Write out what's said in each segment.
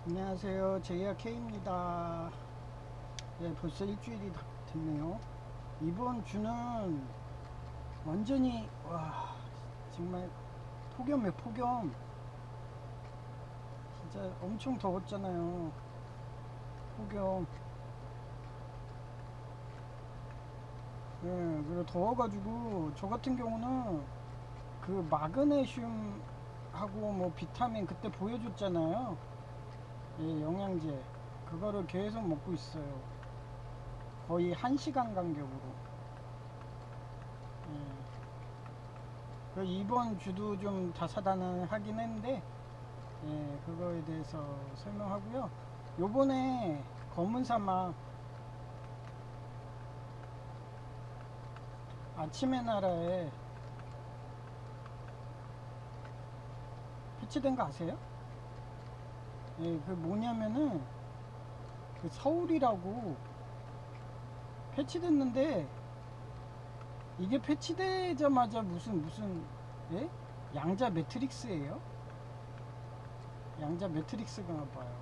안녕하세요. 제이아 K입니다. 네, 벌써 일주일이 다 됐네요. 이번 주는 완전히 정말 폭염에 폭염. 진짜 엄청 더웠잖아요. 폭염. 네, 그리고 더워가지고 저 같은 경우는 그 마그네슘하고 뭐 비타민 그때 보여줬잖아요. 예, 영양제. 그거를 계속 먹고 있어요. 거의 1시간 간격으로. 예. 그 이번 주도 좀 다사다난 하긴 했는데, 예, 그거에 대해서 설명하고요. 요번에 검은 사막 아침의 나라에 패치된 거 아세요? 예, 그 뭐냐면은 그 서울이라고 패치됐는데, 이게 패치되자마자 무슨 예? 양자 매트릭스예요? 양자 매트릭스가 봐요.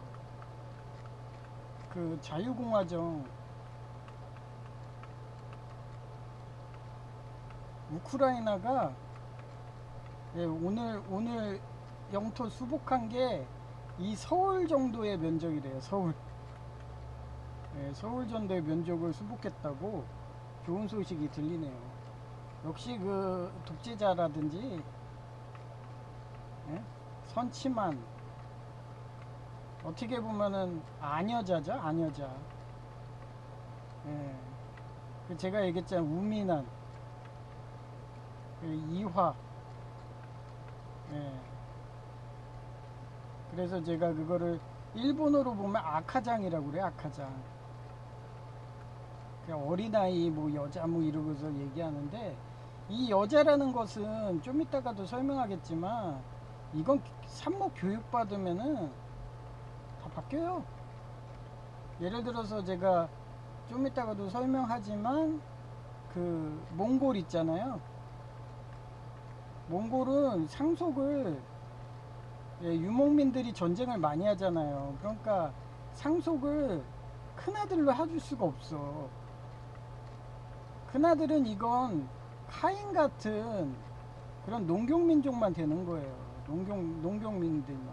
그 자유공화정 우크라이나가, 예, 오늘 영토 수복한 게 이 서울 정도의 면적이래요. 서울. 예, 서울 정도의 면적을 수복했다고 좋은 소식이 들리네요. 역시 그 독재자라든지, 예? 선치만, 어떻게 보면은 아녀자죠, 아녀자. 예. 그 제가 얘기했잖아요. 우민한, 그 이화. 예. 그래서 제가 그거를 일본어로 보면 아카장이라고 그래요. 아카장. 어린아이 뭐 여자 뭐 이러고서 얘기하는데, 이 여자라는 것은 좀 이따가도 설명하겠지만 이건 산모 교육 받으면은 다 바뀌어요. 예를 들어서 제가 좀 이따가도 설명하지만 그 몽골 있잖아요. 몽골은 상속을, 예, 유목민들이 전쟁을 많이 하잖아요. 그러니까 상속을 큰아들로 해줄 수가 없어. 큰아들은 이건 카인 같은 그런 농경민족만 되는 거예요. 농경민들만.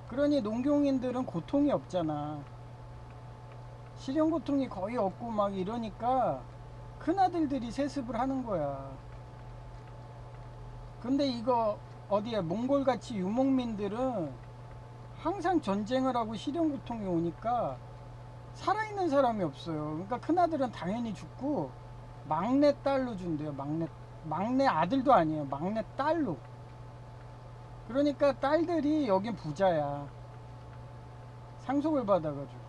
그러니 농경인들은 고통이 없잖아. 실현 고통이 거의 없고 막 이러니까 큰아들들이 세습을 하는 거야. 근데 이거 어디야, 몽골같이 유목민들은 항상 전쟁을 하고 실현 고통이 오니까 살아있는 사람이 없어요. 그러니까 큰아들은 당연히 죽고 막내 딸로 준대요. 막내 아들도 아니에요. 막내 딸로. 그러니까 딸들이 여긴 부자야. 상속을 받아가지고.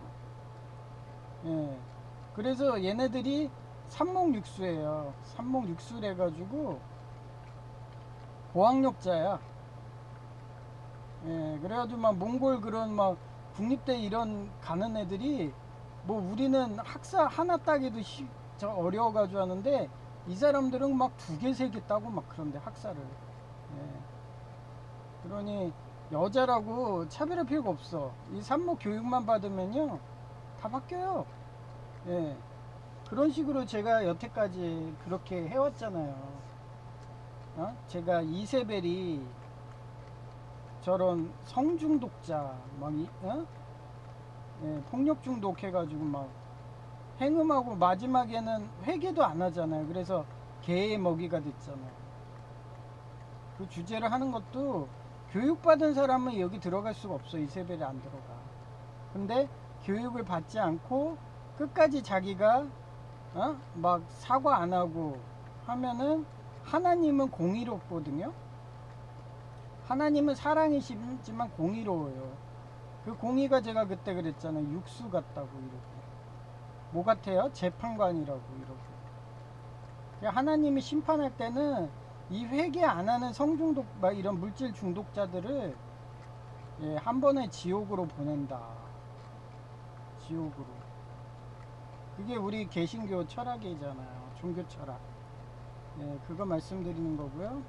예. 그래서 얘네들이 삼목육수예요. 삼목육수래 가지고 고학력자야. 예. 그래가지고 막 몽골 그런 막 국립대 이런 가는 애들이, 뭐 우리는 학사 하나 따기도 저 어려워가지고 하는데, 이 사람들은 막 두 개, 세 개 따고 막 그런데 학사를. 예. 그러니 여자라고 차별할 필요가 없어. 이 산모 교육만 받으면요 다 바뀌어요. 예. 그런 식으로 제가 여태까지 그렇게 해왔잖아요. 제가 이세벨이 저런 성중독자 막 예, 폭력 중독 해가지고 막 행음하고 마지막에는 회개도 안 하잖아요. 그래서 개의 먹이가 됐잖아요. 그 주제를 하는 것도, 교육받은 사람은 여기 들어갈 수가 없어. 이세벨이 안 들어가. 근데 교육을 받지 않고 끝까지 자기가 막 사과 안 하고 하면은, 하나님은 공의롭거든요. 하나님은 사랑이시지만 공의로워요. 그 공의가, 제가 그때 그랬잖아요. 육수 같다고 이러고. 뭐 같아요? 재판관이라고 이러고. 하나님이 심판할 때는 이 회개 안 하는 성중독 막 이런 물질 중독자들을, 예, 한 번에 지옥으로 보낸다. 지옥으로. 그게 우리 개신교 철학이잖아요. 종교 철학. 예, 그거 말씀드리는 거고요.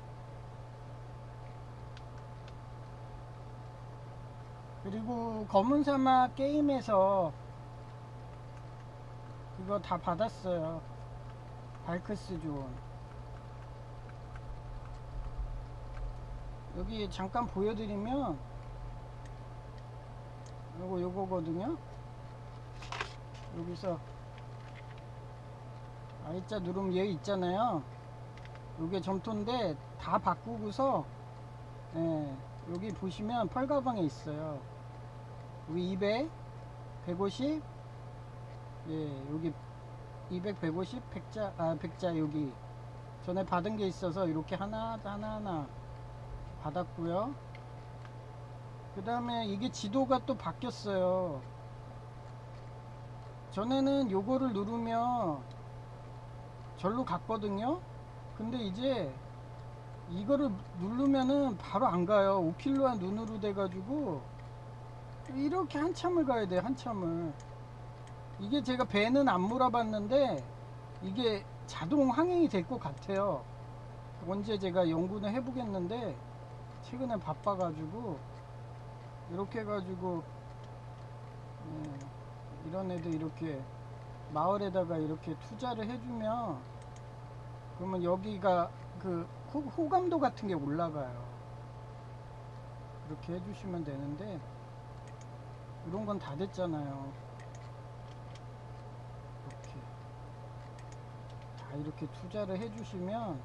그리고 검은 사막 게임에서 그거 다 받았어요. 발크스 존. 여기 잠깐 보여드리면 요거거든요. 여기서 I자 누르면 얘 있잖아요. 요게 점토인데 다 바꾸고서, 예, 여기 보시면 펄가방에 있어요. 여기 200, 150, 예, 여기 200, 150, 100자 여기 전에 받은 게 있어서 이렇게 하나하나 받았고요. 그 다음에 이게 지도가 또 바뀌었어요. 전에는 요거를 누르면 절로 갔거든요. 근데 이제 이거를 누르면은 바로 안 가요. 오킬로한 눈으로 돼가지고 이렇게 한참을 가야 돼. 한참을. 이게 제가 배는 안 몰아봤는데 이게 자동 항행이 될 것 같아요. 언제 제가 연구는 해보겠는데 최근에 바빠가지고 이렇게 해가지고, 이런 애들 이렇게 마을에다가 이렇게 투자를 해주면 그러면 여기가 그 호감도 같은 게 올라가요. 이렇게 해주시면 되는데 이런 건 다 됐잖아요. 이렇게 투자를 해주시면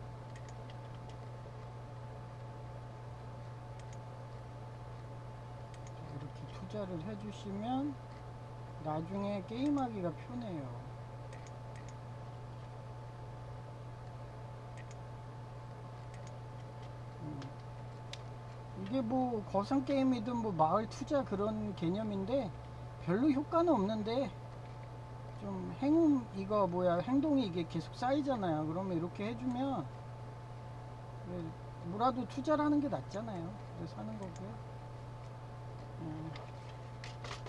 이렇게 투자를 해주시면 나중에 게임하기가 편해요. 이게 뭐 거성 게임이든 뭐 마을 투자 그런 개념인데 별로 효과는 없는데 좀 행동이 이게 계속 쌓이잖아요. 그러면 이렇게 해주면 뭐라도 투자를 하는 게 낫잖아요. 그래서 하는 거고요.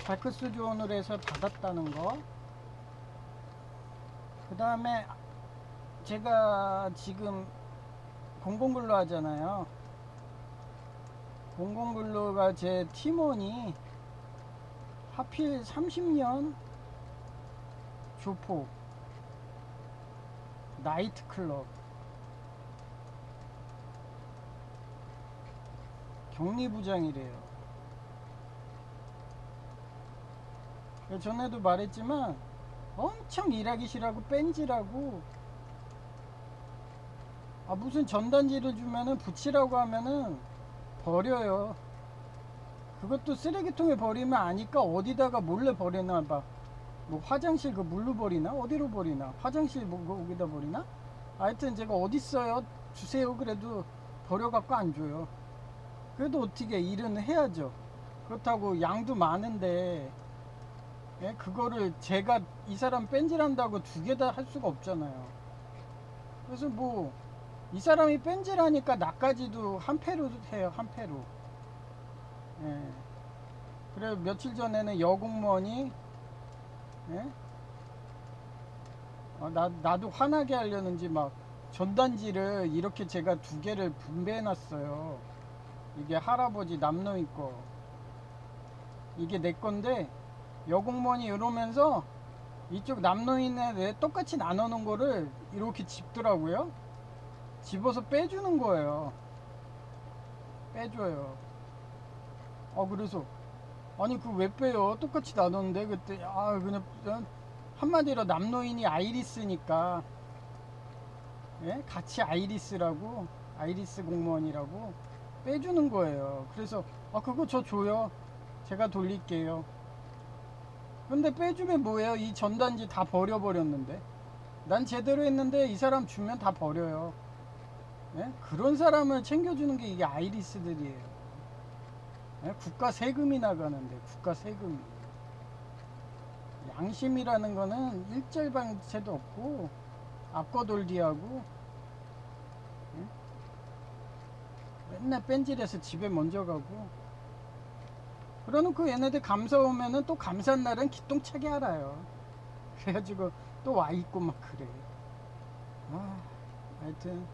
발크스 존으로 해서 받았다는 거. 그 다음에 제가 지금 공공근로 하잖아요. 공공근로가 제 팀원이 하필 30년 조폭 나이트클럽 격리부장이래요. 전에도 말했지만 엄청 일하기 싫어하고 뺀지라고, 무슨 전단지를 주면은 붙이라고 하면은 버려요. 그것도 쓰레기통에 버리면 아니까 어디다가 몰래 버리나 봐. 뭐 화장실 그 물로 버리나 어디로 버리나, 화장실 뭐 거기다 버리나, 하여튼 제가 어딨어요 주세요 그래도 버려갖고 안 줘요. 그래도 어떻게 일은 해야죠. 그렇다고 양도 많은데, 예? 그거를 제가 이 사람 뺀질한다고 두 개 다 할 수가 없잖아요. 그래서 뭐 이 사람이 뺀질하니까 나까지도 한 패로 해요. 한 패로. 예. 그래 며칠 전에는 여공무원이, 예? 나도 화나게 하려는지 막 전단지를 이렇게 제가 두 개를 분배해 놨어요. 이게 할아버지 남노이 거, 이게 내 건데 여공무원이 이러면서 이쪽 남노인에 똑같이 나눠 놓은 거를 이렇게 집더라고요. 집어서 빼주는 거예요. 빼줘요. 그래서 아니 그 왜 빼요? 똑같이 나눴는데. 그때 그냥 한마디로 남노인이 아이리스니까, 예? 같이 아이리스라고, 아이리스 공무원이라고 빼주는 거예요. 그래서 그거 저 줘요. 제가 돌릴게요. 근데 빼주면 뭐예요? 이 전단지 다 버려버렸는데. 난 제대로 했는데 이 사람 주면 다 버려요. 예? 그런 사람을 챙겨주는 게 이게 아이리스들이에요. 예? 국가 세금이 나가는데, 국가 세금이. 양심이라는 거는 일절방체도 없고 앞거돌기하고, 예? 맨날 뺀질해서 집에 먼저 가고, 그러놓고 얘네들 감사 오면은 또 감사한 날은 기똥차게 알아요. 그래가지고 또 와있고 막 그래. 하여튼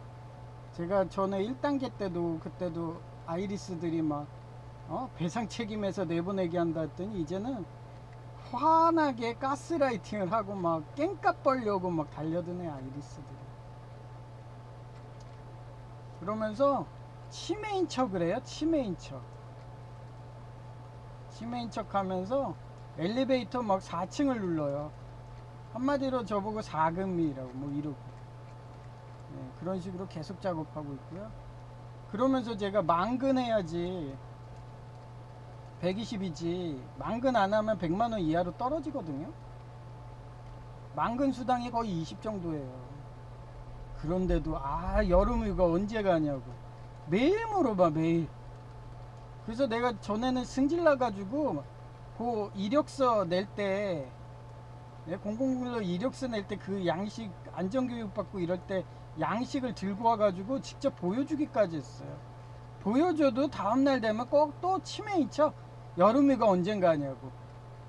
제가 전에 1단계 때도 그때도 아이리스들이 막 배상 책임에서 내보내게 한다 했더니 이제는 환하게 가스라이팅을 하고 막 깽값 벌려고 막 달려드네 아이리스들이. 그러면서 치매인 척을 해요. 치매인 척. 치매인 척 하면서 엘리베이터 막 4층을 눌러요. 한마디로 저보고 사금이라고 뭐 이러고. 네, 그런 식으로 계속 작업하고 있고요. 그러면서 제가 만근해야지 120이지 만근 안 하면 100만원 이하로 떨어지거든요. 만근 수당이 거의 20 정도예요. 그런데도 여름휴가 언제 가냐고 매일 물어봐 매일. 그래서 내가 전에는 승질 나가지고 그 이력서 낼때 공공근로 이력서 낼 때 그 양식 안전교육 받고 이럴 때 양식을 들고 와가지고 직접 보여주기까지 했어요. 보여줘도 다음날 되면 꼭 또 치매인 척 여름휴가 언젠가 하냐고.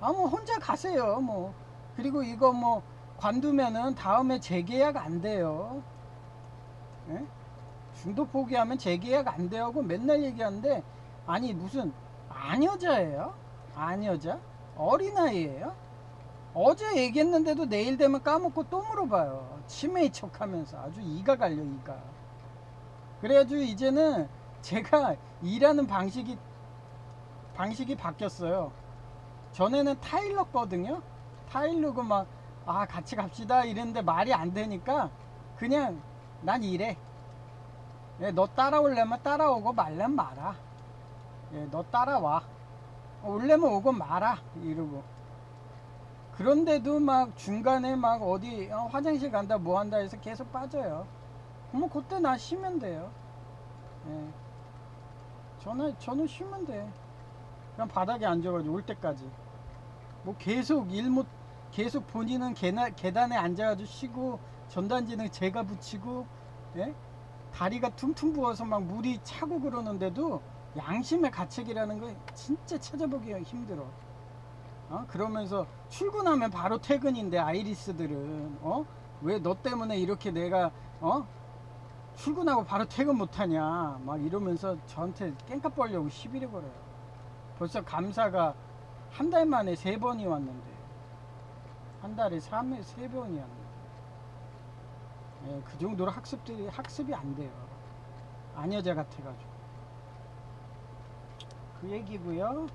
뭐 혼자 가세요 뭐. 그리고 이거 뭐 관두면은 다음에 재계약 안 돼요. 예? 중도 포기하면 재계약 안 돼요 하고 맨날 얘기하는데 아니 무슨 안여자예요? 안여자? 어린아이예요? 어제 얘기했는데도 내일 되면 까먹고 또 물어봐요. 치매인 척 하면서 아주 이가 갈려 이가. 그래가지고 이제는 제가 일하는 방식이 바뀌었어요. 전에는 타일렀거든요. 타일르고 막 같이 갑시다 이랬는데 말이 안 되니까 그냥 난 이래. 너 따라오려면 따라오고 말려면 말아. 너 따라와. 올려면 오고 말아 이러고. 그런데도 막 중간에 막 어디 화장실 간다 뭐 한다 해서 계속 빠져요. 뭐 그때 나 쉬면 돼요. 예. 저는 쉬면 돼. 그냥 바닥에 앉아가지고 올 때까지. 뭐 계속 계속 본인은 계단에 앉아가지고 쉬고 전단지는 제가 붙이고, 예? 다리가 퉁퉁 부어서 막 물이 차고 그러는데도 양심의 가책이라는 거 진짜 찾아보기가 힘들어. 그러면서 출근하면 바로 퇴근인데 아이리스들은 왜 너 때문에 이렇게 내가 출근하고 바로 퇴근 못하냐 막 이러면서 저한테 깽값 벌려고 시비를 걸어요. 벌써 감사가 한 달 만에 3번이 왔는데 한 달에 3번이 왔는데 그 정도로 학습이 안 돼요. 안여자 같아가지고. 그 얘기고요.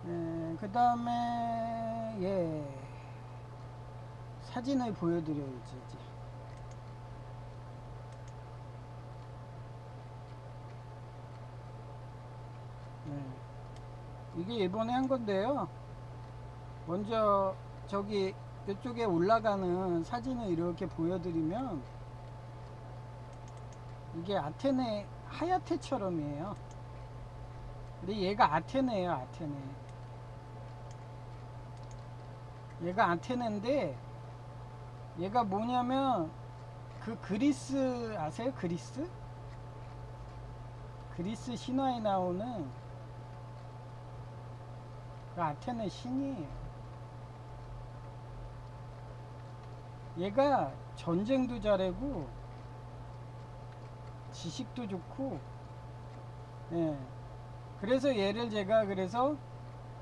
그 다음에 사진을 보여드려야지 이제. 이게 이번에 한 건데요. 먼저 저기 이쪽에 올라가는 사진을 이렇게 보여드리면 이게 아테네 하야테처럼이에요. 근데 얘가 아테네예요. 아테네. 얘가 아테네인데 얘가 뭐냐면 그 그리스 아세요? 그리스 신화에 나오는 그 아테네 신이에요. 얘가 전쟁도 잘하고 지식도 좋고, 그래서 얘를 제가 그래서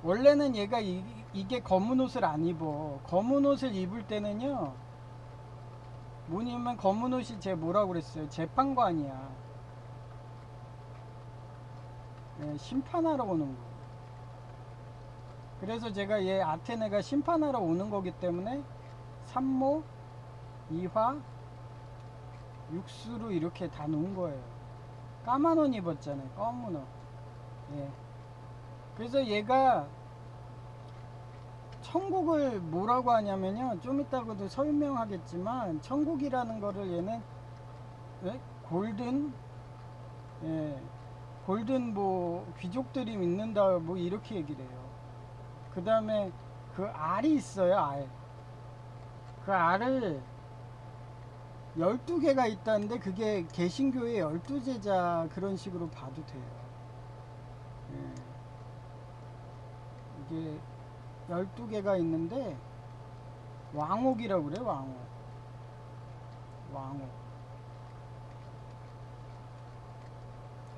원래는 얘가 이게 검은 옷을 안 입어. 검은 옷을 입을 때는요 뭐냐면 검은 옷이 제 뭐라고 그랬어요? 재판관이야. 심판하러 오는 거. 그래서 제가 얘 아테네가 심판하러 오는 거기 때문에 삼모, 이화, 육수로 이렇게 다 놓은 거예요. 까만 옷 입었잖아요. 검은 옷. 그래서 얘가 천국을 뭐라고 하냐면요. 좀 이따가도 설명하겠지만 천국이라는 거를 얘는 골든 골든 뭐 귀족들이 믿는다 뭐 이렇게 얘기를 해요. 그 다음에 그 알이 있어요. 알. 그 알을 12개가 있다는데 그게 개신교의 12제자 그런 식으로 봐도 돼요. 이게 12개가 있는데 왕옥이라고 그래. 왕옥.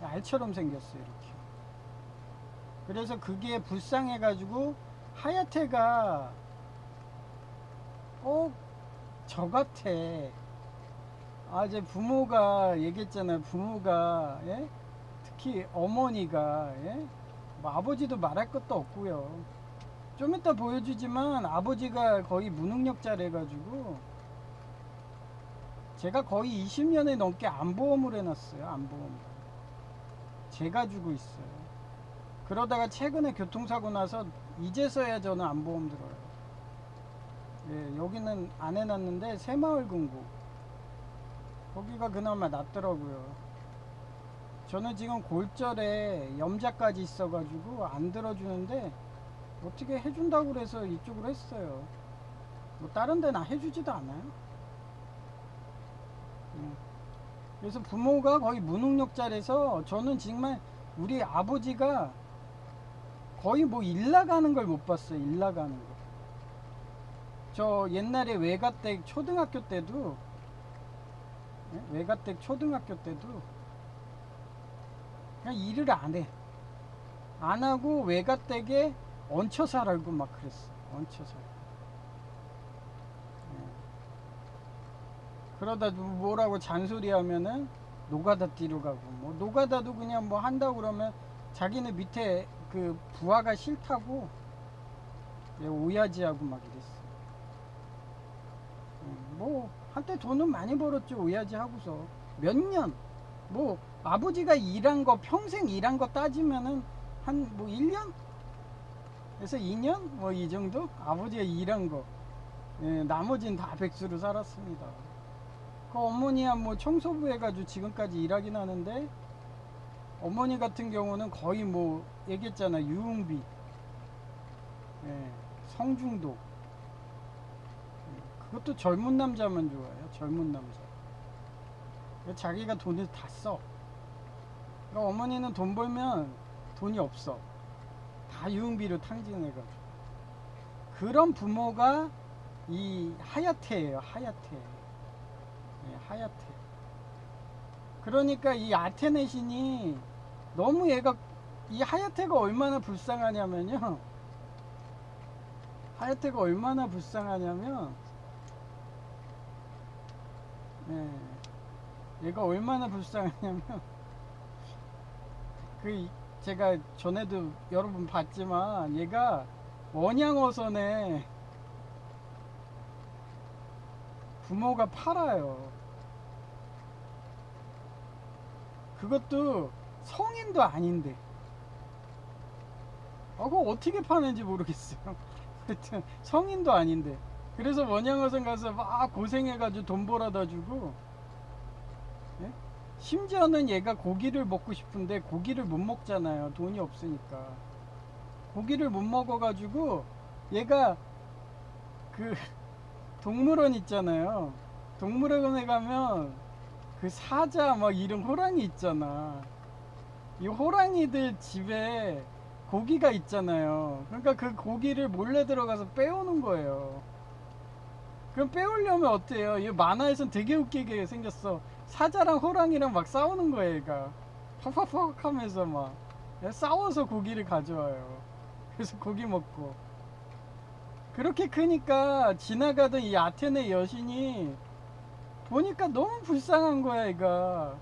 알처럼 생겼어요 이렇게. 그래서 그게 불쌍해 가지고 하야테가 저 같아. 이제 부모가 얘기했잖아요. 부모가, 예? 특히 어머니가, 예? 뭐 아버지도 말할 것도 없고요. 좀 이따 보여주지만 아버지가 거의 무능력자래 가지고 제가 거의 20년에 넘게 안보험을 해놨어요. 안보험. 제가 주고 있어요. 그러다가 최근에 교통사고 나서 이제서야 저는 안보험 들어요. 예, 여기는 안 해놨는데 새마을금고 거기가 그나마 낫더라고요. 저는 지금 골절에 염자까지 있어가지고 안 들어주는데 어떻게 해준다고 그래서 이쪽으로 했어요. 뭐 다른 데는 해주지도 않아요. 그래서 부모가 거의 무능력자라서 저는 정말 우리 아버지가 거의 뭐 일 나가는 걸 못 봤어요. 일 나가는 거. 저 옛날에 외가댁 초등학교 때도 외가댁 초등학교 때도 그냥 일을 안 해. 안 하고 외가댁에 얹혀 살고 막 그랬어. 얹혀 살. 그러다 뭐라고 잔소리 하면은 노가다 뛰러 가고 뭐 노가다도 그냥 뭐 한다고 그러면 자기네 밑에 그 부하가 싫다고 오야지하고 막 이랬어. 뭐 한때 돈은 많이 벌었죠. 오야지 하고서 몇 년. 뭐 아버지가 일한 거 평생 일한 거 따지면은 한 뭐 1년? 그래서 2년? 뭐 이 정도? 아버지가 일한 거. 나머지는 다 백수로 살았습니다. 그 어머니야 뭐 청소부 해가지고 지금까지 일하긴 하는데 어머니 같은 경우는 거의 뭐 얘기했잖아. 유흥비, 성중독. 그것도 젊은 남자만 좋아해요. 젊은 남자. 자기가 돈을 다 써. 그러니까 어머니는 돈 벌면 돈이 없어. 다 유흥비로 탕진해가지고. 그런 부모가 이 하야테예요. 하야테. 하야테. 그러니까 이 아테네신이 너무 얘가 이 하야테가 얼마나 불쌍하냐면요. 하야테가 얼마나 불쌍하냐면 얘가 얼마나 불쌍하냐면 그 제가 전에도 여러 번 봤지만 얘가 원양어선에 부모가 팔아요. 그것도 성인도 아닌데. 그거 어떻게 파는지 모르겠어요. 하여튼 성인도 아닌데. 그래서 원양어선 가서 막 고생해가지고 돈 벌어다 주고, 예? 심지어는 얘가 고기를 먹고 싶은데 고기를 못 먹잖아요. 돈이 없으니까. 고기를 못 먹어가지고 얘가 그 동물원 있잖아요. 동물원에 가면 그 사자 막 이런 호랑이 있잖아. 이 호랑이들 집에 고기가 있잖아요. 그러니까 그 고기를 몰래 들어가서 빼오는 거예요. 그럼 빼오려면 어때요? 이 만화에선 되게 웃기게 생겼어. 사자랑 호랑이랑 막 싸우는 거예요, 얘가. 팍팍팍 하면서 막 싸워서 고기를 가져와요. 그래서 고기 먹고. 그렇게 크니까 지나가던 이 아테네 여신이 보니까 너무 불쌍한 거야, 얘가.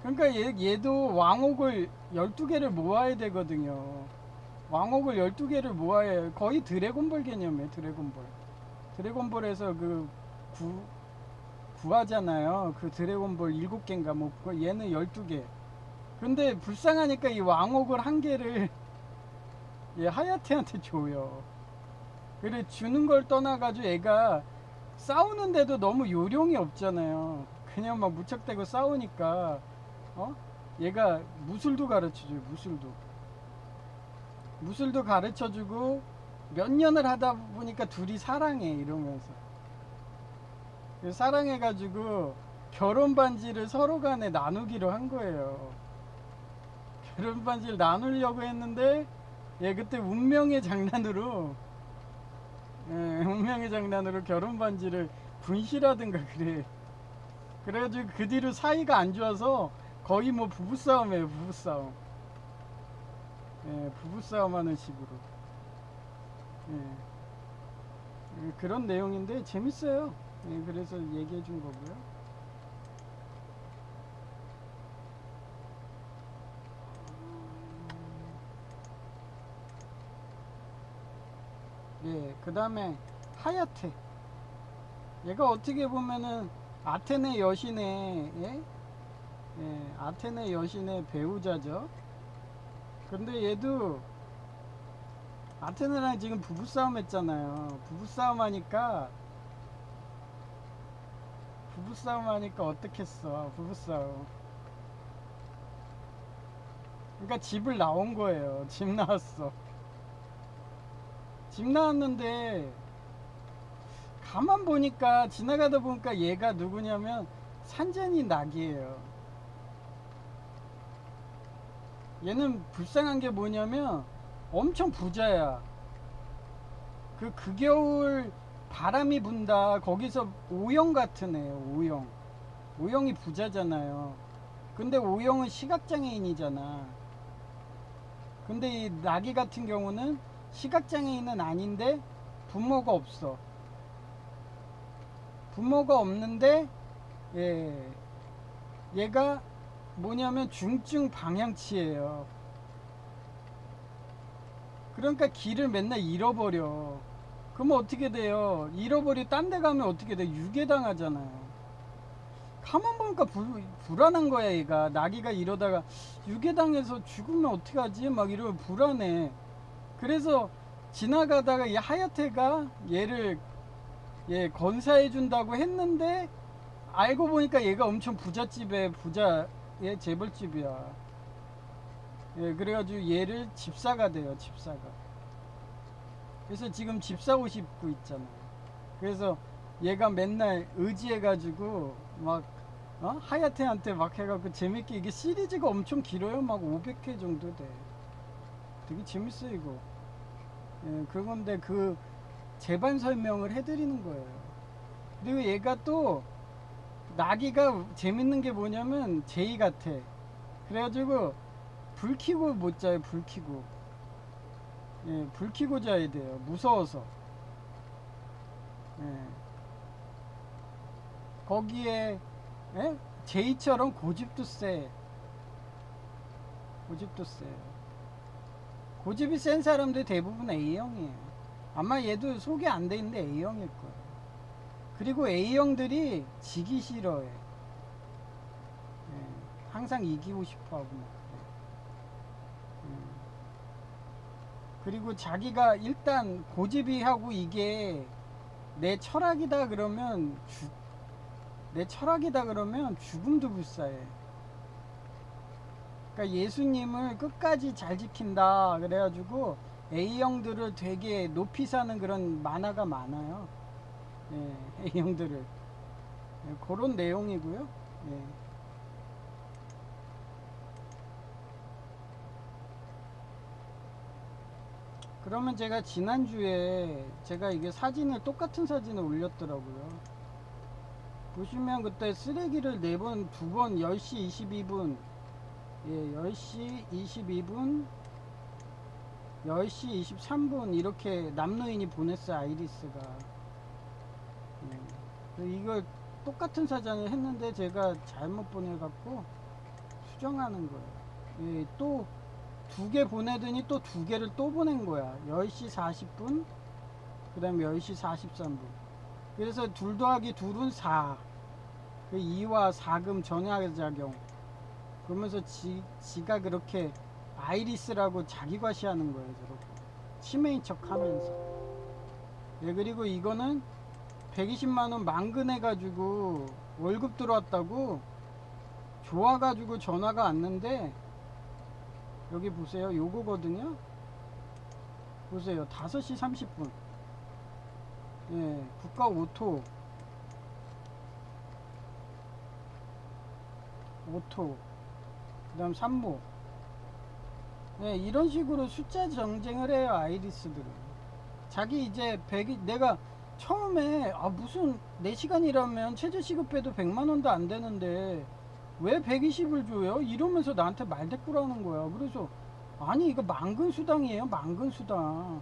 그러니까 얘도 왕옥을 12개를 모아야 되거든요. 왕옥을 12개를 모아야 해요. 거의 드래곤볼 개념이에요, 드래곤볼. 드래곤볼에서 그 구하잖아요. 그 드래곤볼 7개인가 뭐, 얘는 12개. 근데 불쌍하니까 이 왕옥을 한 개를 얘 하야테한테 줘요. 그래, 주는 걸 떠나가지고 애가 싸우는데도 너무 요령이 없잖아요. 그냥 막 무척대고 싸우니까, 얘가 무술도 가르쳐줘요, 무술도. 무술도 가르쳐주고, 몇 년을 하다 보니까 둘이 사랑해, 이러면서. 사랑해가지고, 결혼 반지를 서로 간에 나누기로 한 거예요. 결혼 반지를 나누려고 했는데, 얘 그때 운명의 장난으로, 운명의 장난으로 결혼 반지를 분실하든가 그래. 그래가지고 그 뒤로 사이가 안 좋아서 거의 뭐 부부싸움이에요, 부부싸움. 예, 부부싸움 하는 식으로. 예, 예, 그런 내용인데 재밌어요. 예, 그래서 얘기해 준 거고요. 예, 그 다음에 하야테. 얘가 어떻게 보면은 아테네 여신의, 예? 예, 아테네 여신의 배우자죠. 근데 얘도 아테네랑 지금 부부싸움 했잖아요. 부부싸움 하니까 어떻겠어. 부부싸움. 그러니까 집을 나온 거예요. 집 나왔어. 집 나왔는데 가만 보니까 지나가다 보니까 얘가 누구냐면 산전이 낙이에요. 얘는 불쌍한 게 뭐냐면 엄청 부자야. 그 겨울 바람이 분다. 거기서 오영 같은 애예요. 오영. 오영이 부자잖아요. 근데 오영은 시각장애인이잖아. 근데 이 나기 같은 경우는 시각장애인은 아닌데 부모가 없어. 부모가 없는데 예, 얘가 뭐냐면 중증 방향치예요. 그러니까 길을 맨날 잃어버려. 그러면 어떻게 돼요? 잃어버리 딴 데 가면 어떻게 돼? 유괴당하잖아요. 가만 보니까 불안한 거야. 얘가 나기가 이러다가 유괴당해서 죽으면 어떡하지? 막 이러면 불안해. 그래서 지나가다가 이 하야테가 얘를 건사해 준다고 했는데 알고 보니까 얘가 엄청 부잣집에 부자의 재벌집이야. 예, 그래가지고 얘를 집사가 돼요. 집사가. 그래서 지금 집사 옷 입고 있잖아요. 그래서 얘가 맨날 의지해가지고 막 하야테한테 막 해갖고 재밌게 이게 시리즈가 엄청 길어요. 막 500회 정도 돼. 되게 재밌어 이거. 예, 그건데 그 재반 설명을 해드리는 거예요. 그리고 얘가 또 나기가 재밌는 게 뭐냐면 제이 같아. 그래가지고 불 켜고 못 자요. 불 켜고. 예, 불 켜고 자야 돼요. 무서워서. 예. 거기에 예? 제이처럼 고집도 세. 고집도 세. 고집이 센 사람들 대부분 A형이에요. 아마 얘도 소개 안 돼 있는데 A형일 거예요. 그리고 A형들이 지기 싫어해. 예. 항상 이기고 싶어 하고 막 그래. 그리고 자기가 일단 고집이 하고 이게 내 철학이다 그러면 내 철학이다 그러면 죽음도 불사해. 그러니까 예수님을 끝까지 잘 지킨다 그래가지고 A형들을 되게 높이 사는 그런 만화가 많아요. 예, A형들을. 예, 그런 내용이고요. 예. 그러면 제가 지난주에 제가 이게 사진을 똑같은 사진을 올렸더라고요. 보시면 그때 쓰레기를 4번, 2번 10시 22분, 예, 10시 22분, 10시 23분 이렇게 남노인이 보냈어요. 아이리스가. 예. 이걸 똑같은 사진을 했는데 제가 잘못 보내갖고 수정하는 거예요. 예, 또 2개 보내더니 또 2개를 또 보낸 거야. 10시 40분, 그 다음에 10시 43분. 그래서 2 더하기 2은 4. 그 2와 4금 전화작용. 그러면서 지가 그렇게 아이리스라고 자기 과시하는 거예요. 저렇게. 치매인 척 하면서. 예, 그리고 이거는 120만원 만근해가지고 월급 들어왔다고 좋아가지고 전화가 왔는데 여기 보세요. 요거거든요. 보세요. 5시 30분. 예, 국가 오토. 그 다음 3모. 네, 이런 식으로 숫자 정쟁을 해요. 아이리스들은. 자기 이제 내가 처음에 무슨 4시간이라면 최저 시급해도 100만원도 안 되는데 왜 120을 줘요? 이러면서 나한테 말대꾸라는 거야. 그래서 아니 이거 만근수당이에요. 만근수당.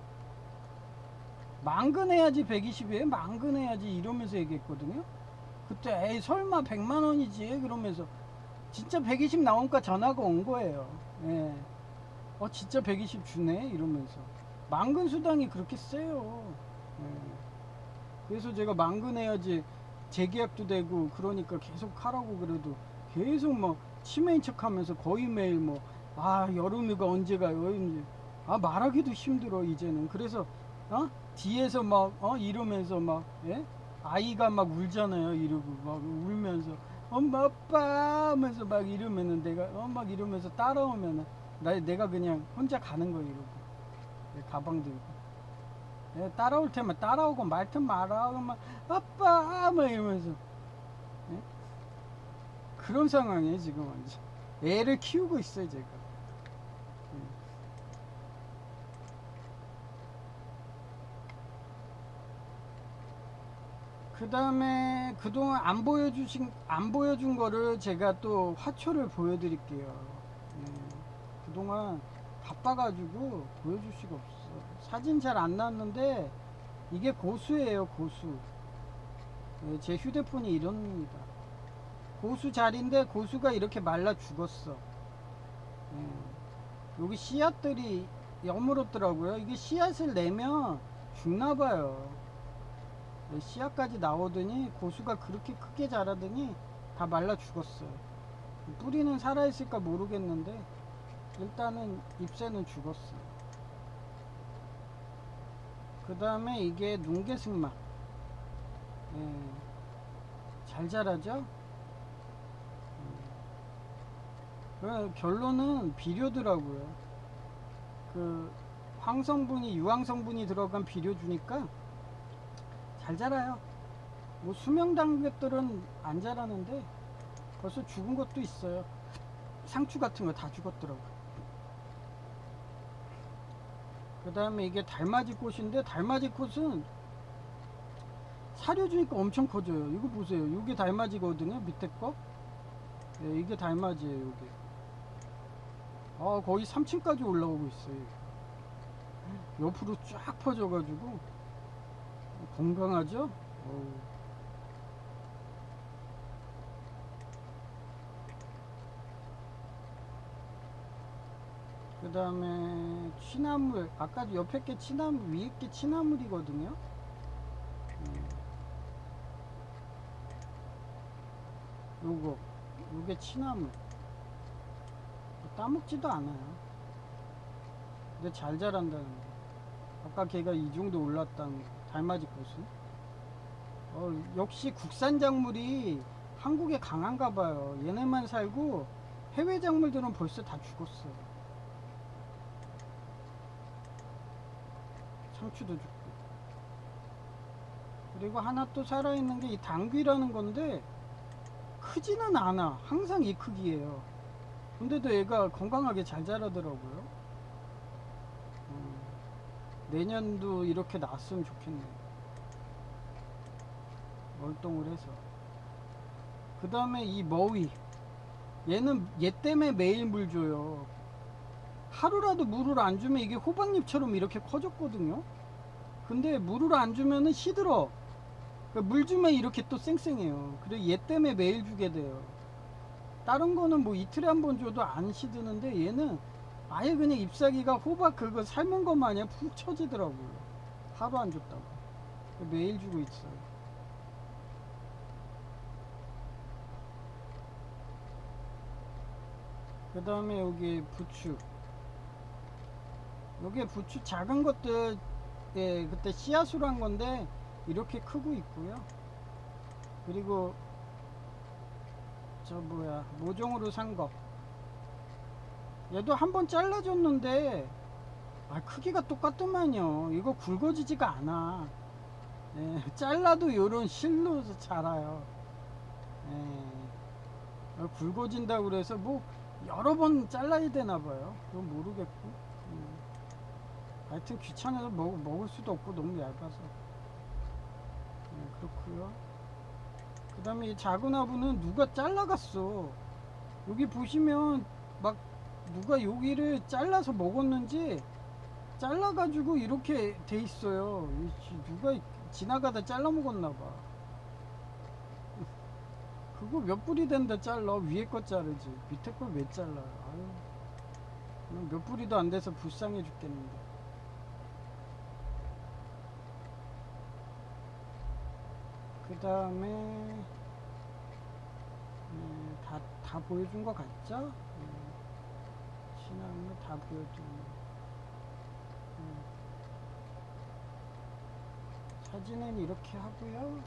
만근해야지 120이에요. 만근해야지 이러면서 얘기했거든요. 그때 에이 설마 100만 원이지 그러면서 진짜 120 나오니까 전화가 온 거예요. 예. 진짜 120 주네 이러면서 만근수당이 그렇게 세요. 예. 그래서 제가 만근해야지 재계약도 되고 그러니까 계속 하라고 그래도 계속 뭐 치매인 척하면서 거의 매일 뭐 여름이가 언제 가요 이제 말하기도 힘들어 이제는. 그래서 뒤에서 막 이러면서 막 예? 아이가 막 울잖아요. 이러고 막 울면서 엄마 아빠 하면서 막 이러면은 내가 막 이러면서 따라오면은 내가 그냥 혼자 가는 거 이러고 가방 들고 따라올 테면 따라오고 말든 말아고 막 아빠 막 이러면서 예? 그런 상황이에요 지금 완전. 애를 키우고 있어요 제가. 그 다음에 그동안 안 보여준 거를 제가 또 화초를 보여드릴게요. 그동안 바빠가지고 보여줄 수가 없어. 사진 잘 안 나왔는데 이게 고수예요 고수. 제 휴대폰이 이럽니다. 고수 자리인데 고수가 이렇게 말라 죽었어. 여기 씨앗들이 여물었더라고요. 이게 씨앗을 내면 죽나봐요. 씨앗까지 나오더니 고수가 그렇게 크게 자라더니 다 말라 죽었어요. 뿌리는 살아있을까 모르겠는데 일단은 잎새는 죽었어요. 그 다음에 이게 눈개승막. 잘 자라죠? 결론은 비료더라고요. 그 황성분이 유황성분이 들어간 비료 주니까 잘 자라요. 뭐 수명당 것들은 안 자라는데 벌써 죽은 것도 있어요. 상추 같은 거 다 죽었더라고요. 그 다음에 이게 달맞이 꽃인데 달맞이 꽃은 사료 주니까 엄청 커져요. 이거 보세요. 이게 달맞이거든요. 밑에 거. 이게 달맞이에요. 이게. 거의 3층까지 올라오고 있어요. 옆으로 쫙 퍼져가지고 건강하죠? 그 다음에 취나물, 아까 옆에 게 취나물, 위에 게 취나물이거든요. 요게 취나물. 따먹지도 않아요. 근데 잘 자란다는데. 아까 걔가 이 정도 올랐다는 거. 달맞이 꽃은. 역시 국산 작물이 한국에 강한가 봐요. 얘네만 살고 해외 작물들은 벌써 다 죽었어. 상추도 죽고. 그리고 하나 또 살아있는 게 이 당귀라는 건데 크지는 않아. 항상 이 크기예요. 근데도 얘가 건강하게 잘 자라더라고요. 내년도 이렇게 나왔으면 좋겠네. 월동을 해서. 그 다음에 이 머위. 얘 때문에 매일 물 줘요. 하루라도 물을 안 주면 이게 호박잎처럼 이렇게 커졌거든요. 근데 물을 안 주면은 시들어. 그러니까 물 주면 이렇게 또 쌩쌩해요. 그래 얘 때문에 매일 주게 돼요. 다른 거는 뭐 이틀에 한 번 줘도 안 시드는데 얘는 아예 그냥 잎사귀가 호박 그거 삶은 것 마냥 푹 처지더라고요. 하루 안 줬다고. 매일 주고 있어요. 그 다음에 여기 부추. 여기 부추 작은 것들 그때 씨앗으로 한 건데 이렇게 크고 있고요. 그리고 모종으로 산 거. 얘도 한번 잘라줬는데 크기가 똑같더만요. 이거 굵어지지가 않아. 잘라도 요런 실로 자라요. 굵어진다고 그래서 뭐 여러 번 잘라야 되나 봐요. 그건 모르겠고. 하여튼 귀찮아서 먹을 수도 없고 너무 얇아서. 그렇고요. 그 다음에 이 작은 화분은 누가 잘라갔어. 여기 보시면 막 누가 여기를 잘라서 먹었는지 잘라가지고 이렇게 돼 있어요. 누가 지나가다 잘라 먹었나 봐. 그거 몇 뿌리 된다 잘라. 위에 거 자르지 밑에 걸 왜 잘라요. 아유, 몇 뿌리도 안 돼서 불쌍해 죽겠는데. 그 다음에 다 보여준 것 같죠? 신앙을 다 보여준. 사진은 이렇게 하고요.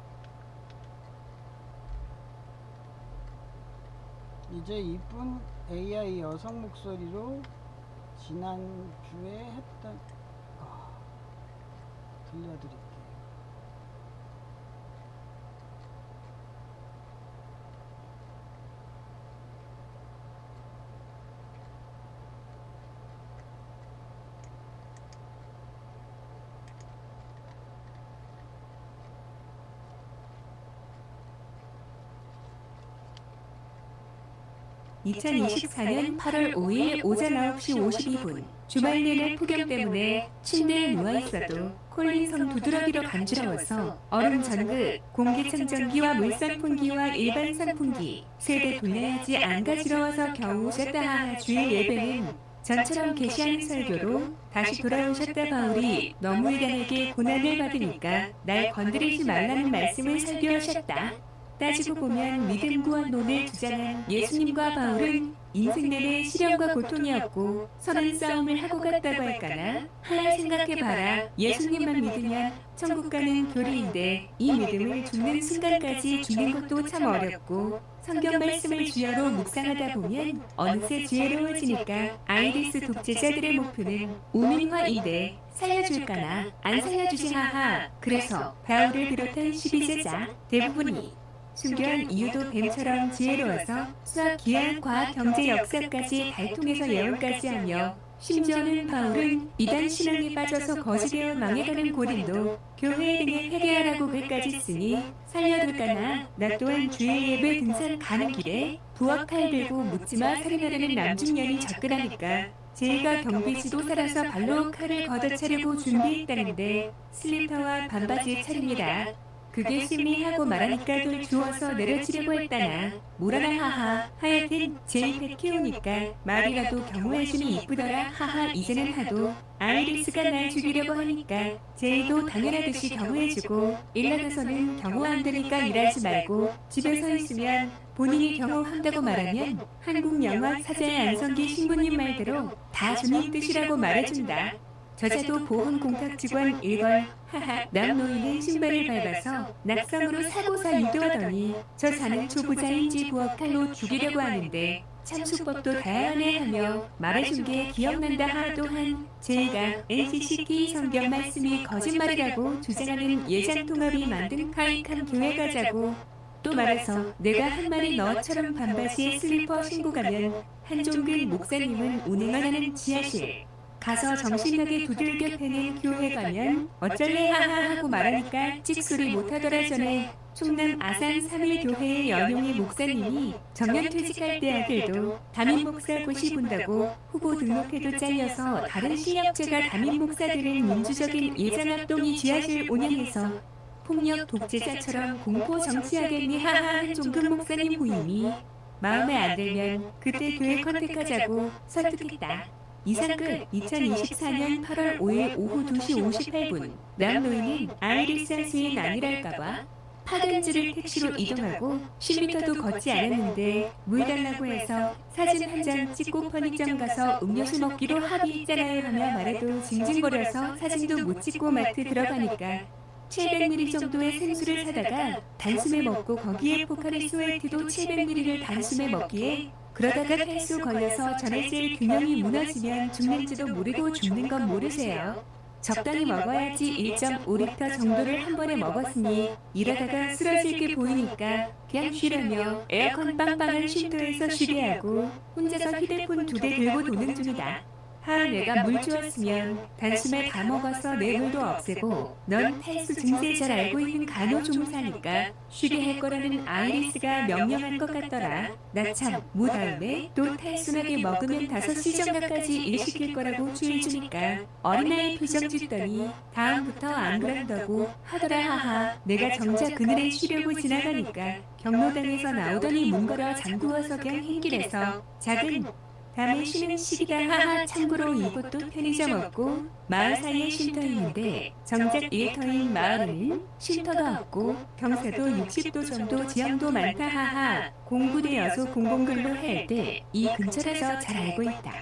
이제 이쁜 AI 여성 목소리로 지난주에 했던 들려드릴게요. 2024년 8월 5일 오전 9시 52분 주말 내내 폭염 때문에 침대에 누워있어도 콜린성 두드러기로 간지러워서 얼음 전극, 공기청정기와 물선풍기와 일반 선풍기 세대 돌려야지 안 가지러워서 겨우 오셨다 하하. 주일 예배는 전처럼 계시하는 설교로 다시 돌아오셨다. 바울이 너무 이단에게 고난을 받으니까 날 건드리지 말라는 말씀을 설교하셨다. 따지고 보면 믿음 구원론을 주장한 예수님과 바울은 인생 내내 시련과 고통이었고 선한 싸움을 하고 갔다고 할까나? 하나 생각해봐라. 예수님만 믿으면 천국 가는 교리인데 이 믿음을 죽는 순간까지 죽는 것도 참 어렵고 성경 말씀을 주여로 묵상하다 보면 어느새 지혜로워지니까 아이리스 독재자들의 목표는 우민화인데 살려줄까나? 안 살려주지 하하. 그래서 바울을 비롯한 12제자 대부분이 순교한 이유도 뱀처럼 지혜로워서 수학, 기하, 과학, 경제, 역사까지 달통해서 예언까지 하며 심지어는 바울은 이단 신앙에 빠져서 거시되어 망해가는 고린도 교회 등에 회개하라고 글까지 쓰니 살려둘까나? 나 또한 주일 예배 등산 가는 길에 부엌 칼 들고 묻지마 살인하려는 남중년이 접근하니까 제가 경비 지도사라서 발로 칼을 걷어차려고 준비했다는데 슬리퍼와 반바지에 차립니다. 그게 심리하고 말하니까 돌 주워서 내려치려고 했다나 뭐라나 하하. 하여튼 제이펫 키우니까 말이라도 경호해주니 이쁘더라 하하. 이제는 하도 아이리스가 날 죽이려고 하니까 제이도 당연하듯이 경호해주고 일 나가서는 경호 안 되니까 일하지 말고 집에 서 있으면 본인이 경호한다고 말하면 한국 영화 사자의 안성기 신부님 말대로 다 주님 뜻이라고 말해준다. 저자도 보험공탁직원 일걸 하하. 남노인은 신발을 밟아서 낙성으로 사고사 유도하더니 저 자는 초보자인지 부엌칼로 죽이려고 하는데 참 수법도 다양하네 하며 말해준 게 기억난다 하. 또한 제가 NCCK 성경 말씀이 거짓말이라고 주장하는 예장통합이 만든 카이칸 교회 가자고 또 말해서 내가 한 마리 너처럼 반바지에 슬리퍼 신고 가면 한종근 목사님은 운행만 하는 지하실 가서 정신나게 두들겨 패는 교회 가면 어쩔래 하하 하고 말하니까 찍소리 못하더라. 전에 충남 아산 3일교회의 연용의 목사님이 정년 퇴직할 때 아들도 담임 목사 고시 본다고 후보 등록해도 잘려서 다른 실력자가 담임 목사들을 민주적인 예장합동이 지하실 운영해서 폭력 독재자처럼 공포 정치하겠니 하하. 한종근 목사님 부임이 마음에 안 들면 그때 교회 컨택하자고 설득했다. 이상 끝. 2024년 8월 5일 오후 2시 58분 남노인은 아이리스 하수인 아니랄까봐 파견지를 택시로 이동하고 10m도 걷지 않았는데 물 달라고 해서 사진 한 장 찍고 편의점 가서 음료수 먹기로 합의했잖아요 하며 말해도 징징거려서 사진도 못 찍고 마트 들어가니까 700ml 정도의 생수를 사다가 단숨에 먹고 거기에 포카리 스웨트도 700ml를 단숨에 먹기에 그러다가 탈수 걸려서 전해질 균형이 무너지면 죽는지도 모르고 죽는 건 모르세요. 적당히 먹어야지 1.5리터 정도를 한 번에 먹었으니 이러다가 쓰러질 게 보이니까 그냥 쉬려며 에어컨 빵빵한 쉼터에서 쉬게 하고 혼자서 휴대폰 2대 들고 도는 중이다. 내가 물 주었으면 단숨에 다 먹어서 내 물도 없애고 넌 탈수 증세 잘 알고 있는 간호조무사니까 쉬게 할 거라는 아이리스가 명령한 것 같더라. 나 참, 무 다음에 또 탈순하게 먹으면 5시 정도까지 일 시킬 거라고 주의 주니까 어린아이 표정 짓더니 다음부터 안 그런다고 하더라. 하하. 내가 정작 그늘에 쉬려고 지나가니까 경로당에서 나오더니 문 걸어 잠그어 석양 흰길에서 작은 밤에 쉬는 시기다. 하하. 참고로 이곳도 편의점 없고 마을 사이에 쉼터있는데 정작 일터인 마을에는 쉼터가 없고 경사도 60도 정도 지형도 많다. 하하. 공부되어서 공공근로 할 때 이 근처라서 잘 알고 있다.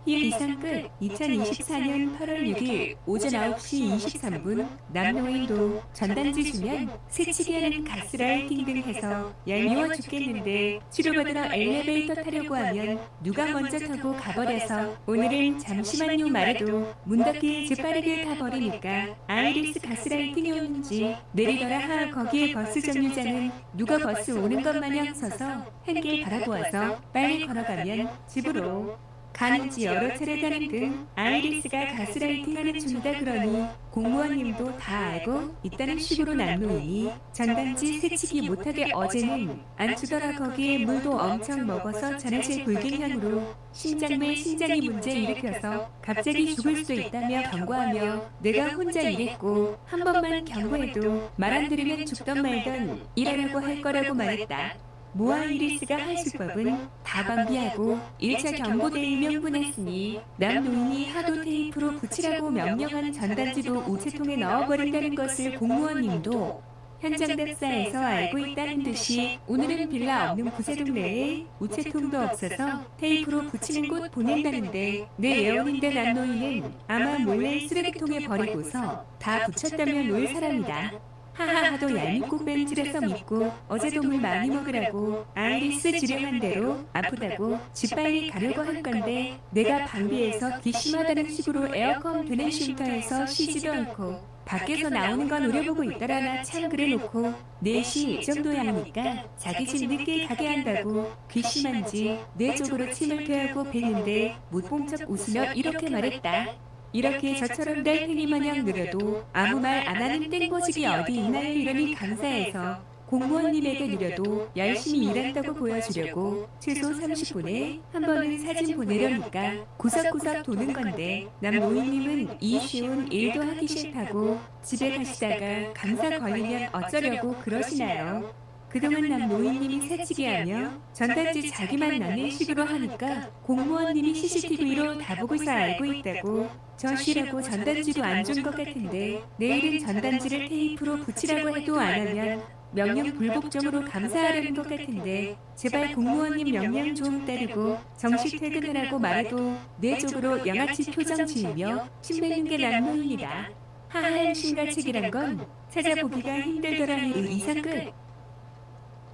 이상 끝. 2024년 8월 6일 오전 9시 23분 남노인도 전단지 주면 새치기하는 가스라이팅 등 해서 얄미워 죽겠는데 치료받으러 엘리베이터 타려고 하면 누가 먼저 타고 가버려서 오늘은 잠시만요 말해도 문 닫기 재빠르게 가버리니까 아이리스 가스라이팅이 오는지 내리더라. 하. 거기에 버스 정류장은 누가 버스 오는 것 마냥 서서 한길 바라보아서 빨리 걸어가면 집으로 가는지 여러 차례 가는 등 아이리스가 가스라이팅하는 중이다. 그러니 공무원님도 다 알고 있다는 식으로 남노인이 전단지 새치기 못하게 어제는 안 주더라. 거기에 물도 엄청 먹어서 자네제 불균형으로 심장이 문제 일으켜서 갑자기 죽을 수도 있다며 경고하며 내가 혼자 일했고 한 번만 경고해도 말 안 들으면 죽던 말던 일하라고 할 거라고 말했다. 모아이리스가 할 수법은 다 방비하고 1차 경고대에 명분했으니 남노인이 하도 테이프로 붙이라고 명령한 전단지도 우체통에 넣어버린다는 것을 공무원님도 현장 답사에서 알고 있다는 듯이 오늘은 빌라 없는 구세 동네에 우체통도 없어서 테이프로 붙이는 곳 보낸다는데 내 예언인데 남노인은 아마 몰래 쓰레기통에 버리고서 다 붙였다면 올 사람이다. 하하하도 얄밉고 뺀질해서 믿고 어제도 물 많이 먹으라고 아이리스 지령한 대로 아프다고 집 빨리 가려고 할 건데 내가 방비해서 기심하다는 식으로 에어컨 드는 쉼터에서 쉬지도 않고 밖에서 나오는 건 노려보고 있더라. 나 참 그래놓고 4시 정도야 하니까 자기 집 늦게 가게 한다고 괘씸한지 내 쪽으로 침을 펴하고 뱉는데 못 본 척 웃으며 이렇게 말했다. 이렇게 저처럼 달팽이 마냥 느려도 아무 말 안 하는 땡보직이 어디 있나요? 이러니 감사해서 공무원님에게 느려도 열심히 일한다고 보여주려고 최소 30분에 한 번은 사진 보내려니까 구석구석 도는 건데 남노인님은 이 쉬운 일도 하기 싫다고 집에 가시다가 감사 걸리면 어쩌려고 그러시나요? 그동안 남노인님이 새치기하며 전단지 자기만 낳는 식으로 하니까 공무원님이 CCTV로 다 보고서 알고 있다고 저 쉬라고 전단지도 안 준 것 같은데 내일은 전단지를 테이프로 붙이라고 해도 안 하면 명령 불복종으로 감사하려는 것 같은데 제발 공무원님 명령 좀 따르고 정시 퇴근하라고 말해도 내 쪽으로 양아치 표정 지으며 침 뱉는 게 남노인이다. 하하. 신가책이란 건 찾아보기가 힘들더라. 이상 끝.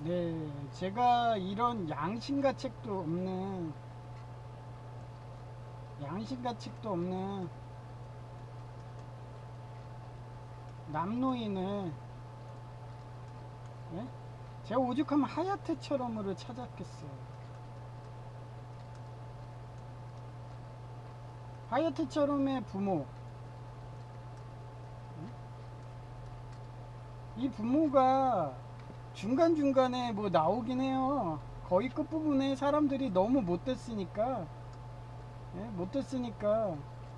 네, 제가 이런 양심가책도 없는 남노인을, 예? 제가 오죽하면 하야테처럼으로 찾았겠어요. 하야테처럼의 부모, 이 부모가 중간중간에 뭐 나오긴 해요. 거의 끝부분에 사람들이 너무 못됐으니까, 예? 못됐으니까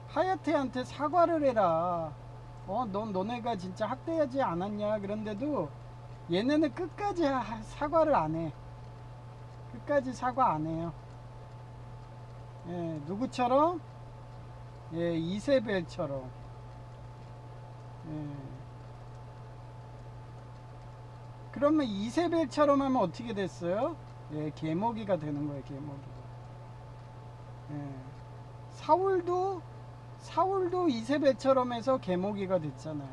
하야테한테 사과를 해라. 너네가 진짜 학대하지 않았냐. 그런데도 얘네는 끝까지 사과를 안 해. 끝까지 사과 안 해요. 예, 누구처럼? 예, 이세벨처럼. 예. 그러면 이세벨처럼 하면 어떻게 됐어요? 예, 개먹이가 되는 거예요, 개먹이가. 예. 사울도 이세벨처럼 해서 개먹이가 됐잖아요.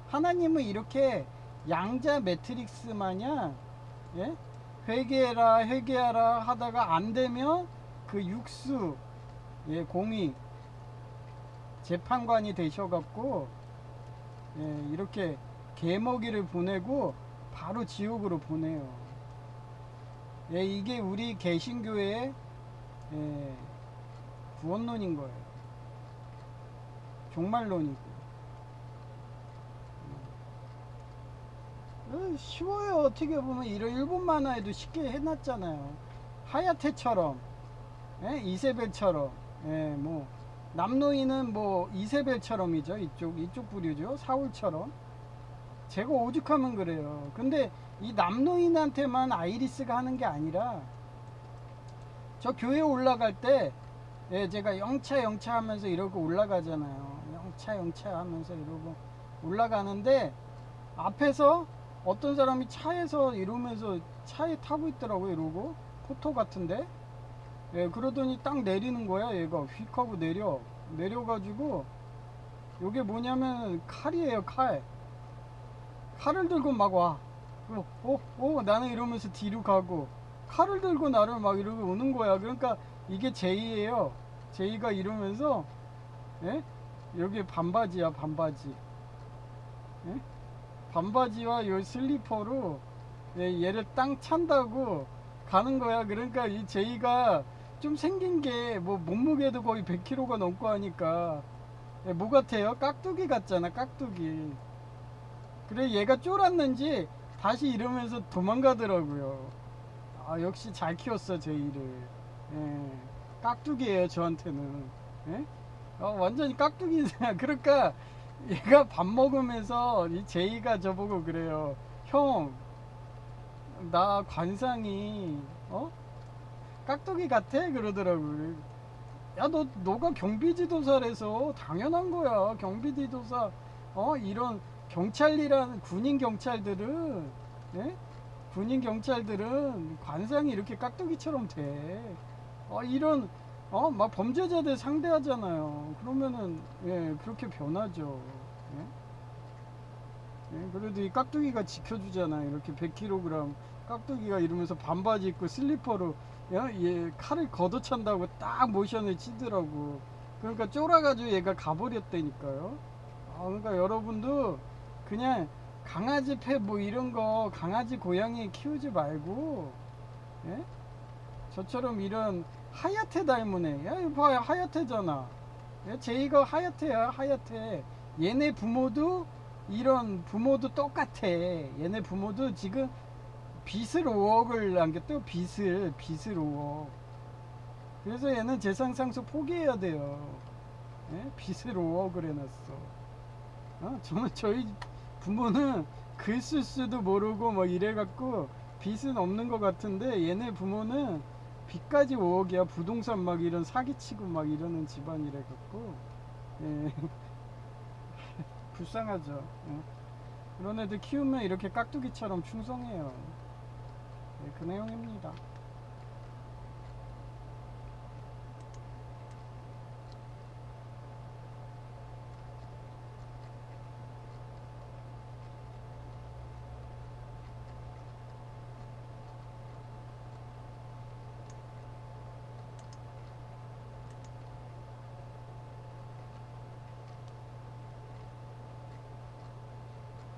하나님은 이렇게 양자 매트릭스 마냥, 예? 회개하라 하다가 안 되면 그 육수, 예, 공의 재판관이 되셔갖고, 예, 이렇게 개먹이를 보내고 바로 지옥으로 보내요. 예, 이게 우리 개신교의, 예, 구원론인 거예요. 종말론이고. 쉬워요. 어떻게 보면 이런 일본 만화에도 쉽게 해놨잖아요. 하야테처럼, 예? 이세벨처럼, 예, 뭐 남노이는 뭐 이세벨처럼이죠. 이쪽 부류죠. 사울처럼. 제가 오죽하면 그래요. 근데 이 남노인한테만 아이리스가 하는 게 아니라 저 교회 올라갈 때, 예, 제가 영차 하면서 이러고 올라가잖아요. 영차 하면서 이러고 올라가는데 앞에서 어떤 사람이 차에서 이러면서 차에 타고 있더라고요. 이러고 포토 같은데, 예, 그러더니 딱 내리는 거야. 얘가 휙 하고 내려가지고 요게 뭐냐면 칼이에요. 칼을 들고 막 와. 나는 이러면서 뒤로 가고 칼을 들고 나를 막 이러고 오는 거야. 그러니까 이게 제이예요. 제이가 이러면서, 예? 여기 반바지야, 반바지. 예? 반바지와 요 슬리퍼로, 예, 얘를 땅 찬다고 가는 거야. 그러니까 이 제이가 좀 생긴 게 뭐 몸무게도 거의 100kg가 넘고 하니까, 예, 뭐 같아요? 깍두기 같잖아, 깍두기. 그래 얘가 쫄았는지 다시 이러면서 도망가더라고요. 아, 역시 잘 키웠어 제이를. 예, 깍두기예요 저한테는. 예? 완전히 깍두기잖아. 그러니까 얘가 밥 먹으면서 이 제이가 저보고 그래요. 형, 나 관상이 깍두기 같아? 그러더라고요. 야, 너가 경비지도사라서 당연한 거야. 경비지도사, 이런 경찰이라는 군인 경찰들은, 예? 군인 경찰들은 관상이 이렇게 깍두기처럼 돼. 이런, 막 범죄자들 상대하잖아요. 그러면은, 예, 그렇게 변하죠. 예? 예, 그래도 이 깍두기가 지켜주잖아요. 이렇게 100kg 깍두기가 이러면서 반바지 입고 슬리퍼로, 얘 칼을 걷어찬다고 딱 모션을 치더라고. 그러니까 쫄아가지고 얘가 가버렸다니까요. 그러니까 여러분도 그냥 강아지 펫 뭐 이런 거 강아지 고양이 키우지 말고, 예? 저처럼 이런 하야테 닮은 애. 야, 이거 봐요. 하야테잖아. 예? 제이가 하야테야, 하야테. 얘네 부모도 이런 부모도 똑같아. 얘네 부모도 지금 빚을 5억을 남겼대요. 빚을 5억. 그래서 얘는 재산상속 포기해야 돼요. 예? 빚을 5억을 해놨어. 정말 저희 부모는 글 쓸 줄도 모르고 뭐 이래갖고 빚은 없는 것 같은데 얘네 부모는 빚까지 5억이야. 부동산 막 이런 사기치고 막 이러는 집안이래갖고, 예. 불쌍하죠. 예. 그런 애들 키우면 이렇게 깍두기처럼 충성해요. 예, 그 내용입니다.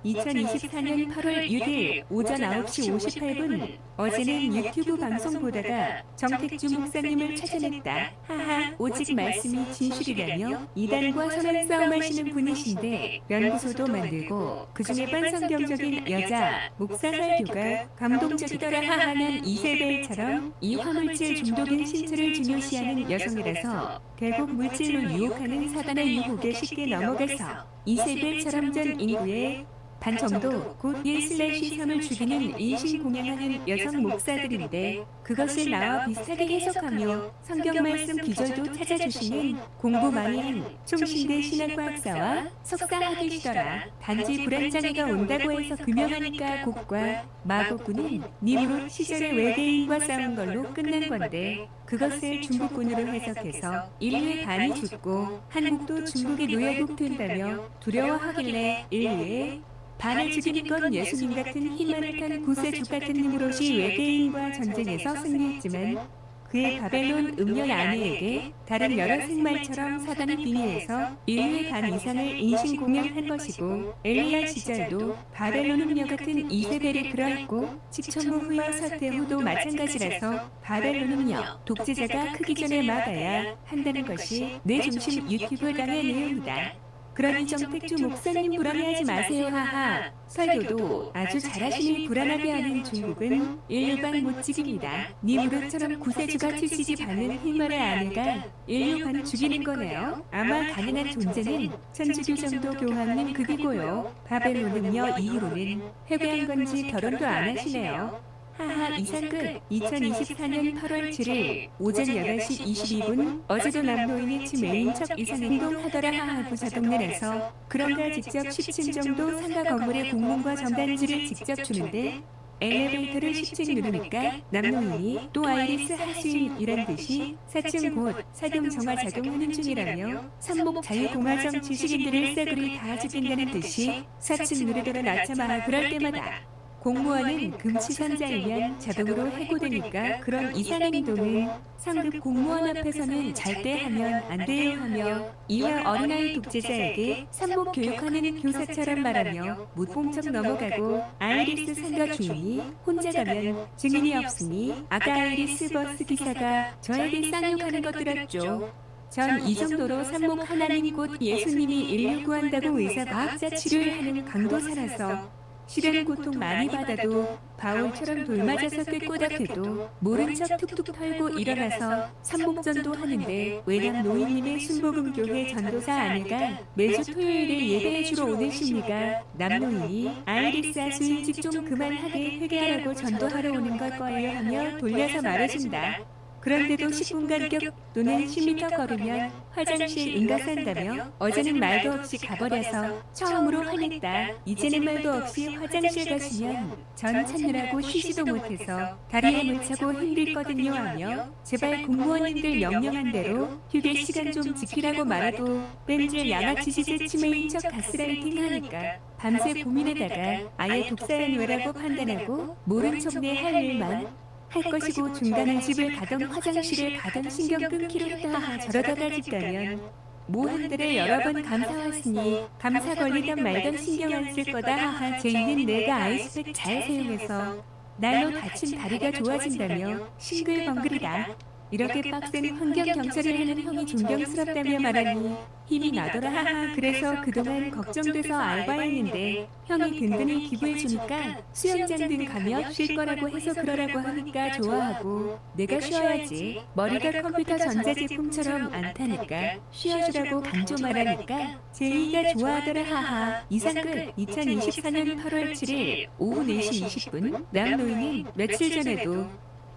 2024년 8월 6일 오전 9시 58분 어제는 유튜브 방송 보다가 정택주 목사님을 찾아냈다. 하하, 오직 말씀이 진실이라며 이단과 선한 싸움하시는 분이신데 연구소도 만들고 그중에 반성경적인 여자 목사 설교가 감동적이더라. 하하는 이세벨처럼 이 화물질 중독인 신체를 중요시하는 여성이라서 결국 물질로 유혹하는 사단의 유혹에 쉽게 넘어가서 이세벨처럼 전 인구의 반 정도 곧 1/3을 죽이는 인신공양하는 여성 목사들인데 그것을 나와 비슷하게 해석하며 성경 말씀 기절도 찾아주시는 공부 많이 한 총신대 신학과학사와 석사학위시더라. 단지 불안장애가 온다고 해서 금연하니까 곡과 마곡군은 니무롯 시절의 외계인과 싸운 걸로 끝난 건데 그것을 중국군으로 해석해서 인류의 반이 죽고 한국도 중국의 노예국 된다며 두려워하길래 인류의 반을 죽이는 건 예수님 같은 힘만을 탄 구세주 같은 니무롯이 외계인과 전쟁에서 승리했지만 그의 바벨론 음녀 아내에게 다른 여러 생말처럼 사단이 빙의해서 인류의 반 이상을 인신공양한 것이고 엘리야 시절도 바벨론 음녀 같은 이세벨이 그러했고 직천부 후와 사태 후도 마찬가지라서 바벨론 음녀 독재자가 크기 전에 막아야 한다는 것이 내 중심 유튜브 강의 내용이다. 그러니 정택주 목사님 불안해하지 마세요 하하. 설교도 아주 잘하시니 불안하게 하는 중국은 인류반 못지기입니다. 니 무릇처럼 구세주가 출시지 받는 흰말의 아내가 인류반 죽이는 거네요. 아마 가능한 존재는 천주교 정도 교황님 극이고요. 바벨론은요 이후로는 회개한 건지 결혼도 안 하시네요. 하하 이상끝 2024년 8월 7일 오전 8시 22분 어제도 남노인이 치매인 척 이상 행동하더라 하하 부자동 내에서 그런가 직접 10층 정도 상가 건물의 공문과 전단지를 직접 주는데 엘리베이터를 10층 누르니까 남노인이 또 아이리스 하수인이란 듯이 4층 곧 사금 정화 작용하는 중이라며 삼목 자유공화정 지식인들을 싸그리 다 죽인다는 듯이 4층 누르더라 낳자마하 그럴 때마다 공무원은 금치산자이면 자동으로 해고되니까 그런 이상한 행동은 상급 공무원 앞에서는 절대 하면 안 돼요 하며 이와 어린아이 독재자에게 산목 교육하는 교사처럼 말하며 무봉적 넘어가고 아이리스 상가 주인이 혼자 가면 증인이 없으니 아까 아이리스 버스 기사가 저에게 쌍욕하는 것 들었죠. 전 이 정도로 산목 하나님 곧 예수님이 인류 구한다고 의사 과학자 치료를 하는 강도사라서 실은 고통 많이 받아도 바울처럼 돌맞아서 꾀꼬닥해도 모른 척 툭툭 털고 일어나서 삼목전도 하는데 외남 노인님의 순복음교회 전도사 아내가 매주 토요일에 예배해주러 오는 심리가 남노인이 아이리스 하수인집 좀 그만하게 회개하라고 전도하러 오는 걸 거예요 하며 돌려서 말해준다. 그런데도 10분간 격 또는 10m 걸으면 화장실 인가산다며 어제는 말도 없이 가버려서 처음으로 화냈다. 이제는 말도 없이 화장실 가시면 전 찾느라고 쉬지도 못해서 다리에 물차고 힘들거든요 하며 제발 공무원님들 명령한 대로 휴게 시간 좀 지키라고 말해도 뺀질 양아치 짓에 치매인 척 가스라이팅 하니까 밤새 고민에다가 아예 독사연외라고 판단하고 모른 척내 할 일만 할 것이고 중간에 집을 가던 화장실을 가던 신경 끊기로 했다 저러다가 집 가면 뭐 한 달에 여러 번 감사 왔으니 감사 걸리던 말던 신경 안 쓸 거다 하하 제이는 내가 아이스팩 잘 사용해서 날로 다친 다리가 좋아진다며 싱글벙글이다. 이렇게 빡센 환경 경찰을 하는 형이 존경스럽다며 말하니 힘이 나더라 하하. 그래서 그동안 걱정돼서 알바했는데 형이 든든히 기부해주니까 수영장 등 가며 쉴 거라고 해서 그러라고 하니까 좋아하고 내가 쉬어야지 머리가 컴퓨터 전자제품처럼 안 타니까 쉬어주라고 강조 말하니까 제이가 좋아하더라 하하. 이상 끝. 2024년 8월 7일 오후 4시 20분 남노인은 며칠 전에도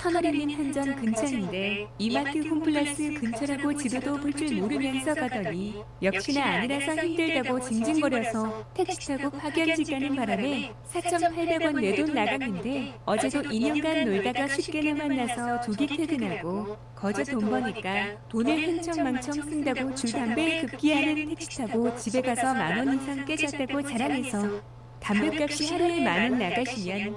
터널 있는 한정 근처인데 이마트 홈플러스 근처라고 지도도 볼 줄 모르면서 가더니 역시나 아니라서 힘들다고 징징거려서 택시 타고 파견지 가는 바람에 4,800원 내 돈 나갔는데 어제도 2년간 놀다가 쉽게나 만나서 조기 퇴근하고 거저 돈 버니까 돈을 흥청망청 쓴다고 줄 담배에 급기야는 택시 타고 집에 가서 10,000원 이상 깨졌다고 자랑해서 담배값이 하루에 10,000원 나가시면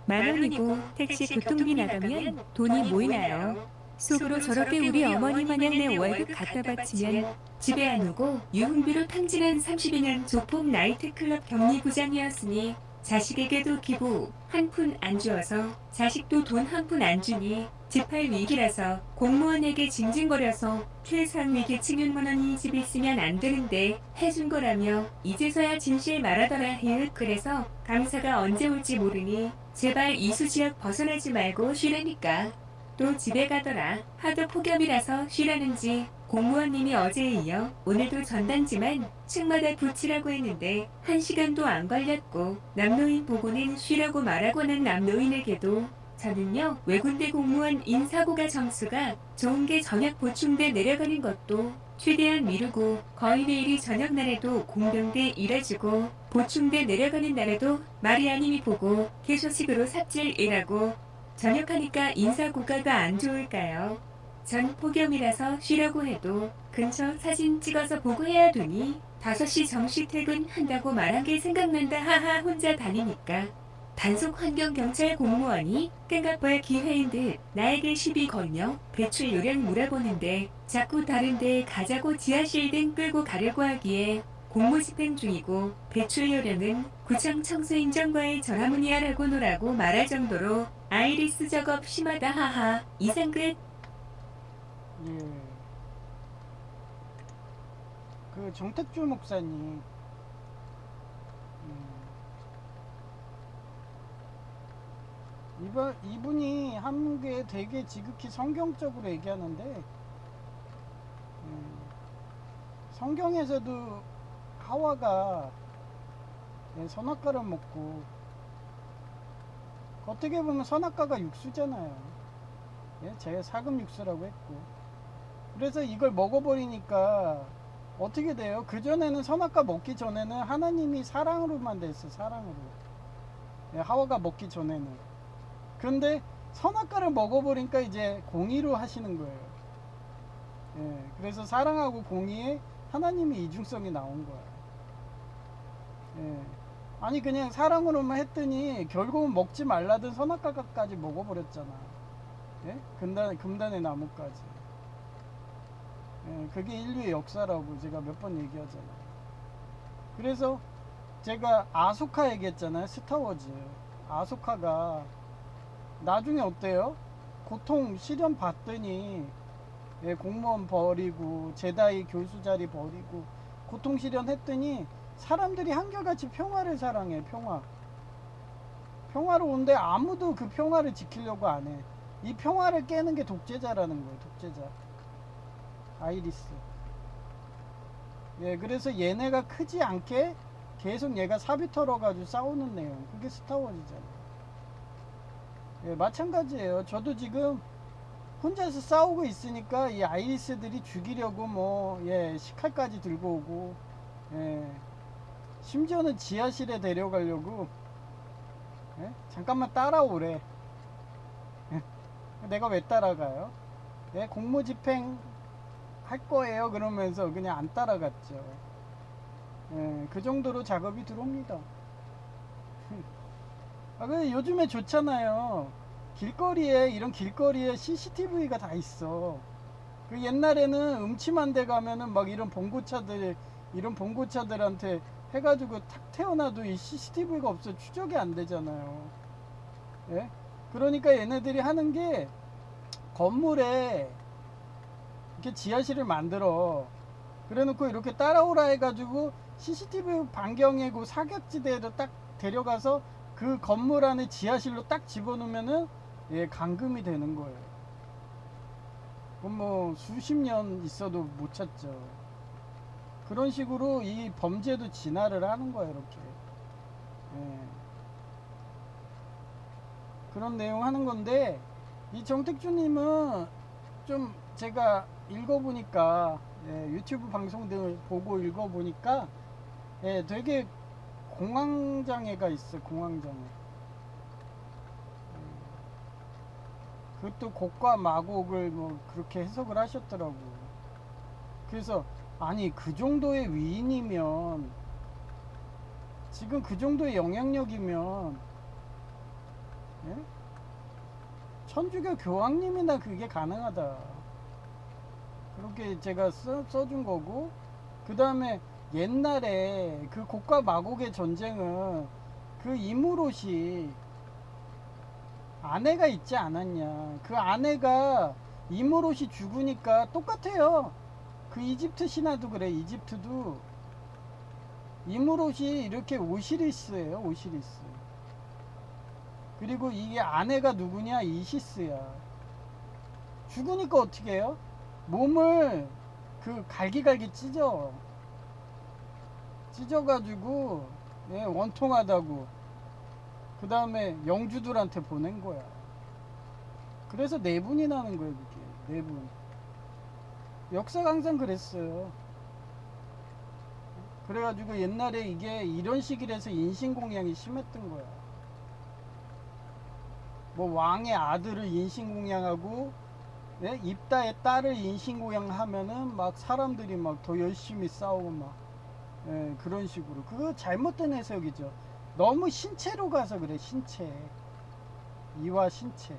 30만원이고 택시 교통비 나가면 돈이 모이나요? 속으로 저렇게 우리 어머니 마냥 내 월급 갖다 바치면 집에 안 오고 유흥비로 탕진한 32년 조폭 나이트클럽 격리부장이었으니 자식에게도 기부 한 푼 안 주어서 자식도 돈 한 푼 안 주니 집할 위기라서 공무원에게 징징거려서 최상 위기 층윤문헌이 집 있으면 안 되는데 해준 거라며 이제서야 진실 말하더라 히읗. 그래서 강사가 언제 올지 모르니 제발 이수지역 벗어나지 말고 쉬라니까. 또 집에 가더라. 하도 폭염이라서 쉬라는지 공무원님이 어제에 이어 오늘도 전단지만 층마다 붙이라고 했는데 1시간도 안 걸렸고 남노인 보고는 쉬라고 말하고 난 남노인에게도 저는요 외군대 공무원 인사고가 점수가 좋은 게 저녁 보충돼 내려가는 것도 최대한 미루고 거의 내일이 저녁 날에도 공병대 일해주고 보충대 내려가는 날에도 마리아님이 보고 개소식으로 삽질이라고 전역하니까 인사고가가 안 좋을까요? 전 폭염이라서 쉬려고 해도 근처 사진 찍어서 보고 해야 되니 5시 정시 퇴근한다고 말한 게 생각난다 하하. 혼자 다니니까 단속 환경경찰 공무원이 깽가빠의 기회인 듯 나에게 시비 걸며 배출 요령 물어보는데 자꾸 다른 데 가자고 지하실 등 끌고 가려고 하기에 공무집행 중이고 배출 요령은 구청 청소인정과의 전화문의하라고 노라고 말할 정도로 아이리스 작업 심하다 하하. 이상 끝. 예. 그 정택주 목사님. 이분이 한 게 되게 지극히 성경적으로 얘기하는데, 성경에서도 하와가 선악과를 먹고, 어떻게 보면 선악과가 육수잖아요. 제가 사금 육수라고 했고, 그래서 이걸 먹어버리니까 어떻게 돼요? 그전에는 선악과 먹기 전에는 하나님이 사랑으로만 됐어. 사랑으로. 하와가 먹기 전에는. 근데 선악과를 먹어버리니까 이제 공의로 하시는 거예요. 그래서 사랑하고 공의에 하나님의 이중성이 나온 거야. 아니 그냥 사랑으로만 했더니 결국은 먹지 말라던 선악과까지 먹어버렸잖아. 금단의 나무까지. 그게 인류의 역사라고 제가 몇 번 얘기하잖아요. 그래서 제가 아소카 얘기했잖아요. 스타워즈. 아소카가 나중에 어때요? 고통 시련 받더니 공무원 버리고 제다이 교수 자리 버리고 고통 시련 했더니 사람들이 한결같이 평화를 사랑해. 평화로운데 아무도 그 평화를 지키려고 안 해. 이 평화를 깨는 게 독재자라는 거예요. 독재자. 아이리스. 그래서 얘네가 크지 않게 계속 얘가 사비 털어가지고 싸우는 내용. 그게 스타워즈잖아요. 마찬가지예요. 저도 지금 혼자서 싸우고 있으니까 이 아이리스들이 죽이려고 식칼까지 들고 오고, 심지어는 지하실에 데려가려고, 잠깐만 따라오래. 내가 왜 따라가요? 공무집행 할 거예요. 그러면서 그냥 안 따라갔죠. 그 정도로 작업이 들어옵니다. 근데 요즘에 좋잖아요. 이런 길거리에 CCTV가 다 있어. 그 옛날에는 음침한 데 가면은 막 이런 봉고차들한테 해가지고 탁 태어나도 이 CCTV가 없어 추적이 안 되잖아요. 그러니까 얘네들이 하는 게 건물에 이렇게 지하실을 만들어. 그래 놓고 이렇게 따라오라 해가지고 CCTV 반경에 그 사격지대에도 딱 데려가서 그 건물 안에 지하실로 딱 집어넣으면은 감금이 되는 거예요. 그럼 뭐 수십 년 있어도 못 찾죠. 그런 식으로 이 범죄도 진화를 하는 거예요. 이렇게. 그런 내용 하는 건데, 이 정택주님은 좀 제가 읽어보니까, 유튜브 방송 등을 보고 읽어보니까, 되게 공황장애가 있어. 공황장애. 그것도 곡과 마곡을 뭐 그렇게 해석을 하셨더라고. 그래서 아니 그 정도의 위인이면, 지금 그 정도의 영향력이면, 천주교 교황님이나 그게 가능하다. 그렇게 제가 써준 거고, 그 다음에 옛날에 그 곡과 마곡의 전쟁은 그 이무롯이 아내가 있지 않았냐. 그 아내가 이무롯이 죽으니까 똑같아요. 그 이집트 신화도 그래. 이집트도 이무롯이 이렇게 오시리스예요. 오시리스. 그리고 이게 아내가 누구냐? 이시스야. 죽으니까 어떻게 해요? 몸을 그 갈기갈기 찢어가지고 원통하다고 그 다음에 영주들한테 보낸 거야. 그래서 내분이 나는 거예요. 그게 내분. 역사가 항상 그랬어요. 그래가지고 옛날에 이게 이런 식이라서 인신공양이 심했던 거야. 뭐 왕의 아들을 인신공양하고 입다의 딸을 인신공양하면은 막 사람들이 막 더 열심히 싸우고 막 그런 식으로. 그거 잘못된 해석이죠. 너무 신체로 가서 그래. 신체. 이와 신체.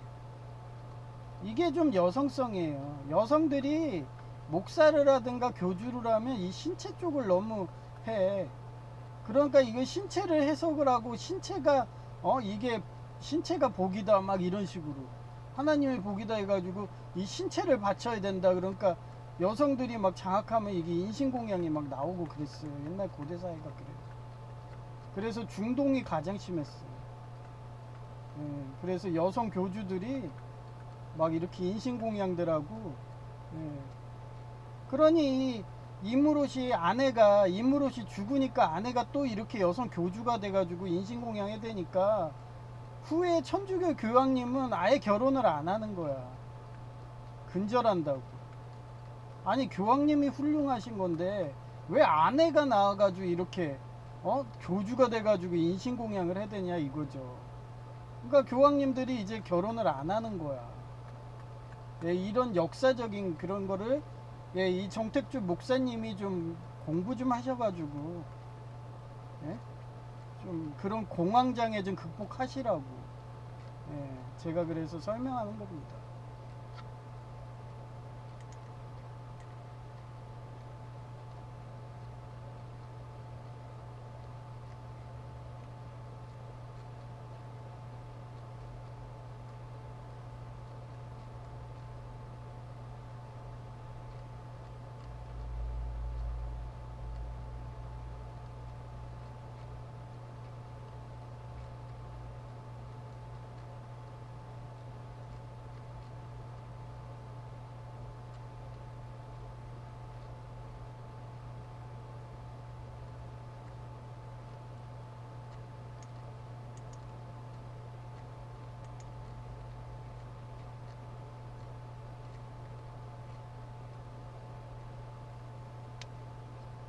이게 좀 여성성이에요. 여성들이 목사를 하든가 교주를 하면 이 신체 쪽을 너무 해. 그러니까 이거 신체를 해석을 하고, 신체가 이게 신체가 복이다 막 이런 식으로, 하나님의 복이다 해가지고 이 신체를 바쳐야 된다. 그러니까 여성들이 막 장악하면 이게 인신공양이 막 나오고 그랬어요. 옛날 고대 사회가 그래요. 그래서 중동이 가장 심했어요. 예, 그래서 여성 교주들이 막 이렇게 인신공양들하고, 예. 그러니 이무롯이 죽으니까 아내가 또 이렇게 여성 교주가 돼가지고 인신공양해 되니까 후에 천주교 교황님은 아예 결혼을 안 하는 거야. 근절한다고. 아니 교황님이 훌륭하신 건데 왜 아내가 나와가지고 이렇게 교주가 돼가지고 인신공양을 해야 되냐 이거죠. 그러니까 교황님들이 이제 결혼을 안 하는 거야. 예, 이런 역사적인 그런 거를, 예, 이 정택주 목사님이 좀 공부 좀 하셔가지고, 예? 좀 그런 공황장애 좀 극복하시라고, 예, 제가 그래서 설명하는 겁니다.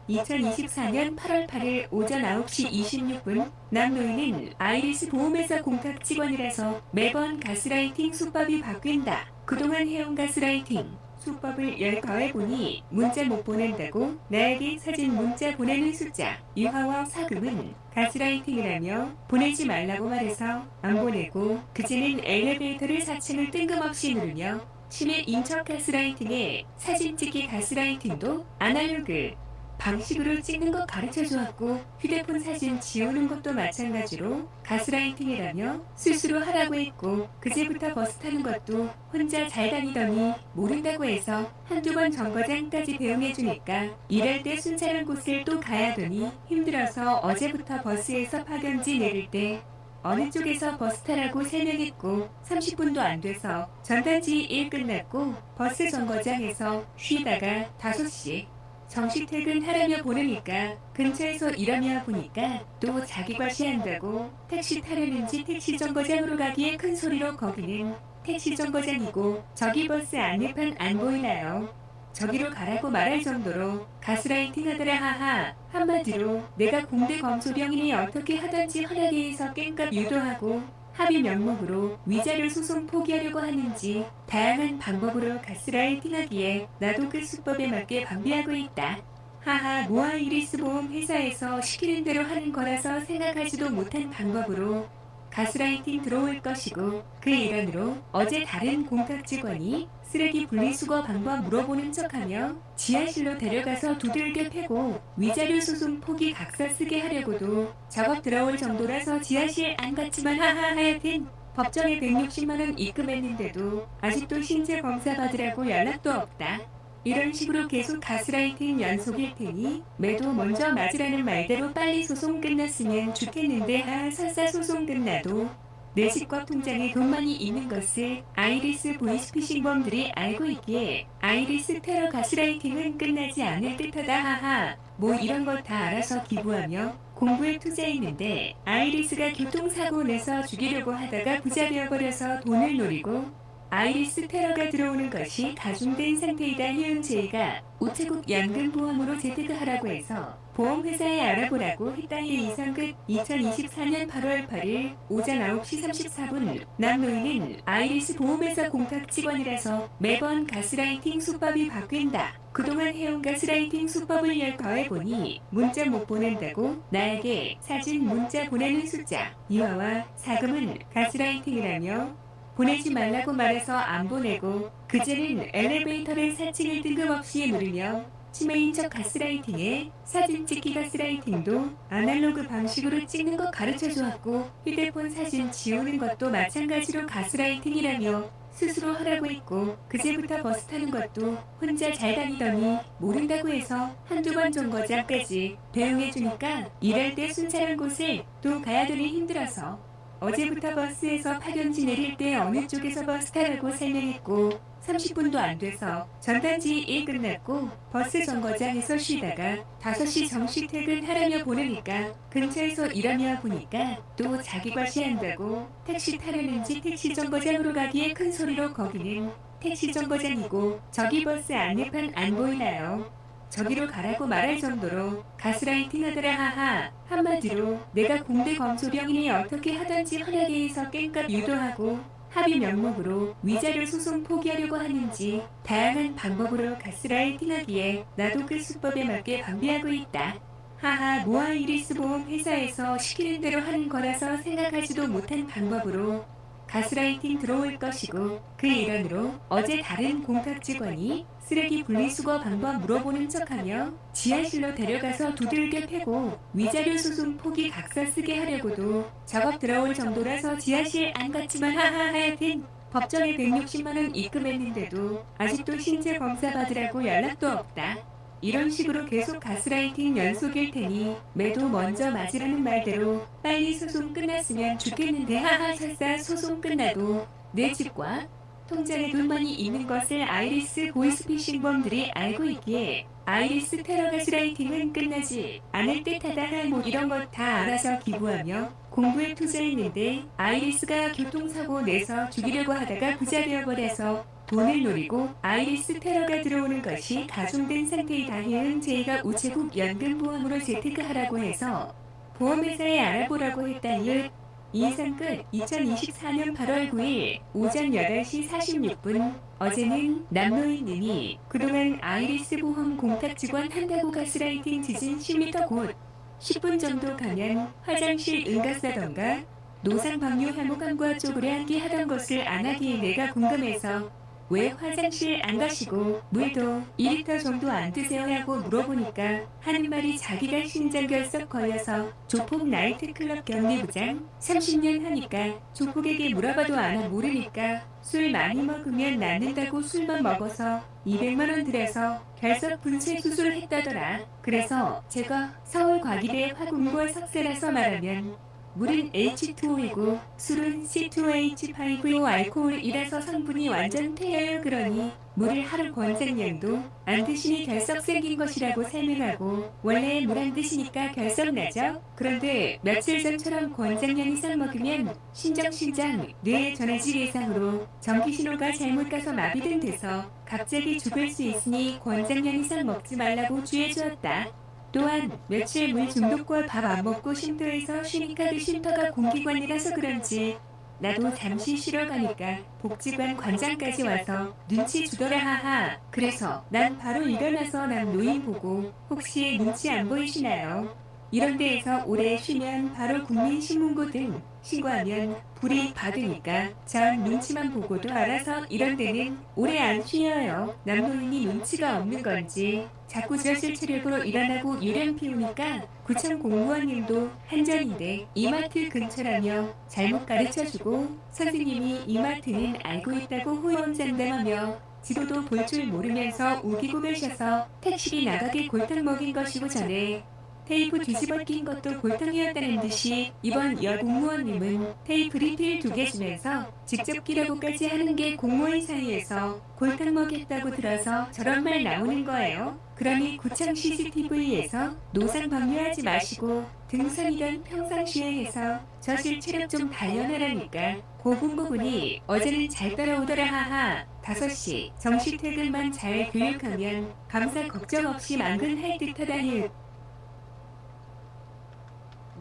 2024년 8월 8일 오전 9시 26분 남노인은 아이리스 보험회사 공탁 직원이라서 매번 가스라이팅 수법이 바뀐다. 그동안 해온 가스라이팅 수법을 열거해보니 문자 못 보낸다고 나에게 사진 문자 보내는 숫자 유하와 사금은 가스라이팅이라며 보내지 말라고 말해서 안 보내고 그제는 엘리베이터를 4층을 뜬금없이 누르며 심해 인척 가스라이팅에 사진 찍기 가스라이팅도 아날로그 방식으로 찍는 것 가르쳐 주었고 휴대폰 사진 지우는 것도 마찬가지로 가스라이팅이라며 스스로 하라고 했고 그제부터 버스 타는 것도 혼자 잘 다니더니 모른다고 해서 한두 번 정거장까지 배웅해 주니까 일할 때 순찰한 곳을 또 가야 되니 힘들어서 어제부터 버스에서 파견지 내릴 때 어느 쪽에서 버스 타라고 설명했고 30분도 안 돼서 전단지 일 끝났고 버스 정거장에서 쉬다가 5시 정시 퇴근하라며 보내니까 근처에서 일하며 보니까 또 자기 과시한다고 택시 타려는지 택시 정거장으로 가기에 큰 소리로 거기는 택시 정거장이고 저기 버스 안내판 안 보이나요? 저기로 가라고 말할 정도로 가스라이팅 하더라 하하. 한마디로 내가 공대 검소병인이 어떻게 하던지 허락에 해서 깽값 유도하고 합의 명목으로 위자료 소송 포기하려고 하는지 다양한 방법으로 가스라이팅하기에 나도 그 수법에 맞게 방비하고 있다. 하하 모아이리스 보험 회사에서 시키는 대로 하는 거라서 생각하지도 못한 방법으로 가스라이팅 들어올 것이고 그 일환으로 어제 다른 공탁 직원이 쓰레기 분리수거 방법 물어보는 척하며 지하실로 데려가서 두들겨 패고 위자료 소송 포기 각서 쓰게 하려고도 작업 들어올 정도라서 지하실 안 갔지만 하하 하여튼 법정에 160만원 입금했는데도 아직도 신체 검사 받으라고 연락도 없다. 이런 식으로 계속 가스라이팅 연속일 테니 매도 먼저 맞으라는 말대로 빨리 소송 끝났으면 좋겠는데 설사 소송 끝나도 내 집과 통장에 돈만이 있는 것을 아이리스 보이스피싱범들이 알고 있기에 아이리스 테러 가스라이팅은 끝나지 않을 듯하다 하하. 뭐 이런 거 다 알아서 기부하며 공부에 투자했는데 아이리스가 교통사고 내서 죽이려고 하다가 부자 되어버려서 돈을 노리고 아이리스 테러가 들어오는 것이 가중된 상태이다. 희은제이가 우체국 연금보험으로 재테크하라고 해서 보험회사에 알아보라고 했다의 이상끝. 2024년 8월 8일 오전 9시 34분 남노인은 아이리스 보험회사 공탁 직원이라서 매번 가스라이팅 수법이 바뀐다. 그동안 해온 가스라이팅 수법을 열거해보니 문자 못 보낸다고 나에게 사진 문자 보내는 숫자 유아와 사금은 가스라이팅이라며 보내지 말라고 말해서 안 보내고 그제는 엘리베이터를 4층을 뜬금없이 누르며 치매인 척 가스라이팅에 사진 찍기 가스라이팅도 아날로그 방식으로 찍는 것 가르쳐 주었고 휴대폰 사진 지우는 것도 마찬가지로 가스라이팅이라며 스스로 하라고 했고 그제부터 버스 타는 것도 혼자 잘 다니더니 모른다고 해서 한두 번 정거장까지 배웅해주니까 일할 때 순찰한 곳을 또 가야 되니 힘들어서 어제부터 버스에서 파견지 내릴 때 어느 쪽에서 버스 타라고 설명했고 30분도 안 돼서 전단지 일 끝났고 버스 정거장에서 쉬다가 5시 정시 퇴근하라며 보내니까 근처에서 일하며 보니까 또 자기 과시한다고 택시 타려는지 택시 정거장으로 가기에 큰 소리로 거기는 택시 정거장이고 저기 버스 안내판 안 보이나요? 저기로 가라고 말할 정도로 가스라이팅 하더라 하하. 한마디로 내가 공대 검소병이니 어떻게 하던지 헌하게 해서 깽값 유도하고 합의 명목으로 위자료 소송 포기하려고 하는지 다양한 방법으로 가스라이팅하기에 나도 그 수법에 맞게 방비하고 있다. 하하 모아 이리스 보험 회사에서 시키는 대로 하는 거라서 생각하지도 못한 방법으로 가스라이팅 들어올 것이고 그 일환으로 어제 다른 공탁 직원이 쓰레기 분리수거 방법 물어보는 척하며 지하실로 데려가서 두들겨 패고 위자료 소송 포기 각서 쓰게 하려고도 작업 들어올 정도라서 지하실 안 갔지만 하하 하여튼 법정에 160만원 입금했는데도 아직도 신체 검사 받으라고 연락도 없다. 이런 식으로 계속 가스라이팅 연속일 테니 매도 먼저 맞으라는 말대로 빨리 소송 끝났으면 좋겠는데 하하 설사 소송 끝나도 내 집과 통장에 돈만이 있는 것을 아이리스 보이스피싱범들이 알고 있기에 아이리스 테러 가스라이팅은 끝나지 않을 듯하다 뭐 이런 것 다 알아서 기부하며 공부에 투자했는데 아이리스가 교통사고 내서 죽이려고 하다가 부자 되어버려서 돈을 노리고 아이리스 테러가 들어오는 것이 가중된 상태이다. 해은 제이가 우체국 연금보험으로 재테크하라고 해서 보험회사에 알아보라고 했다니. 이상 끝. 2024년 8월 9일 오전 8시 46분 어제는 남노인님이 그동안 아이리스 보험 공탁 직원 한다고 가스라이팅 지진 10m 곧 10분 정도 가면 화장실 응가싸던가 노상방류 혐오감과 쪼그레 앉기 하던 것을 안 하기에 내가 궁금해서 왜 화장실 안 가시고 물도 2리터 정도 안 드세요 하고 물어보니까 하는 말이 자기가 신장결석 걸려서 조폭 나이트클럽 경리부장 30년 하니까 조폭에게 물어봐도 아나 모르니까 술 많이 먹으면 낫는다고 술만 먹어서 200만원 들여서 결석 분쇄 수술을 했다더라. 그래서 제가 서울과기대 화공고 석사라서 말하면 물은 H2O이고 술은 C2H5O 알코올이라서 성분이 완전 퇴해요. 그러니 물을 하루 권장량도 안 드시니 결석 생긴 것이라고 설명하고 원래 물 안 드시니까 결석 나죠? 그런데 며칠 전처럼 권장량 이상 먹으면 신장, 뇌에 전해질 예상으로 전기신호가 잘못 가서 마비된 돼서 갑자기 죽을 수 있으니 권장량 이상 먹지 말라고 주의해주었다. 또한 며칠 물 중독과 밥 안 먹고 쉼터에서 쉬니까 그 쉼터가 공기관이라서 그런지 나도 잠시 쉬러 가니까 복지관 관장까지 와서 눈치 주더라 하하. 그래서 난 바로 일어나서 남 노인 보고 혹시 눈치 안 보이시나요? 이런 데에서 오래 쉬면 바로 국민신문고 등 신고하면 불이익 받으니까 전 눈치만 보고도 알아서 이런 데는 오래 안 쉬어요. 남노인이 눈치가 없는 건지 자꾸 지하실 체력으로 일어나고 유령 피우니까 구청 공무원님도 한전인데 이마트 근처라며 잘못 가르쳐주고 선생님이 이마트는 알고 있다고 호언장담하며 지도도 볼 줄 모르면서 우기고 계셔서 택시비 나가게 골탕 먹인 것이고 전에 테이프 뒤집어 낀 것도 골탕이었다는 듯이 이번 여공무원님은 테이프 리필 2개 주면서 직접 끼라고까지 하는 게 공무원 사이에서 골탕 먹였다고 들어서 저런 말 나오는 거예요. 그러니 구청 CCTV에서 노상 방류하지 마시고 등산이든 평상시에 해서 저실 체력 좀 단련하라니까. 고분고분이 어제는 잘 따라오더라 하하. 5시 정시 퇴근만 잘 교육하면 감사 걱정 없이 만근할 듯하다니.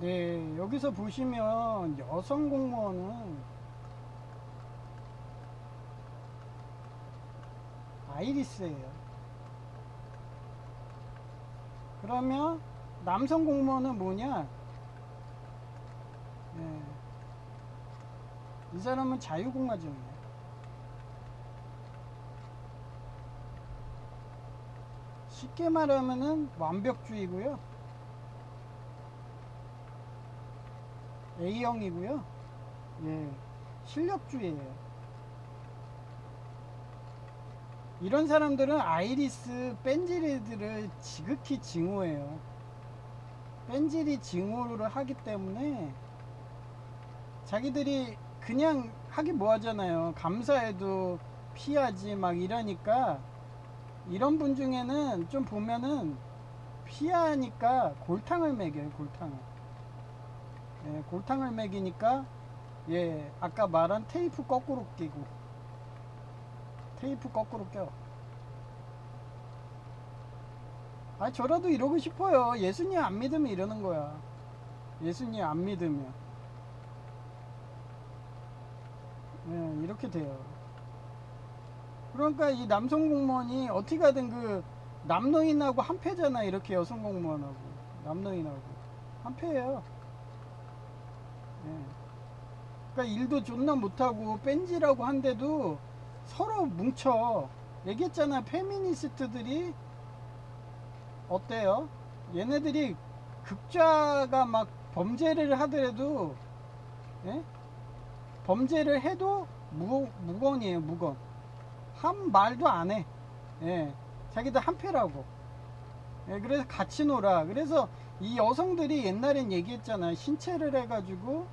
네, 여기서 보시면 여성 공무원은 아이리스예요. 그러면 남성 공무원은 뭐냐? 네, 이 사람은 자유공화정이에요. 쉽게 말하면은 완벽주의고요. A형이고요. 예, 실력주의예요. 이런 사람들은 아이리스 뺀질이들을 지극히 증오해요. 뺀질이 증오를 하기 때문에 자기들이 그냥 하기 뭐 하잖아요. 감사해도 피하지 막 이러니까, 이런 분 중에는 좀 보면은 피하니까 골탕을 먹여요. 골탕을. 예, 골탕을 먹이니까, 예, 아까 말한 테이프 거꾸로 끼고, 테이프 거꾸로 껴. 아, 저라도 이러고 싶어요. 예수님 안 믿으면 이러는 거야. 예수님 안 믿으면. 예, 이렇게 돼요. 그러니까 이 남성 공무원이 어떻게 하든 그 남노인하고 한패잖아. 이렇게 여성 공무원하고 남노인하고 한패예요. 예. 그러니까 일도 존나 못하고 뺀지라고 한데도 서로 뭉쳐. 얘기했잖아. 페미니스트들이 어때요? 얘네들이 극좌가 막 범죄를 하더라도, 예? 범죄를 해도 무건이에요. 무건. 한 말도 안 해. 예. 자기들 한패라고. 예, 그래서 같이 놀아. 그래서 이 여성들이 옛날엔 얘기했잖아. 신체를 해가지고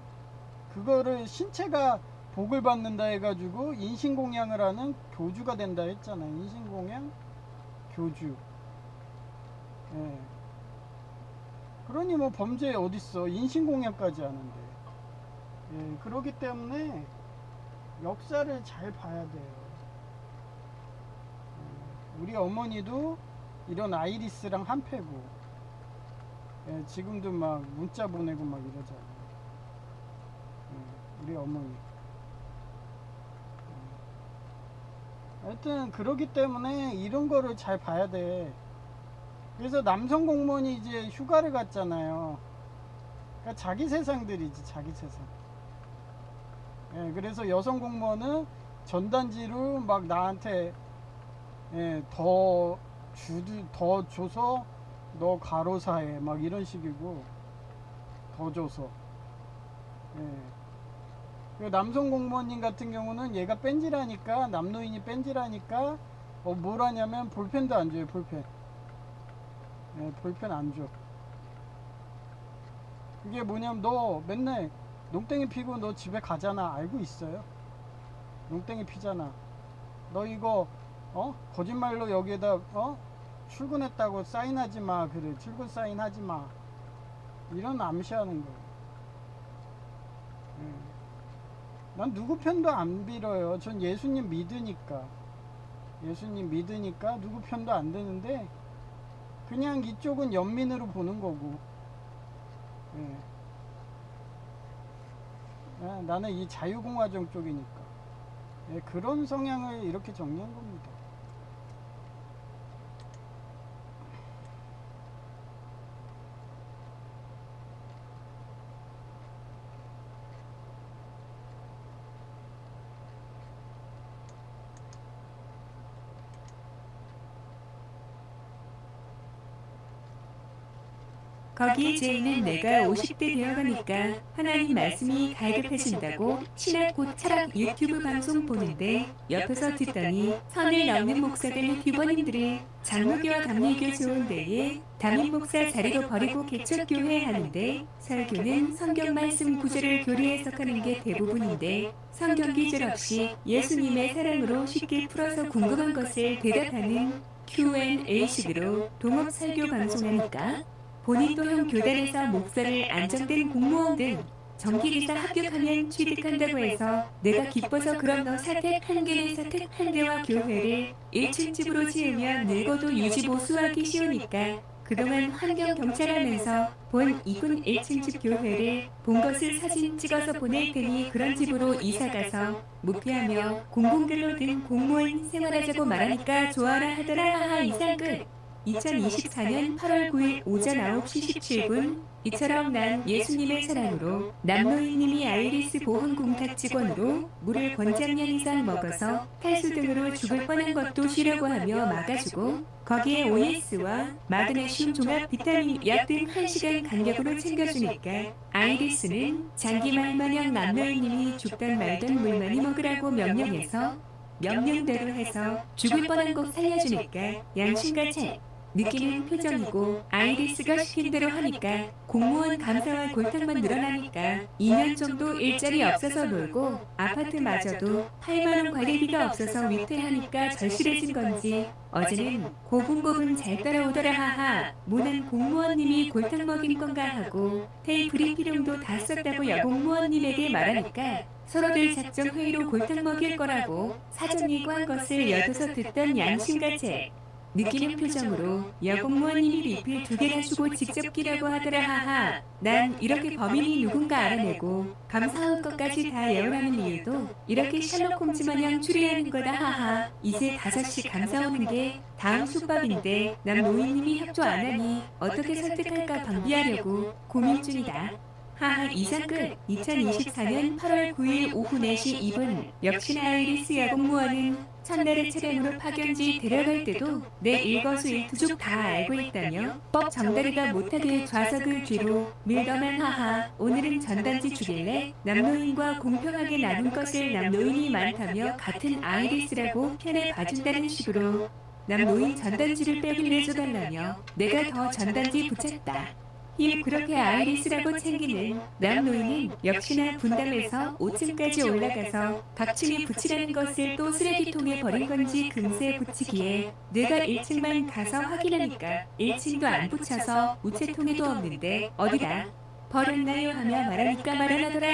그거를 신체가 복을 받는다 해가지고 인신공양을 하는 교주가 된다 했잖아. 인신공양 교주. 예. 그러니 뭐 범죄 어딨어. 인신공양까지 하는데. 예. 그러기 때문에 역사를 잘 봐야 돼요. 우리 어머니도 이런 아이리스랑 한패고, 예, 지금도 막 문자 보내고 막 이러잖아요. 예, 우리 어머니. 하여튼 그러기 때문에 이런 거를 잘 봐야 돼. 그래서 남성 공무원이 이제 휴가를 갔잖아요. 그러니까 자기 세상들이지, 자기 세상. 예, 그래서 여성 공무원은 전단지로 막 나한테, 예, 더 줘서 너 가로사해 막 이런 식이고, 더 줘서. 예. 그 남성 공무원님 같은 경우는 얘가 뺀질하니까, 남노인이 뺀질하니까 뭘 하냐면 볼펜도 안 줘요. 볼펜. 예, 볼펜 안 줘. 그게 뭐냐면 너 맨날 농땡이 피고 너 집에 가잖아. 알고 있어요. 농땡이 피잖아. 너 이거 거짓말로 여기에다 출근했다고 사인하지 마. 그래, 출근 사인하지 마. 이런 암시하는 거예요. 예. 난 누구 편도 안 빌어요. 전 예수님 믿으니까. 예수님 믿으니까 누구 편도 안 드는데, 그냥 이쪽은 연민으로 보는 거고. 예. 예, 나는 이 자유공화정 쪽이니까. 예, 그런 성향을 이렇게 정리한 겁니다. 거기에 제이는 내가 50대 되어가니까 하나님 말씀이 갈급해진다고 신학 곧 철학 유튜브 방송 보는데 옆에서 듣더니 선을 넘는 목사들 유튜버님들이 장로교와 감리교 좋은 데에 담임 목사 자리도 버리고 개척교회 하는데 설교는 성경 말씀 구절을 교리 해석하는 게 대부분인데 성경 기절 없이 예수님의 사랑으로 쉽게 풀어서 궁금한 것을 대답하는 Q&A식으로 동업 설교 방송하니까 본인 또한 교단에서 목사를 안정된 공무원 등 정기기사 합격하면 취득한다고 해서 내가 기뻐서 그럼 너 사택 한 개는 사택 한 개와 교회를 1층 집으로 지으면 늙어도 유지보수하기 쉬우니까 그동안 환경경찰하면서 본 이군 1층 집 교회를 본 것을 사진 찍어서 보낼 테니 그런 집으로 이사가서 무피하며 공공근로 등 공무원 생활하자고 말하니까 좋아라 하더라. 하하. 이상 끝. 2024년 8월 9일 오전 9시 17분 이처럼 난 예수님의 사랑으로 남노인님이 아이리스 보험공탁 직원으로 물을 권장량 이상 먹어서 탈수 등으로 죽을 뻔한 것도 쉬려고 하며 막아주고 거기에 OS와 마그네슘 종합 비타민 약 등 1시간 간격으로 챙겨주니까 아이리스는 장기말마냥 남노인님이 죽던 말던 물 많이 먹으라고 명령해서 명령대로 해서 죽을 뻔한 곡 살려주니까 양심가책 느끼는 표정이고 아이리스가 시킨 대로 하니까 공무원 감사와 골탕만 늘어나니까 2년 정도 일자리 없어서 놀고 아파트마저도 8만원 관리비가 없어서 위태하니까 절실해진 건지 어제는 고분고분 잘 따라오더라 하하 모난 공무원님이 골탕 먹인 건가 하고 테이프리피용도 다 썼다고 여공무원님에게 말하니까 서로들 작정 회의로 골탕 먹일 거라고 사전 예고한 것을 엿어서 듣던 양심가책 느끼는 표정으로 여공무원님이 리필 2개나 주고 직접 끼라고 하더라 하하 난 이렇게 범인이 누군가 알아내고 감사할 것까지 다 예언하는 이유도 이렇게 셜록 홈즈 마냥 추리하는 거다 하하 이제 5시 감사 오는 게 다음 숙밥인데 남 노인님이 협조 안 하니 어떻게 설득할까 방비하려고 고민 중이다. 하하 이상 끝 2024년 8월 9일 오후 4시 2분 역시나 아이리스 야공무원은 첫날의 차량으로 파견지 데려갈 때도 내 일거수일투족 다 알고 있다며 법 정다리가 못하게 좌석을 뒤로 밀더만 하하 오늘은 전단지 주길래 남노인과 공평하게 나눈 것을 남노인이 많다며 같은 아이리스라고 편에 봐준다는 식으로 남노인 전단지를 빼길래 줘달라며 내가 더 전단지 붙였다. 그렇게 아이리스라고 챙기는 남노인은 역시나 분당에서 5층까지 올라가서 박춤이 붙이라는 것을 또 쓰레기통에 버린 건지 금세 붙이기에 내가 1층만 가서 확인하니까 1층도 안 붙여서 우체통에도 없는데 어디다 버렸나요 하며 말하니까 말 안 하더라.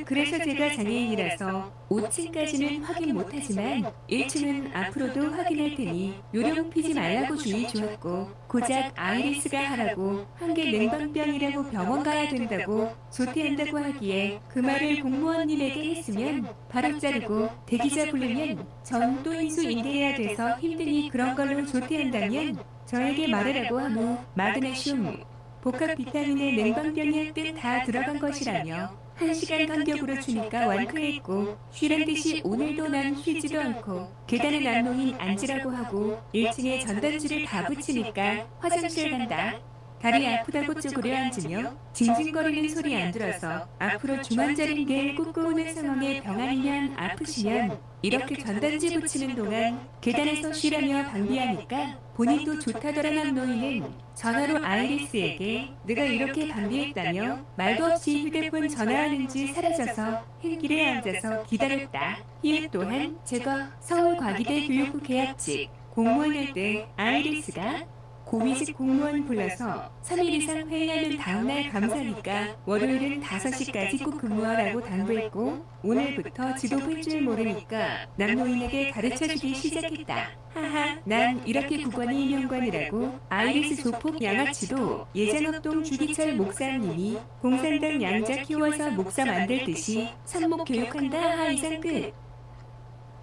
그래서 제가 장애인이라서 5층까지는 확인 못하지만 1층은 앞으로도 확인할 테니 요령 피지 말라고 주의 주었고 고작 아이리스가 하라고 한 개 냉방병이라고 병원 가야 된다고 조퇴한다고 하기에 그 말을 공무원님에게 했으면 바로 자르고 대기자 부르면 전 또 인수 인계해야 돼서 힘드니 그런 걸로 조퇴한다면 저에게 말하라고 하무 마그네슘 복합 비타민에 냉방병이 한뜻 다 들어간 것이라며 1시간 간격으로 주니까 완쾌했고 쉬란 듯이 오늘도 난 쉬지도 않고 계단에 남노인 앉으라고 하고 1층에 전단지를 다 붙이니까 화장실 간다. 다리 아프다고 쪼그려 앉으며 징징거리는 소리 안 들어서 앞으로 중환자린 게 꾹꾹우는 상황에 병 아니면 아프시면 이렇게 전단지 붙이는 동안 계단에서 쉬라며 방비하니까 본인도 좋다더라. 남노인은 전화로 아이리스에게 내가 이렇게 방비했다며 말도 없이 휴대폰 전화하는지 사라져서 힐길에 앉아서 기다렸다. 이에 또한 제가 서울과기대 교육부 계약직 공무원일 때 아이리스가 고위직 공무원 불러서 3일 이상 회의하면 다음날 감사니까 월요일은 5시까지 꼭 근무하라고 당부했고 오늘부터 지도 풀 줄 모르니까 남노인에게 가르쳐주기 시작했다. 하하 난 이렇게 국원이 명관이라고 아이리스 조폭 양아치도 예전업동 주기철 목사님이 공산당 양자 키워서 목사 만들듯이 산목 교육한다. 하하 이상 끝.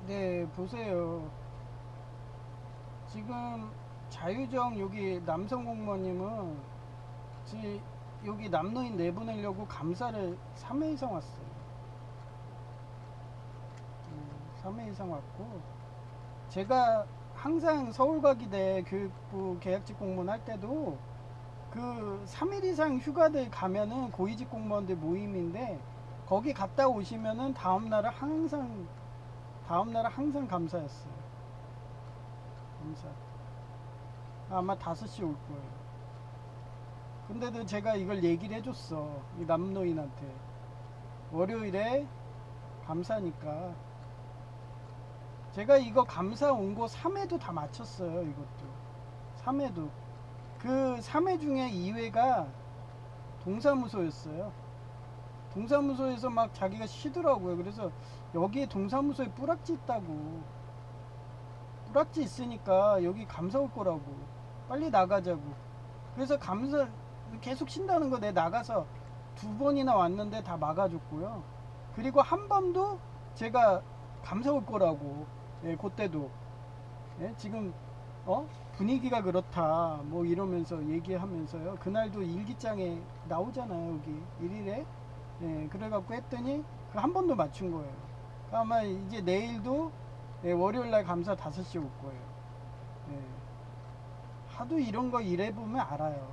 네, 보세요. 지금 자유정 여기 남성 공무원님은 여기 남노인 내보내려고 감사를 3회 이상 왔어요. 3회 이상 왔고 제가 항상 서울과기대 교육부 계약직 공무원 할 때도 그 3일 이상 휴가들 가면은 고위직 공무원들 모임인데 거기 갔다 오시면은 다음날은 항상 감사였어요. 감사. 아마 5시 올 거예요. 근데도 제가 이걸 얘기를 해줬어. 이 남노인한테. 월요일에 감사니까. 제가 이거 감사 온 거 3회도 다 마쳤어요. 이것도. 3회도. 그 3회 중에 2회가 동사무소였어요. 동사무소에서 막 자기가 쉬더라고요. 그래서 여기에 동사무소에 뿌락지 있다고. 뿌락지 있으니까 여기 감사 올 거라고. 빨리 나가자고. 그래서 감사 계속 쉰다는 거 내 나가서 2번이나 왔는데 다 막아줬고요. 그리고 한 번도 제가 감사 올 거라고. 예, 그때도. 예, 지금 분위기가 그렇다 뭐 이러면서 얘기하면서요. 그날도 일기장에 나오잖아요. 여기 1일에. 예, 그래갖고 했더니 한 번도 맞춘 거예요. 아마 이제 내일도 예, 월요일날 감사 5시 올 거예요. 예. 하도 이런 거 일해보면 알아요.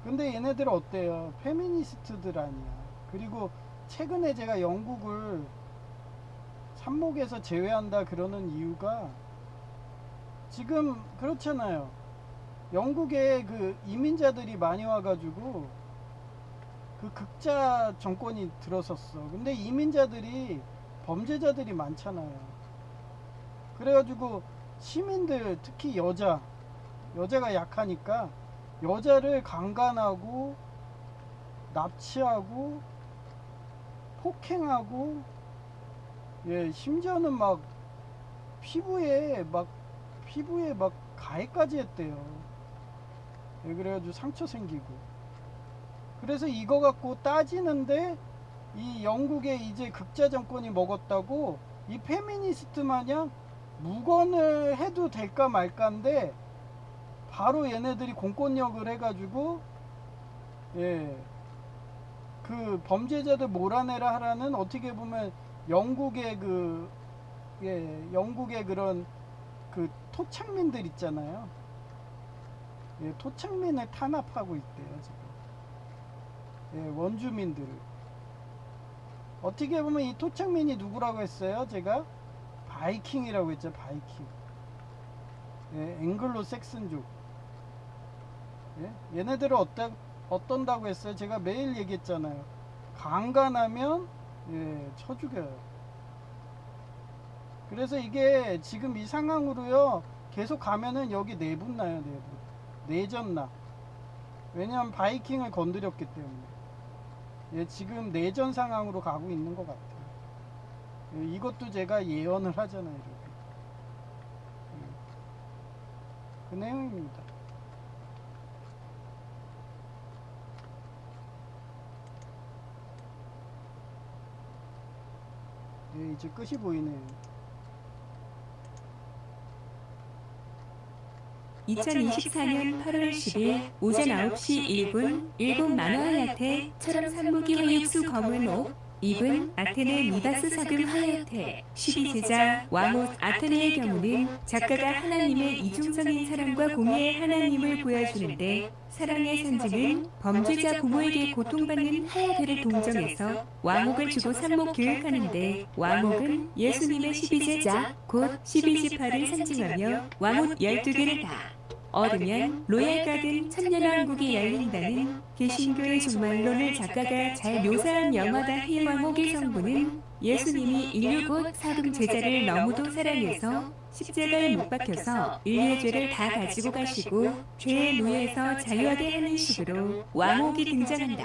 근데 얘네들 어때요? 페미니스트들 아니야. 그리고 최근에 제가 영국을 삽목에서 제외한다 그러는 이유가 지금 그렇잖아요. 영국에 그 이민자들이 많이 와가지고 그 극자 정권이 들어섰어. 근데 이민자들이 범죄자들이 많잖아요. 그래가지고 시민들, 특히 여자가 약하니까 여자를 강간하고 납치하고 폭행하고, 예, 심지어는 막 피부에 막 가해까지 했대요. 예, 그래가지고 상처 생기고. 그래서 이거 갖고 따지는데 이 영국에 이제 극자 정권이 먹었다고 이 페미니스트 마냥 묵언을 해도 될까 말까인데 바로 얘네들이 공권력을 해가지고, 예, 그 범죄자들 몰아내라 하라는, 어떻게 보면 영국의 영국의 그런 그 토착민들 있잖아요. 예, 토착민을 탄압하고 있대요 지금. 예, 원주민들을. 어떻게 보면 이 토착민이 누구라고 했어요? 제가 바이킹이라고 했죠. 바이킹. 예, 앵글로 섹슨족. 예? 얘네들을 어떤다고 했어요? 제가 매일 얘기했잖아요. 강간하면, 예, 쳐 죽여요. 그래서 이게 지금 이 상황으로요 계속 가면은 여기 내분 나요. 내전 나. 왜냐면 바이킹을 건드렸기 때문에. 예, 지금 내전 상황으로 가고 있는 것 같아요. 예, 이것도 제가 예언을 하잖아요. 이렇게. 예, 그 내용입니다. 예, 이제 끝이 보이네요. 2024년 8월 10일 오전 9시 1분 일본 만화하야테처럼 산무기 화육수 검은 옷 입은 아테네 미다스 사금 하야테 12제자 왕옷 아테네의 경우는 작가가 하나님의 이중성인 사랑과 공의의 하나님을 보여주는데, 사랑의 상징은 범죄자 부모에게 고통받는 하야테를 동정해서 왕옥을 주고 산목 교육하는데, 왕옥은 예수님의 12제자 곧 12지파를 상징하며 왕옷 12개를 다 얻으면 로얄가든 천년왕국이 열린다는 개신교의 종말론을 작가가 잘 묘사한 영화다. 힐왕옥의 성부는 예수님이 인류 곧 사금 제자를 너무도 사랑해서 십자가에 못 박혀서 인류의 죄를 다 가지고 가시고 죄의 노예에서 자유하게 하는 식으로 왕옥이 등장한다.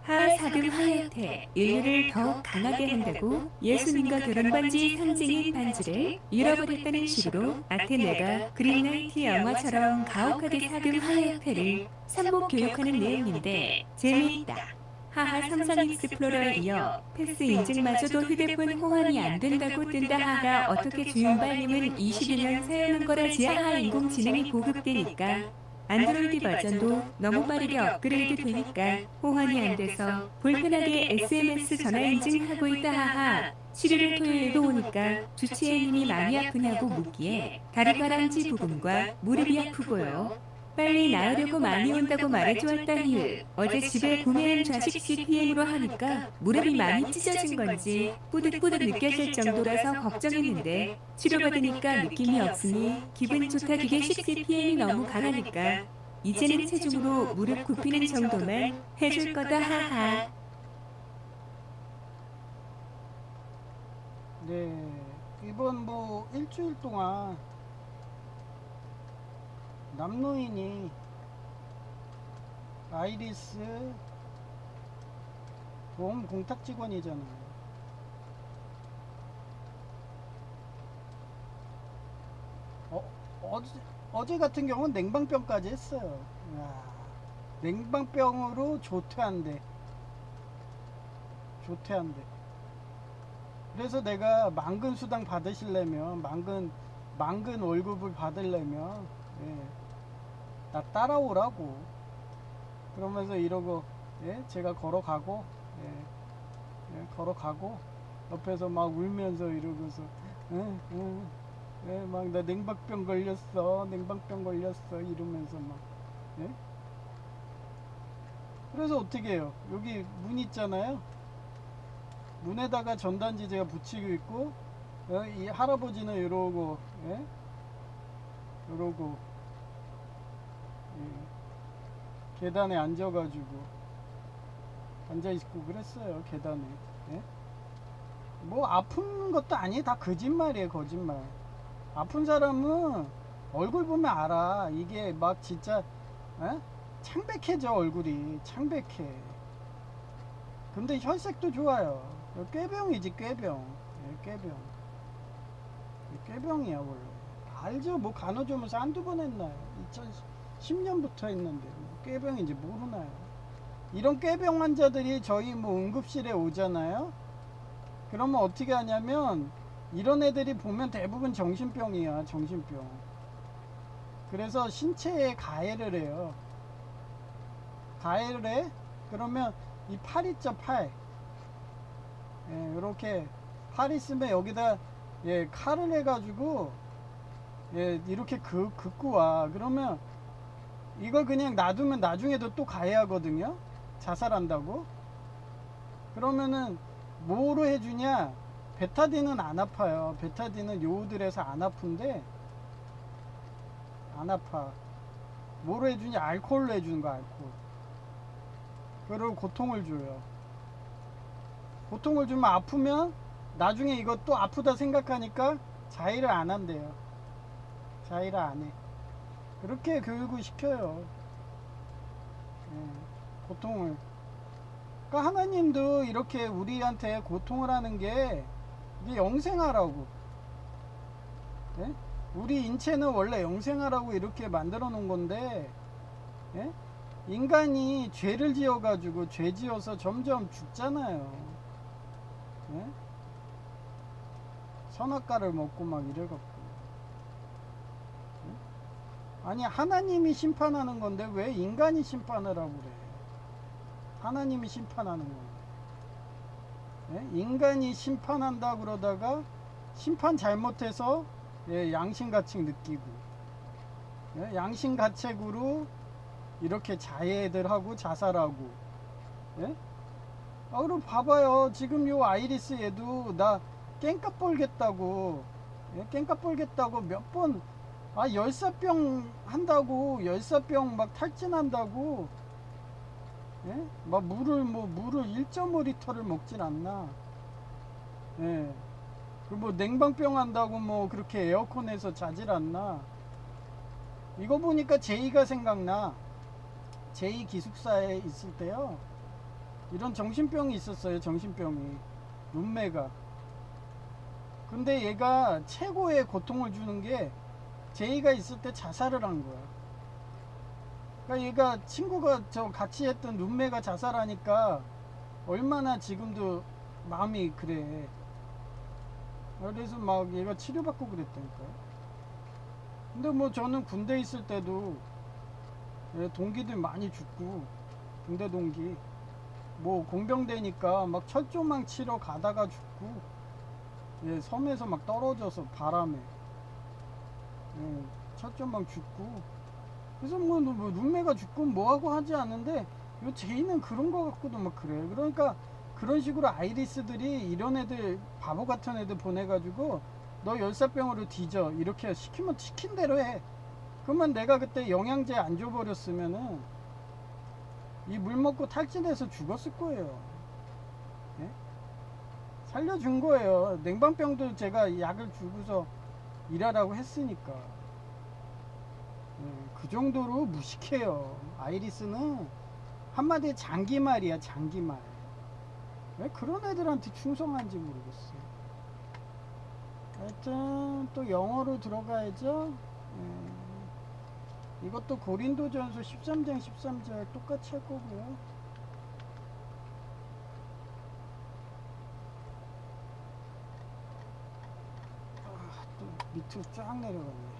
하사금 하야테 인류를 더욱 강하게 한다고 예수님과 결혼 반지 상징인 반지를 잃어버렸다는 식으로 아테네가 그린라이트 영화처럼 가혹하게 사금 하야테를 산목 교육하는 내용인데 재미있다. 하하 삼성 익스플로러에 이어 패스 인증마저도 휴대폰 호환이 안 된다고 뜬다. 하하 어떻게 주윤발님은 21년 사용한 거라지. 하하 인공지능이 보급되니까 안드로이드 버전도 너무 빠르게 업그레이드 되니까 호환이 안 돼서 불편하게 SMS 전화 인증하고 있다. 하하 7일 토요일도 오니까 주치의님이 많이 아프냐고 묻기에 다리바람지 부분과 무릎이 아프고요. 빨리 나으려고 많이 온다고 말해주었다. 히읗 어제 집에 구매한 좌식 CPM으로 하니까 무릎이 많이 찢어진 건지 뿌듯뿌듯 느껴질 정도라서 걱정했는데 치료받으니까 느낌이 없으니 기분 좋다. 기계 10cpm이 너무 강하니까 이제는 체중으로 무릎 굽히는 정도만 해줄 거다. 하하. 네, 이번 뭐 일주일 동안 남노인이 아이리스 보험 공탁 직원이잖아요. 어제 같은 경우는 냉방병까지 했어요. 이야, 냉방병으로 조퇴한대. 그래서 내가 만근 수당 받으시려면, 만근 월급을 받으려면, 예, 나 따라오라고. 그러면서 이러고, 예, 제가 걸어가고, 걸어가고 옆에서 막 울면서 이러고서, 막 나 냉방병 걸렸어 이러면서 막, 예? 그래서 어떻게 해요? 여기 문 있잖아요. 문에다가 전단지 제가 붙이고 있고, 이 할아버지는 이러고, 예? 이러고, 예. 계단에 앉아가지고 앉아있고 그랬어요. 계단에. 예? 뭐 아픈 것도 아니에요. 다 거짓말이에요. 거짓말. 아픈 사람은 얼굴 보면 알아. 이게 막 진짜, 예? 창백해져. 얼굴이 창백해. 근데 혈색도 좋아요. 꾀병이지, 꾀병. 예, 꾀병. 꾀병이야 원래. 알죠. 뭐 간호조무사 한두 번 했나요? 2010년부터 했는데 뭐 꾀병인지 모르나요? 이런 꾀병 환자들이 저희 뭐 응급실에 오잖아요. 그러면 어떻게 하냐면 이런 애들이 보면 대부분 정신병이야. 정신병. 그래서 신체에 가해를 해요. 가해를 해? 그러면 이 팔 있죠, 팔. 예, 이렇게 팔 있으면 여기다, 예, 칼을 해가지고, 예, 이렇게 긋고 와. 그러면 이걸 그냥 놔두면 나중에도 또 가해하거든요. 자살한다고. 그러면은 뭐로 해주냐? 베타딘은 안 아파요. 베타딘은 요오드래서 안 아픈데 안 아파. 뭐로 해주냐? 알코올로 해주는 거, 알코올. 그리고 고통을 줘요. 고통을 주면 아프면 나중에 이거 또 아프다 생각하니까 자의를 안 한대요. 자의를 안 해. 그렇게 교육을 시켜요. 예, 고통을. 그러니까 하나님도 이렇게 우리한테 고통을 하는 게 이게 영생하라고. 예? 우리 인체는 원래 영생하라고 이렇게 만들어 놓은 건데, 예? 인간이 죄를 지어가지고 죄 지어서 점점 죽잖아요. 예? 선악과를 먹고 막 이래갖고. 예? 아니 하나님이 심판하는 건데 왜 인간이 심판을 하고 그래? 하나님이 심판하는 건데. 예? 인간이 심판한다 그러다가 심판 잘못해서, 예, 양심가책 느끼고, 예? 양심가책으로 이렇게 자해들 하고 자살하고. 예? 아 그럼 봐봐요. 지금 요 아이리스 얘도 나 깽값 벌겠다고, 예? 깽값 벌겠다고 몇 번, 아 열사병 한다고, 열사병 막 탈진한다고, 예? 막 물을 1.5리터를 먹질 않나. 예. 그 뭐 냉방병 한다고 뭐 그렇게 에어컨에서 자질 않나. 이거 보니까 제이가 생각나. 제이 기숙사에 있을 때요, 이런 정신병이 있었어요. 정신병이. 룸메가. 근데 얘가 최고의 고통을 주는 게 제이가 있을 때 자살을 한 거야. 그러니까 얘가 친구가 저 같이 했던 룸메가 자살하니까 얼마나 지금도 마음이 그래. 그래서 막 얘가 치료받고 그랬다니까요. 근데 뭐 저는 군대 있을 때도, 예, 동기들 많이 죽고, 군대 동기 뭐 공병대니까 막 철조망 치러 가다가 죽고, 예, 섬에서 막 떨어져서 바람에, 예, 철조망 죽고. 그래서 뭐 룸메가 죽고 뭐하고 하지 않는데 요 제이는 그런 거 갖고도 막 그래. 그러니까 그런 식으로 아이리스들이 이런 애들, 바보 같은 애들 보내가지고 너 열사병으로 뒤져 이렇게 시키면 시킨 대로 해. 그러면 내가 그때 영양제 안 줘버렸으면은 이 물 먹고 탈진해서 죽었을 거예요. 예? 살려준 거예요. 냉방병도 제가 약을 주고서 일하라고 했으니까. 예, 그 정도로 무식해요. 아이리스는 한마디에 장기말이야, 장기말. 왜 그런 애들한테 충성한지 모르겠어요. 하여튼 또 영어로 들어가야죠. 예, 이것도 고린도전서 13장 13절 똑같이 할 거고요. 또 밑으로 쫙 내려갔네.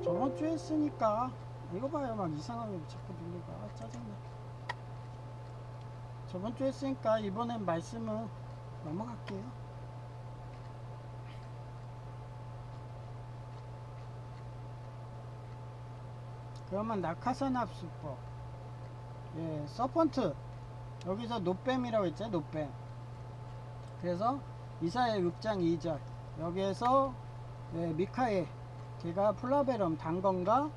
저번 주에 했으니까 이거 봐요. 막 이상하게 자꾸 눌리고. 아 짜증나. 저번 주에 했으니까 이번엔 말씀은 넘어갈게요. 그러면 낙하산합수법, 예, 서펀트, 여기서 노뱀이라고 했잖아요. 노뱀. 그래서 이사야 6장 2절 여기에서, 예, 미카엘, 걔가 플라베럼 단검과,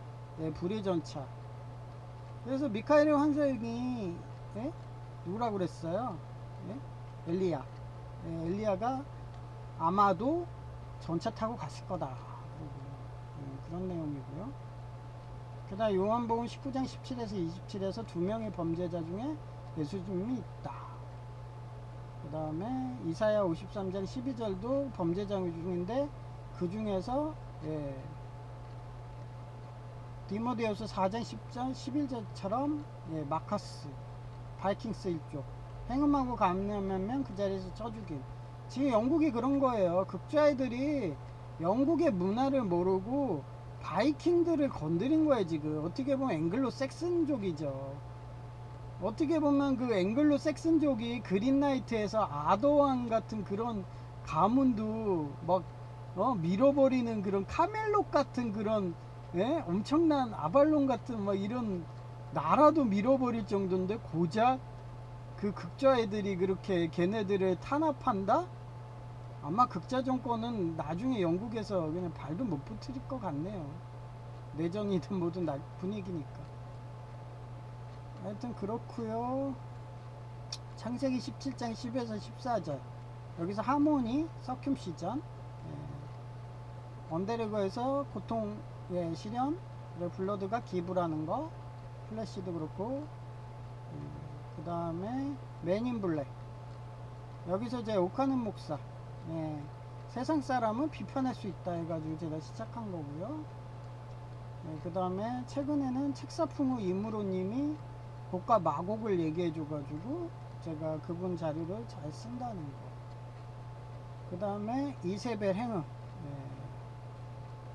예, 불의 전차. 그래서 미카엘의 환상이, 예? 누구라고 그랬어요? 예? 엘리야. 예, 엘리야가 아마도 전차 타고 갔을 거다. 그런 내용이고요. 그 다음 요한복음 19장 17에서 27에서 두 명의 범죄자 중에 예수님이 있다. 그 다음에 이사야 53장 12절도 범죄자 중인데 그 중에서, 예, 디모데후서 4장 10절 11절처럼, 예, 마카스 바이킹스 일족 행음하고 감염하면 그 자리에서 쳐 죽임. 지금 영국이 그런 거예요. 극좌애들이 영국의 문화를 모르고 바이킹들을 건드린 거예요. 지금 어떻게 보면 앵글로 섹슨족이죠. 어떻게 보면 그 앵글로 섹슨족이 그린라이트에서 아더왕 같은 그런 가문도 막, 밀어버리는 그런 카멜롯 같은 그런, 예? 엄청난 아발론 같은 막 이런 나라도 밀어버릴 정도인데 고작 그 극좌 애들이 그렇게 걔네들을 탄압한다? 아마 극좌 정권은 나중에 영국에서 그냥 발도 못 붙일 것 같네요. 내전이든 뭐든 분위기니까. 하여튼 그렇고요. 창세기 17장 10에서 14절 여기서 하모니 서큐시전, 예, 언데르거에서 고통, 예, 시련, 그리고 블러드가 기부라는 거, 플래시도 그렇고, 그 다음에 맨인 블랙 여기서 이제 오카는 목사, 예, 세상 사람은 비판할 수 있다 해가지고 제가 시작한 거고요. 예, 그 다음에 최근에는 책사풍우 이무로님이 곡과 마곡을 얘기해 줘가지고 제가 그분 자료를 잘 쓴다는 거. 그 다음에 이세벨 행음,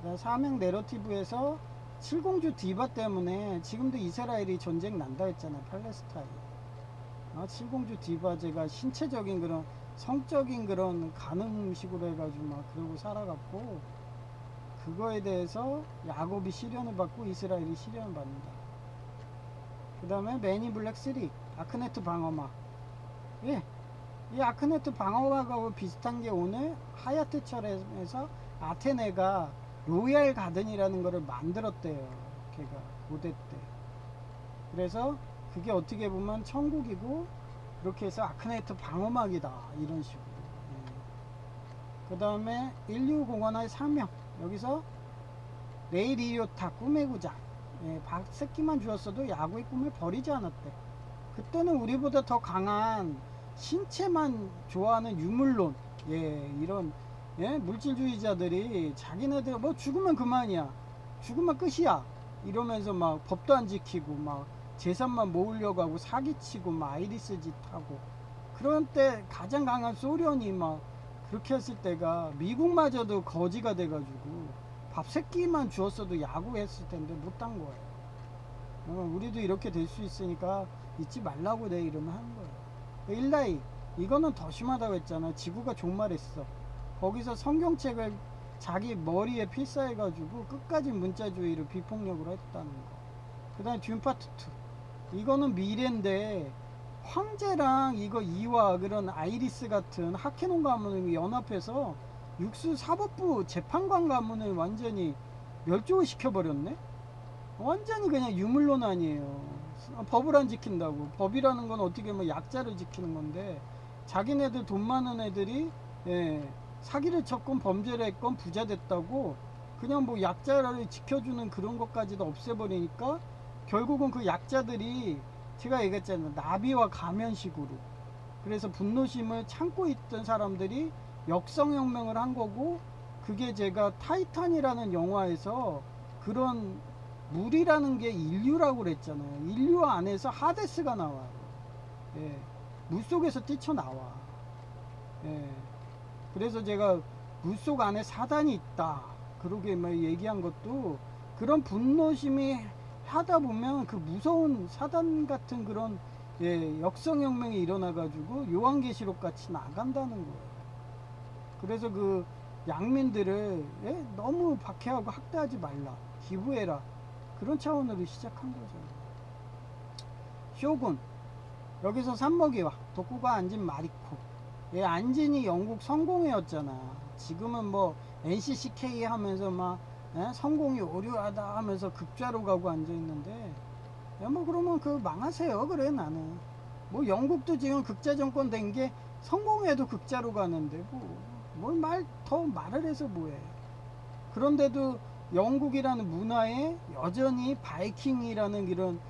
예, 사명 내러티브에서 칠공주 디바 때문에 지금도 이스라엘이 전쟁 난다 했잖아요. 팔레스타인. 칠공주 디바, 제가 신체적인 그런 성적인 그런 간음식으로 해가지고 막 그러고 살아갔고, 그거에 대해서 야곱이 시련을 받고 이스라엘이 시련을 받는다. 그 다음에 매니 블랙 3 아크네트 방어막, 예, 이 아크네트 방어막하고 비슷한 게 오늘 하얏트 철에서 아테네가 로얄 가든이라는 거를 만들었대요. 걔가 고대 때. 그래서 그게 어떻게 보면 천국이고, 그렇게 해서 아크네트 방어막이다 이런 식으로. 예. 그 다음에 인류공원의 사명, 여기서 레이리오타 꿈의 구장, 예, 박새끼만 주었어도 야구의 꿈을 버리지 않았대. 그때는 우리보다 더 강한 신체만 좋아하는 유물론, 예, 이런, 예, 물질주의자들이 자기네들 뭐 죽으면 그만이야, 죽으면 끝이야 이러면서 막 법도 안 지키고 막 재산만 모으려고 하고 사기치고 막 아이리스 짓 하고, 그런 때 가장 강한 소련이 막 그렇게 했을 때가 미국마저도 거지가 돼가지고 밥새끼만 주었어도 야구했을 텐데 못한 거예요. 우리도 이렇게 될 수 있으니까 잊지 말라고 내 이름을 하는 거예요. 일라이, 이거는 더 심하다고 했잖아. 지구가 종말했어. 거기서 성경책을 자기 머리에 필사해가지고 끝까지 문자주의를 비폭력으로 했다는 거. 그 다음에 듄파트 2, 이거는 미래인데 황제랑 이거 이와 그런 아이리스 같은 하케논 가문을 연합해서 육수사법부 재판관 가문을 완전히 멸종을 시켜버렸네. 완전히 그냥 유물론 아니에요. 법을 안 지킨다고. 법이라는 건 어떻게 보면 약자를 지키는 건데, 자기네들 돈 많은 애들이, 예, 사기를 쳤건 범죄를 했건 부자 됐다고 그냥 뭐 약자를 지켜주는 그런 것까지도 없애버리니까 결국은 그 약자들이, 제가 얘기했잖아요, 나비와 가면식으로. 그래서 분노심을 참고 있던 사람들이 역성혁명을 한 거고, 그게 제가 타이탄이라는 영화에서 그런 물이라는 게 인류라고 그랬잖아요. 인류 안에서 하데스가 나와요. 예, 물속에서 뛰쳐나와. 예, 그래서 제가 물속 안에 사단이 있다 그러게 막 얘기한 것도, 그런 분노심이 하다 보면 그 무서운 사단 같은 그런, 예, 역성혁명이 일어나가지고 요한계시록 같이 나간다는 거예요. 그래서 그 양민들을, 예, 너무 박해하고 학대하지 말라, 기부해라, 그런 차원으로 시작한 거죠. 쇼군, 여기서 산먹이와 독구가 앉은 마리코. 얘 안진이 영국 성공회였잖아. 지금은 뭐 NCCK 하면서 막 성공이 오류하다 하면서 극좌로 가고 앉아있는데, 야 뭐 그러면 그 망하세요. 그래 나는 뭐 영국도 지금 극좌 정권 된 게 성공회도 극좌로 가는데 뭘 더 말을 해서 뭐해. 그런데도 영국이라는 문화에 여전히 바이킹이라는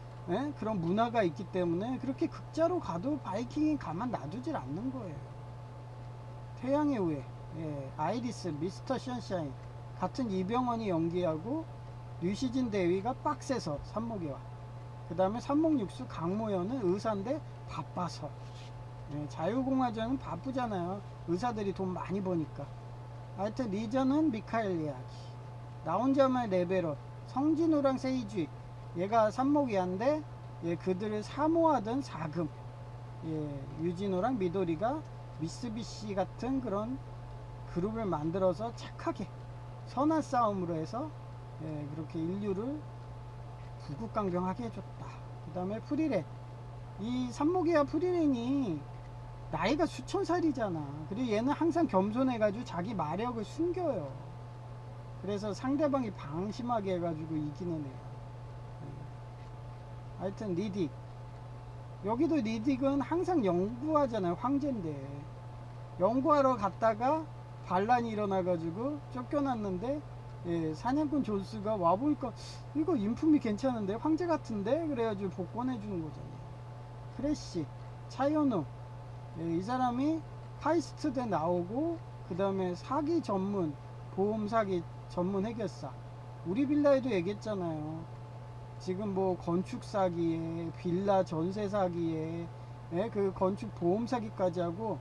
그런 문화가 있기 때문에 그렇게 극자로 가도 바이킹이 가만 놔두질 않는 거예요. 태양의 후예, 아이리스, 미스터 션샤인 같은 이병헌이 연기하고 류시진 대위가 빡세서 산목이와, 그 다음에 산목육수 강모현은 의사인데 바빠서, 자유공화전은 바쁘잖아요. 의사들이 돈 많이 버니까. 하여튼 리전은 미카엘 이야기, 나 혼자말 레벨업, 성진우랑 세이쥐, 얘가 산목이한데 그들을 사모하던 사금, 유진호랑 미도리가 미쓰비시 같은 그런 그룹을 만들어서 착하게 선한 싸움으로 해서 그렇게 인류를 구국강병하게 해줬다. 그 다음에 프리렌, 이 산목이와 프리렌이 나이가 수천 살이잖아. 그리고 얘는 항상 겸손해가지고 자기 마력을 숨겨요. 그래서 상대방이 방심하게 해가지고 이기는 애야. 하여튼 리딕, 여기도 리딕은 항상 연구하잖아요. 황제인데 연구하러 갔다가 반란이 일어나가지고 쫓겨났는데, 사냥꾼 존스가 와보니까 이거 인품이 괜찮은데 황제 같은데 그래가지고 복권해 주는 거잖아요. 크래시, 차이오노, 이 사람이 하이스트대 나오고 그 다음에 사기 전문, 보험 사기 전문 해결사. 우리 빌라에도 얘기했잖아요. 지금 뭐 건축 사기에 빌라 전세 사기에 그 건축 보험 사기까지 하고,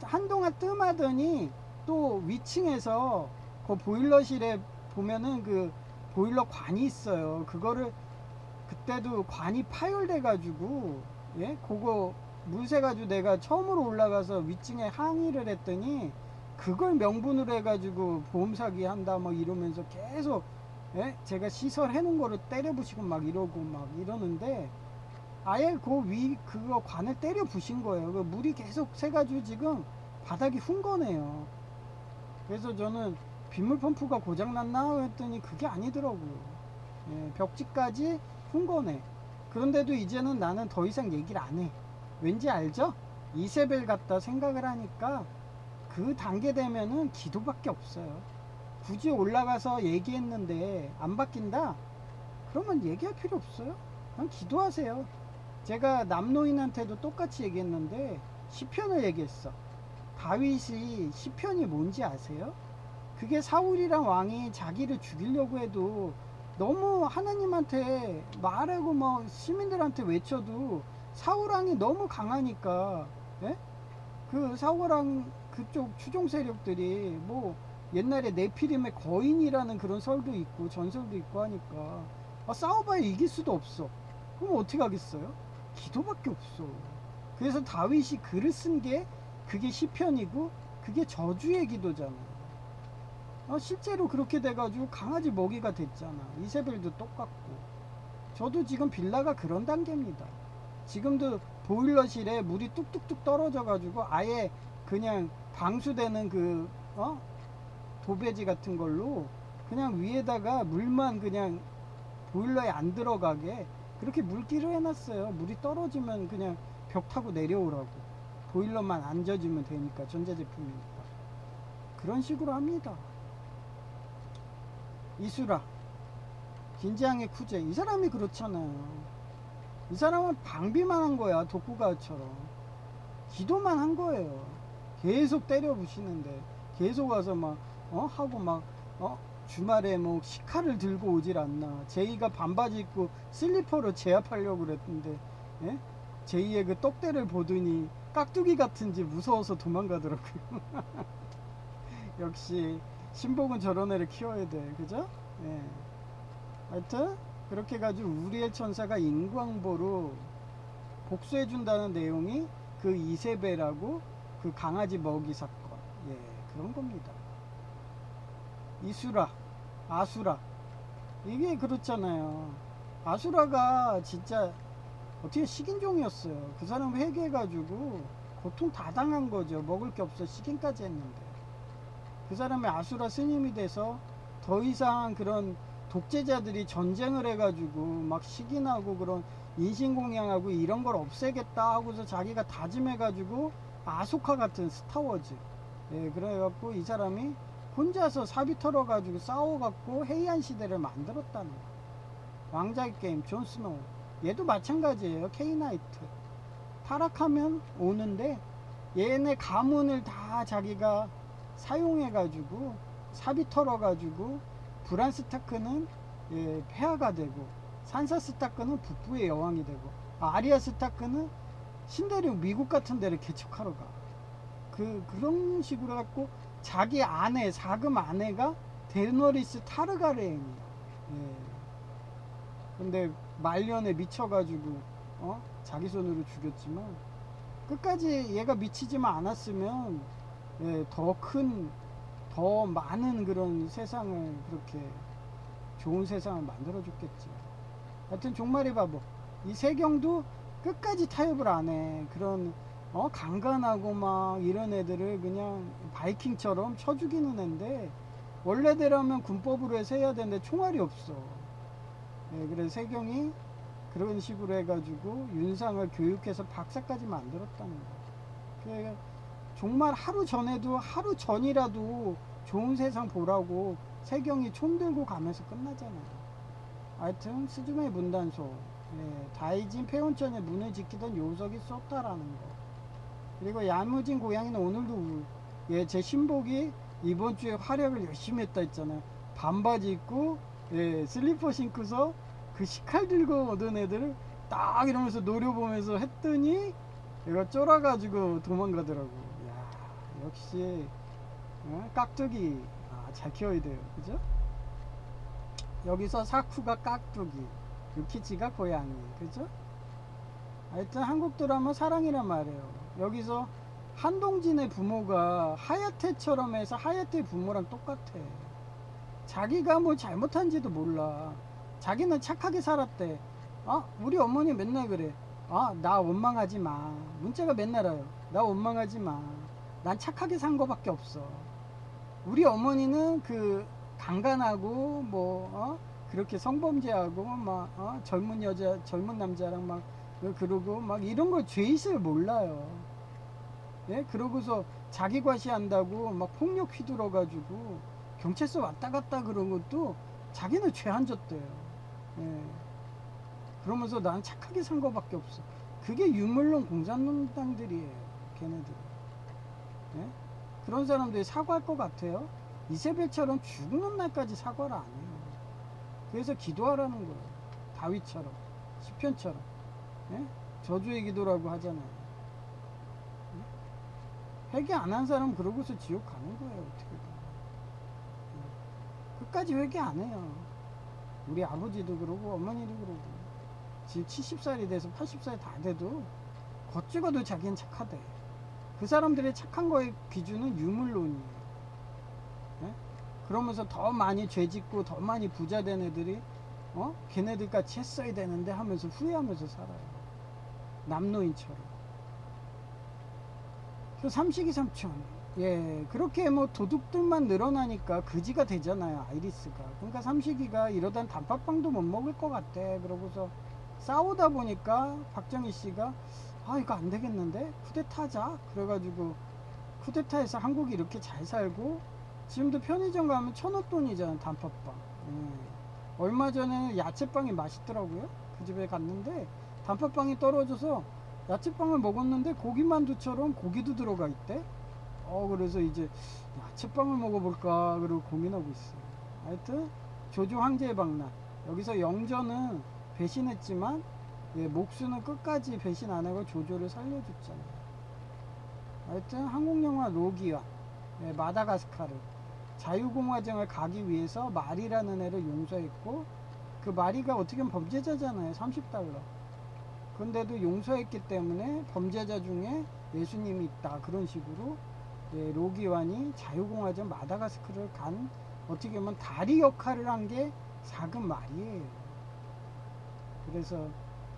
한동안 뜸하더니 또 위층에서 그 보일러실에 보면은 그 보일러 관이 있어요. 그거를 그때도 관이 파열돼 가지고 그거 물 새 가지고 내가 처음으로 올라가서 위층에 항의를 했더니 그걸 명분으로 해 가지고 보험 사기 한다 막 이러면서 계속 제가 시설 해놓은 거를 때려 부시고 막 이러고 막 이러는데, 아예 그거 관을 때려 부신 거예요. 그 물이 계속 새가지고 지금 바닥이 흉거네요. 그래서 저는 빗물 펌프가 고장났나 했더니 그게 아니더라고요. 벽지까지 흉거네. 그런데도 이제는 나는 더 이상 얘기를 안 해. 왠지 알죠? 이세벨 같다 생각을 하니까 그 단계 되면은 기도밖에 없어요. 굳이 올라가서 얘기했는데 안 바뀐다? 그러면 얘기할 필요 없어요. 그냥 기도하세요. 제가 남노인한테도 똑같이 얘기했는데 시편을 얘기했어. 다윗이 시편이 뭔지 아세요? 그게 사울이랑 왕이 자기를 죽이려고 해도 너무 하나님한테 말하고 뭐 시민들한테 외쳐도 사울왕이 너무 강하니까, 그 사울왕 그쪽 추종 세력들이 뭐 옛날에 네피림의 거인이라는 그런 설도 있고 전설도 있고 하니까 싸워봐야 이길 수도 없어. 그럼 어떻게 하겠어요? 기도밖에 없어. 그래서 다윗이 글을 쓴 게 그게 시편이고 그게 저주의 기도잖아. 실제로 그렇게 돼가지고 강아지 먹이가 됐잖아. 이세벨도 똑같고. 저도 지금 빌라가 그런 단계입니다. 지금도 보일러실에 물이 뚝뚝뚝 떨어져가지고 아예 그냥 방수되는 도배지 같은 걸로 그냥 위에다가 물만 그냥 보일러에 안 들어가게 그렇게 물기를 해놨어요. 물이 떨어지면 그냥 벽 타고 내려오라고. 보일러만 안 젖으면 되니까, 전자제품이니까. 그런 식으로 합니다. 이수라, 긴장의 쿠제, 이 사람이 그렇잖아요. 이 사람은 방비만 한 거야. 독구가처럼 기도만 한 거예요. 계속 때려 부시는데 계속 와서 막 하고 막 주말에 뭐 시카를 들고 오질 않나. 제이가 반바지 입고 슬리퍼로 제압하려고 그랬는데 제이의 그 떡대를 보더니 깍두기 같은지 무서워서 도망가더라고요. 역시 신복은 저런 애를 키워야 돼. 그죠? 하여튼 그렇게 가지고 우리의 천사가 인광보로 복수해준다는 내용이 그 이세벨하고 그 강아지 먹이 사건, 그런 겁니다. 이수라, 아수라, 이게 그렇잖아요. 아수라가 진짜 어떻게 식인종이었어요. 그 사람 회개해가지고 고통 다 당한 거죠. 먹을 게 없어 식인까지 했는데. 그 사람이 아수라 스님이 돼서 더 이상 그런 독재자들이 전쟁을 해가지고 막 식인하고 그런 인신공양하고 이런 걸 없애겠다 하고서 자기가 다짐해가지고 아소카 같은 스타워즈, 예, 그래갖고 이 사람이 혼자서 사비 털어가지고 싸워갖고 해이한 시대를 만들었다는 거. 왕자의 게임 존 스노우, 얘도 마찬가지예요. 케이나이트 타락하면 오는데 얘네 가문을 다 자기가 사용해가지고 사비 털어가지고 브란 스타크는, 예, 폐하가 되고 산사 스타크는 북부의 여왕이 되고 아리아 스타크는 신대륙 미국 같은 데를 개척하러 가. 그런 식으로 해갖고 자기 아내, 사금 아내가 데너리스 타르가레인이야. 예. 근데 말년에 미쳐가지고 자기 손으로 죽였지만 끝까지 얘가 미치지만 않았으면, 예, 더 많은 그런 세상을, 그렇게 좋은 세상을 만들어줬겠지. 하여튼 종말의 바보 이 세경도 끝까지 타협을 안 해. 그런 강간하고 막 이런 애들을 그냥 바이킹처럼 쳐 죽이는 애인데, 원래대로면 군법으로 해서 해야 되는데 총알이 없어. 예, 그래서 세경이 그런 식으로 해가지고 윤상을 교육해서 박사까지 만들었다는 거야. 그러니까 정말 하루 전이라도 좋은 세상 보라고 세경이 총 들고 가면서 끝나잖아요. 하여튼 스즈메 문단소, 예, 다이진 폐온천에 문을 지키던 요석이 썼다라는 거. 그리고 야무진 고양이는 오늘도 예, 제 신복이 이번 주에 활약을 열심히 했다 했잖아요. 반바지 입고, 예, 슬리퍼 신고서 그 식칼 들고 오던 애들을 딱 이러면서 노려보면서 했더니 얘가 쫄아가지고 도망가더라고. 야, 역시 깍두기, 잘 키워야 돼요. 그죠? 여기서 사쿠가 깍두기, 유키치가 고양이. 그죠? 하여튼 한국 드라마 사랑이란 말이에요. 여기서 한동진의 부모가 하야테처럼 해서 하야테 부모랑 똑같아. 자기가 뭐 잘못한지도 몰라. 자기는 착하게 살았대. 우리 어머니 맨날 그래. 나 원망하지 마. 문자가 맨날 와요. 나 원망하지 마. 난 착하게 산 거밖에 없어. 우리 어머니는 그 강간하고 뭐 그렇게 성범죄하고 막 젊은 남자랑 막 그러고 막 이런 걸 죄의식을 몰라요. 예, 그러고서 자기 과시한다고 막 폭력 휘둘러 가지고 경찰서 왔다 갔다 그런 것도 자기는 죄 안 졌대요. 예. 그러면서 난 착하게 산 거밖에 없어. 그게 유물론 공산농당들이에요. 걔네들. 예? 그런 사람들이 사과할 것 같아요? 이세벨처럼 죽는 날까지 사과를 안 해요. 그래서 기도하라는 거예요. 다윗처럼, 시편처럼. 예? 저주의 기도라고 하잖아요. 예? 회개 안 한 사람 그러고서 지옥 가는 거예요. 어떻게든. 예? 끝까지 회개 안 해요. 우리 아버지도 그러고 어머니도 그러고 지금 70살이 돼서 80살이 다 돼도 겉찍어도 자기는 착하대. 그 사람들의 착한 거의 기준은 유물론이에요. 예? 그러면서 더 많이 죄짓고 더 많이 부자 된 애들이 걔네들 같이 했어야 되는데 하면서 후회하면서 살아요. 남노인처럼. 그 삼식이 삼촌, 예, 그렇게 뭐 도둑들만 늘어나니까 그지가 되잖아요. 아이리스가. 그러니까 삼식이가 이러단 단팥빵도 못 먹을 것 같아. 그러고서 싸우다 보니까 박정희 씨가 이거 안 되겠는데 쿠데타 하자. 그래가지고 쿠데타에서 한국이 이렇게 잘 살고 지금도 편의점 가면 1,000원 돈이잖아. 단팥빵. 예. 얼마 전에는 야채빵이 맛있더라고요. 그 집에 갔는데 단팥빵이 떨어져서 야채빵을 먹었는데 고기만두처럼 고기도 들어가 있대. 그래서 이제 야채빵을 먹어볼까 그러고 고민하고 있어요. 하여튼 조조 황제의 방란. 여기서 영전은 배신했지만, 예, 목수는 끝까지 배신 안 하고 조조를 살려줬잖아요. 하여튼 한국영화 로기와, 예, 마다가스카르 자유공화정을 가기 위해서 마리라는 애를 용서했고, 그 마리가 어떻게 보면 범죄자잖아요. $30. 근데도 용서했기 때문에 범죄자 중에 예수님이 있다. 그런 식으로, 예, 로기완이 자유공화정 마다가스카르를 간, 어떻게 보면 다리 역할을 한 게 사금 말이에요. 그래서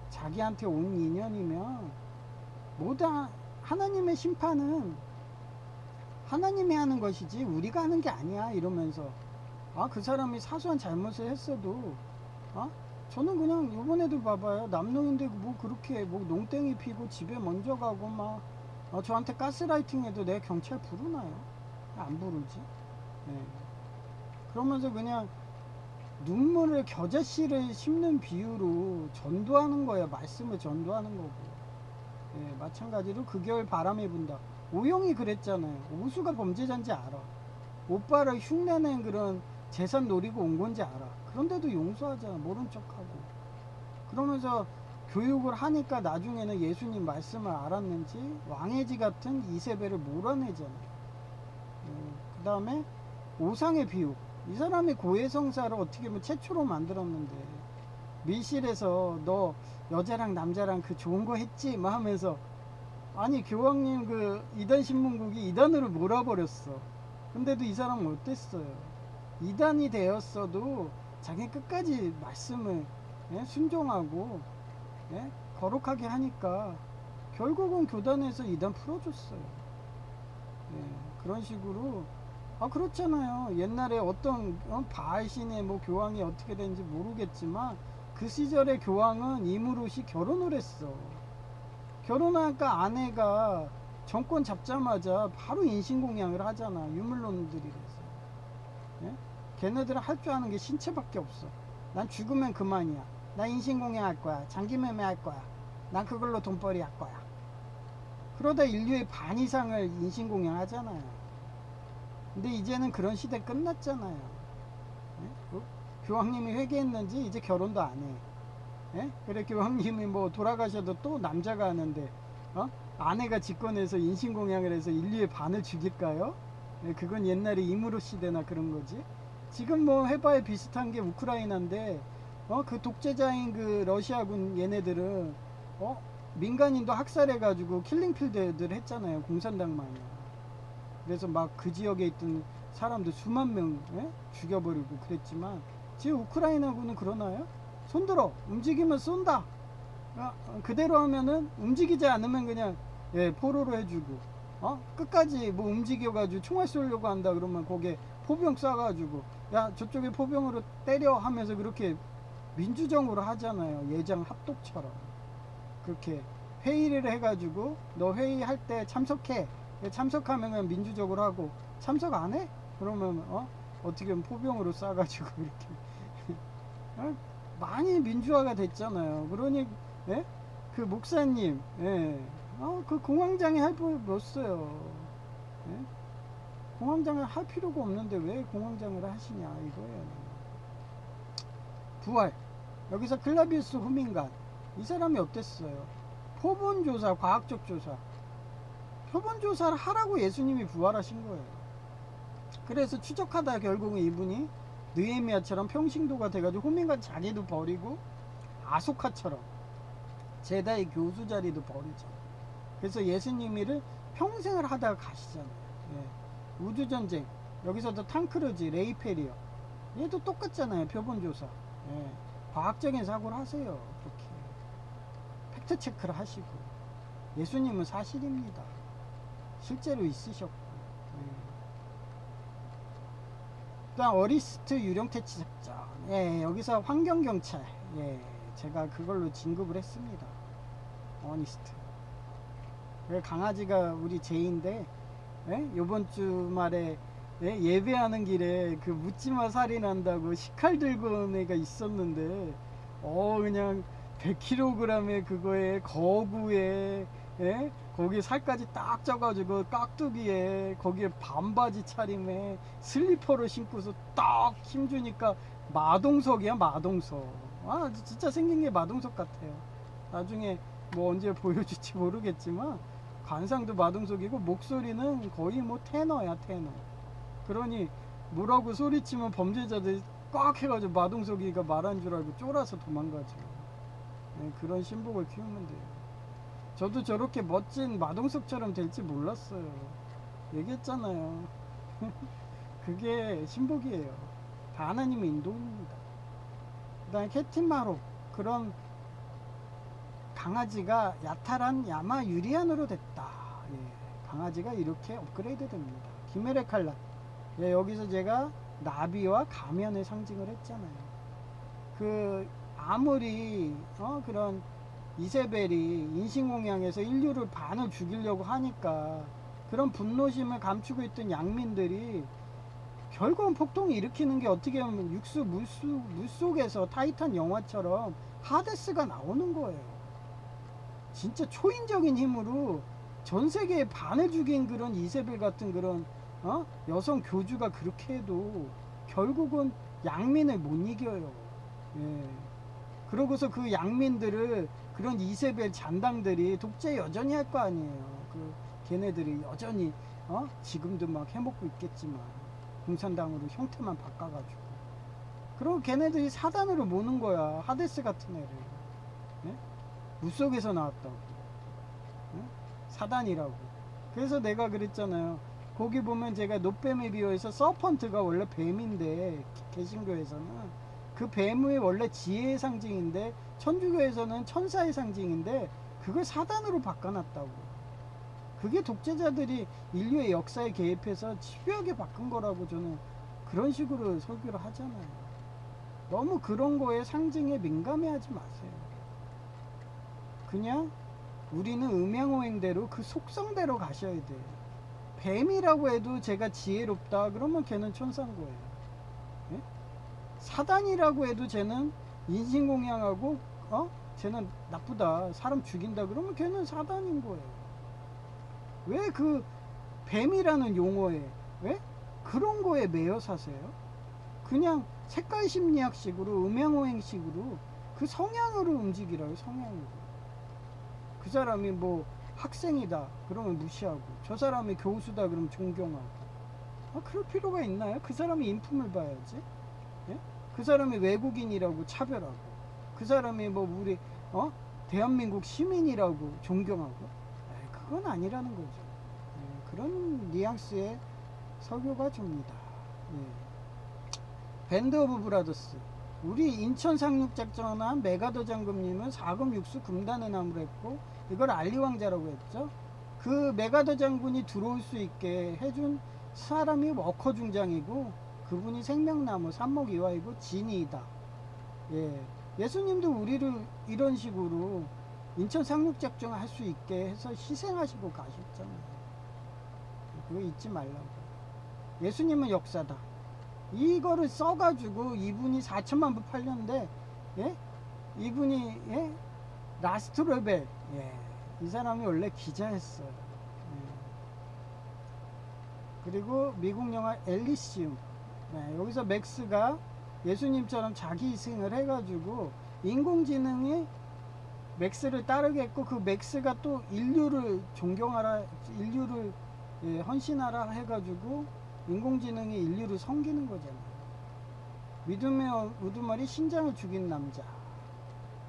자기한테 온 인연이면 모든 하나님의 심판은 하나님이 하는 것이지 우리가 하는 게 아니야 이러면서 그 사람이 사소한 잘못을 했어도 저는 그냥 요번에도 봐봐요. 남농인데 뭐 그렇게 뭐 농땡이 피고 집에 먼저 가고 막 저한테 가스라이팅 해도 내가 경찰 부르나요? 안 부르지. 네. 그러면서 그냥 눈물을 겨자씨를 심는 비유로 전도하는 거예요. 말씀을 전도하는 거고. 예, 마찬가지로 그 겨울 바람이 분다. 오용이 그랬잖아요. 오수가 범죄자인지 알아. 오빠를 흉내낸 그런 재산 노리고 온 건지 알아. 그런데도 용서하잖아. 모른 척하고. 그러면서 교육을 하니까 나중에는 예수님 말씀을 알았는지 왕해지 같은 이세벨을 몰아내잖아요. 그 다음에 오상의 비유. 이 사람이 고해성사를 어떻게 보면 최초로 만들었는데 밀실에서 너 여자랑 남자랑 그 좋은 거 했지? 막 하면서 아니 교황님 그 이단 신문국이 이단으로 몰아버렸어. 근데도 이 사람은 어땠어요? 이단이 되었어도 자기 끝까지 말씀을 순종하고 거룩하게 하니까 결국은 교단에서 이단 풀어줬어요. 그런 식으로 그렇잖아요. 옛날에 어떤 바알신의 뭐 교황이 어떻게 되는지 모르겠지만 그 시절에 교황은 이무롯이 결혼을 했어. 결혼하니까 아내가 정권 잡자마자 바로 인신공양을 하잖아. 유물론들이라서. 걔네들은 할 줄 아는 게 신체밖에 없어. 난 죽으면 그만이야. 나 인신공양 할 거야. 장기매매 할 거야. 난 그걸로 돈벌이 할 거야. 그러다 인류의 반 이상을 인신공양 하잖아요. 근데 이제는 그런 시대 끝났잖아요. 교황님이 회개했는지 이제 결혼도 안 해. 그래 교황님이 뭐 돌아가셔도 또 남자가 하는데 아내가 집권해서 인신공양을 해서 인류의 반을 죽일까요? 그건 옛날에 이무로 시대나 그런 거지. 지금 뭐 해봐야 비슷한 게 우크라이나인데 그 독재자인 그 러시아군 얘네들은 민간인도 학살해가지고 킬링필드들 했잖아요. 공산당 마냥. 그래서 막 그 지역에 있던 사람들 수만 명 죽여버리고 그랬지만 지금 우크라이나군은 그러나요? 손들어 움직이면 쏜다. 그대로 하면은 움직이지 않으면 그냥 포로로 해주고 끝까지 뭐 움직여가지고 총알 쏘려고 한다 그러면 거기에 포병 쏴가지고 야 저쪽에 포병으로 때려 하면서 그렇게 민주정으로 하잖아요. 예장 합독처럼 그렇게 회의를 해가지고 너 회의할 때 참석해. 참석하면 그냥 민주적으로 하고 참석 안 해? 그러면 어떻게 보면 포병으로 쏴가지고 이렇게 많이 민주화가 됐잖아요. 그러니 그 목사님 그 공황장애 할 필요 없어요. 공황장애 할 필요가 없는데 왜 공황장애를 하시냐 이거예요. 부활 여기서 클라비우스 후민간 이 사람이 어땠어요? 표본조사 과학적 조사 표본조사를 하라고 예수님이 부활하신 거예요. 그래서 추적하다 결국은 이분이 느헤미야처럼 평신도가 돼가지고 호민간 자리도 버리고 아소카처럼 제다의 교수 자리도 버리죠. 그래서 예수님이를 평생을 하다가 가시잖아요. 우주전쟁 여기서도 탕크루즈 레이페리어 얘도 똑같잖아요. 표본조사 과학적인 사고를 하세요. 그렇게 팩트체크를 하시고 예수님은 사실입니다. 실제로 있으셨고 그다음 어리스트 유령 퇴치 작전 여기서 환경경찰 제가 그걸로 진급을 했습니다. 어니스트 강아지가 우리 제인데 요번 주말에 예배하는 길에 그 묻지마 살인한다고 식칼 들고 온 애가 있었는데 그냥 100kg의 그거에 거구에 거기 살까지 딱 쪄가지고 깍두기에 거기에 반바지 차림에 슬리퍼를 신고서 딱 힘주니까 마동석이야. 마동석. 진짜 생긴 게 마동석 같아요. 나중에 뭐 언제 보여줄지 모르겠지만 관상도 마동석이고 목소리는 거의 뭐 테너야 테너. 그러니 뭐라고 소리치면 범죄자들 꽉 해가지고 마동석이가 말한 줄 알고 쫄아서 도망가죠. 그런 신복을 키우면 돼요. 저도 저렇게 멋진 마동석처럼 될지 몰랐어요. 얘기했잖아요. 그게 신복이에요. 다 하나님의 인도입니다. 그 다음에 캡틴 마로 그런 강아지가 야탈한 야마 유리안으로 됐다. 예, 강아지가 이렇게 업그레이드 됩니다. 김혜래 칼라. 예, 여기서 제가 나비와 가면의 상징을 했잖아요. 그 아무리 그런 이세벨이 인신공양해서 인류를 반을 죽이려고 하니까 그런 분노심을 감추고 있던 양민들이 결국은 폭동을 일으키는 게 어떻게 보면 육수 물속에서 타이탄 영화처럼 하데스가 나오는 거예요. 진짜 초인적인 힘으로 전 세계의 반을 죽인 그런 이세벨 같은 그런 여성 교주가 그렇게 해도 결국은 양민을 못 이겨요. 예. 그러고서 그 양민들을 그런 이세벨 잔당들이 독재 여전히 할 거 아니에요. 그 걔네들이 여전히 지금도 막 해먹고 있겠지만 공산당으로 형태만 바꿔가지고 그리고 걔네들이 사단으로 모는 거야. 하데스 같은 애를. 예? 물속에서 나왔다고. 예? 사단이라고. 그래서 내가 그랬잖아요. 거기 보면 제가 노뱀에 비유해서 서펀트가 원래 뱀인데 개신교에서는 그 뱀이 원래 지혜의 상징인데 천주교에서는 천사의 상징인데 그걸 사단으로 바꿔놨다고. 그게 독재자들이 인류의 역사에 개입해서 집요하게 바꾼 거라고 저는 그런 식으로 설교를 하잖아요. 너무 그런 거에 상징에 민감해하지 마세요. 그냥 우리는 음양오행대로 그 속성대로 가셔야 돼요. 뱀이라고 해도 제가 지혜롭다 그러면 걔는 천사인 거예요. 예? 사단이라고 해도 쟤는 인신공양하고 쟤는 나쁘다 사람 죽인다 그러면 걔는 사단인 거예요. 왜 그 뱀이라는 용어에 왜 그런 거에 매여 사세요? 그냥 색깔 심리학식으로 음양오행식으로 그 성향으로 움직이라요. 성향으로. 그 사람이 뭐 학생이다 그러면 무시하고 저 사람이 교수다 그러면 존경하고 그럴 필요가 있나요? 그 사람이 인품을 봐야지. 예? 그 사람이 외국인이라고 차별하고 그 사람이 뭐 우리 대한민국 시민이라고 존경하고 그건 아니라는 거죠. 예, 그런 뉘앙스의 설교가 줍니다. 예. 밴드 오브 브라더스. 우리 인천 상륙작전한 메가더 장군님은 4금 6수 금단의 나무를 했고 이걸 알리왕자라고 했죠. 그 메가더 장군이 들어올 수 있게 해준 사람이 워커 중장이고 그분이 생명나무 산목이와이고 진이다. 예. 예수님도 우리를 이런 식으로 인천 상륙작전 할 수 있게 해서 희생하시고 가셨잖아요. 그거 잊지 말라고. 예수님은 역사다. 이거를 써가지고 이분이 4천만 부 팔렸는데, 예? 이분이, 예? 라스트레벨, 예. 이 사람이 원래 기자였어요. 예. 그리고 미국 영화 엘리시움. 네, 여기서 맥스가 예수님처럼 자기 희생을 해가지고 인공지능이 맥스를 따르겠고 그 맥스가 또 인류를 존경하라, 인류를 예, 헌신하라 해가지고 인공지능이 인류를 섬기는 거잖아요. 믿음의 우두머리 신장을 죽인 남자.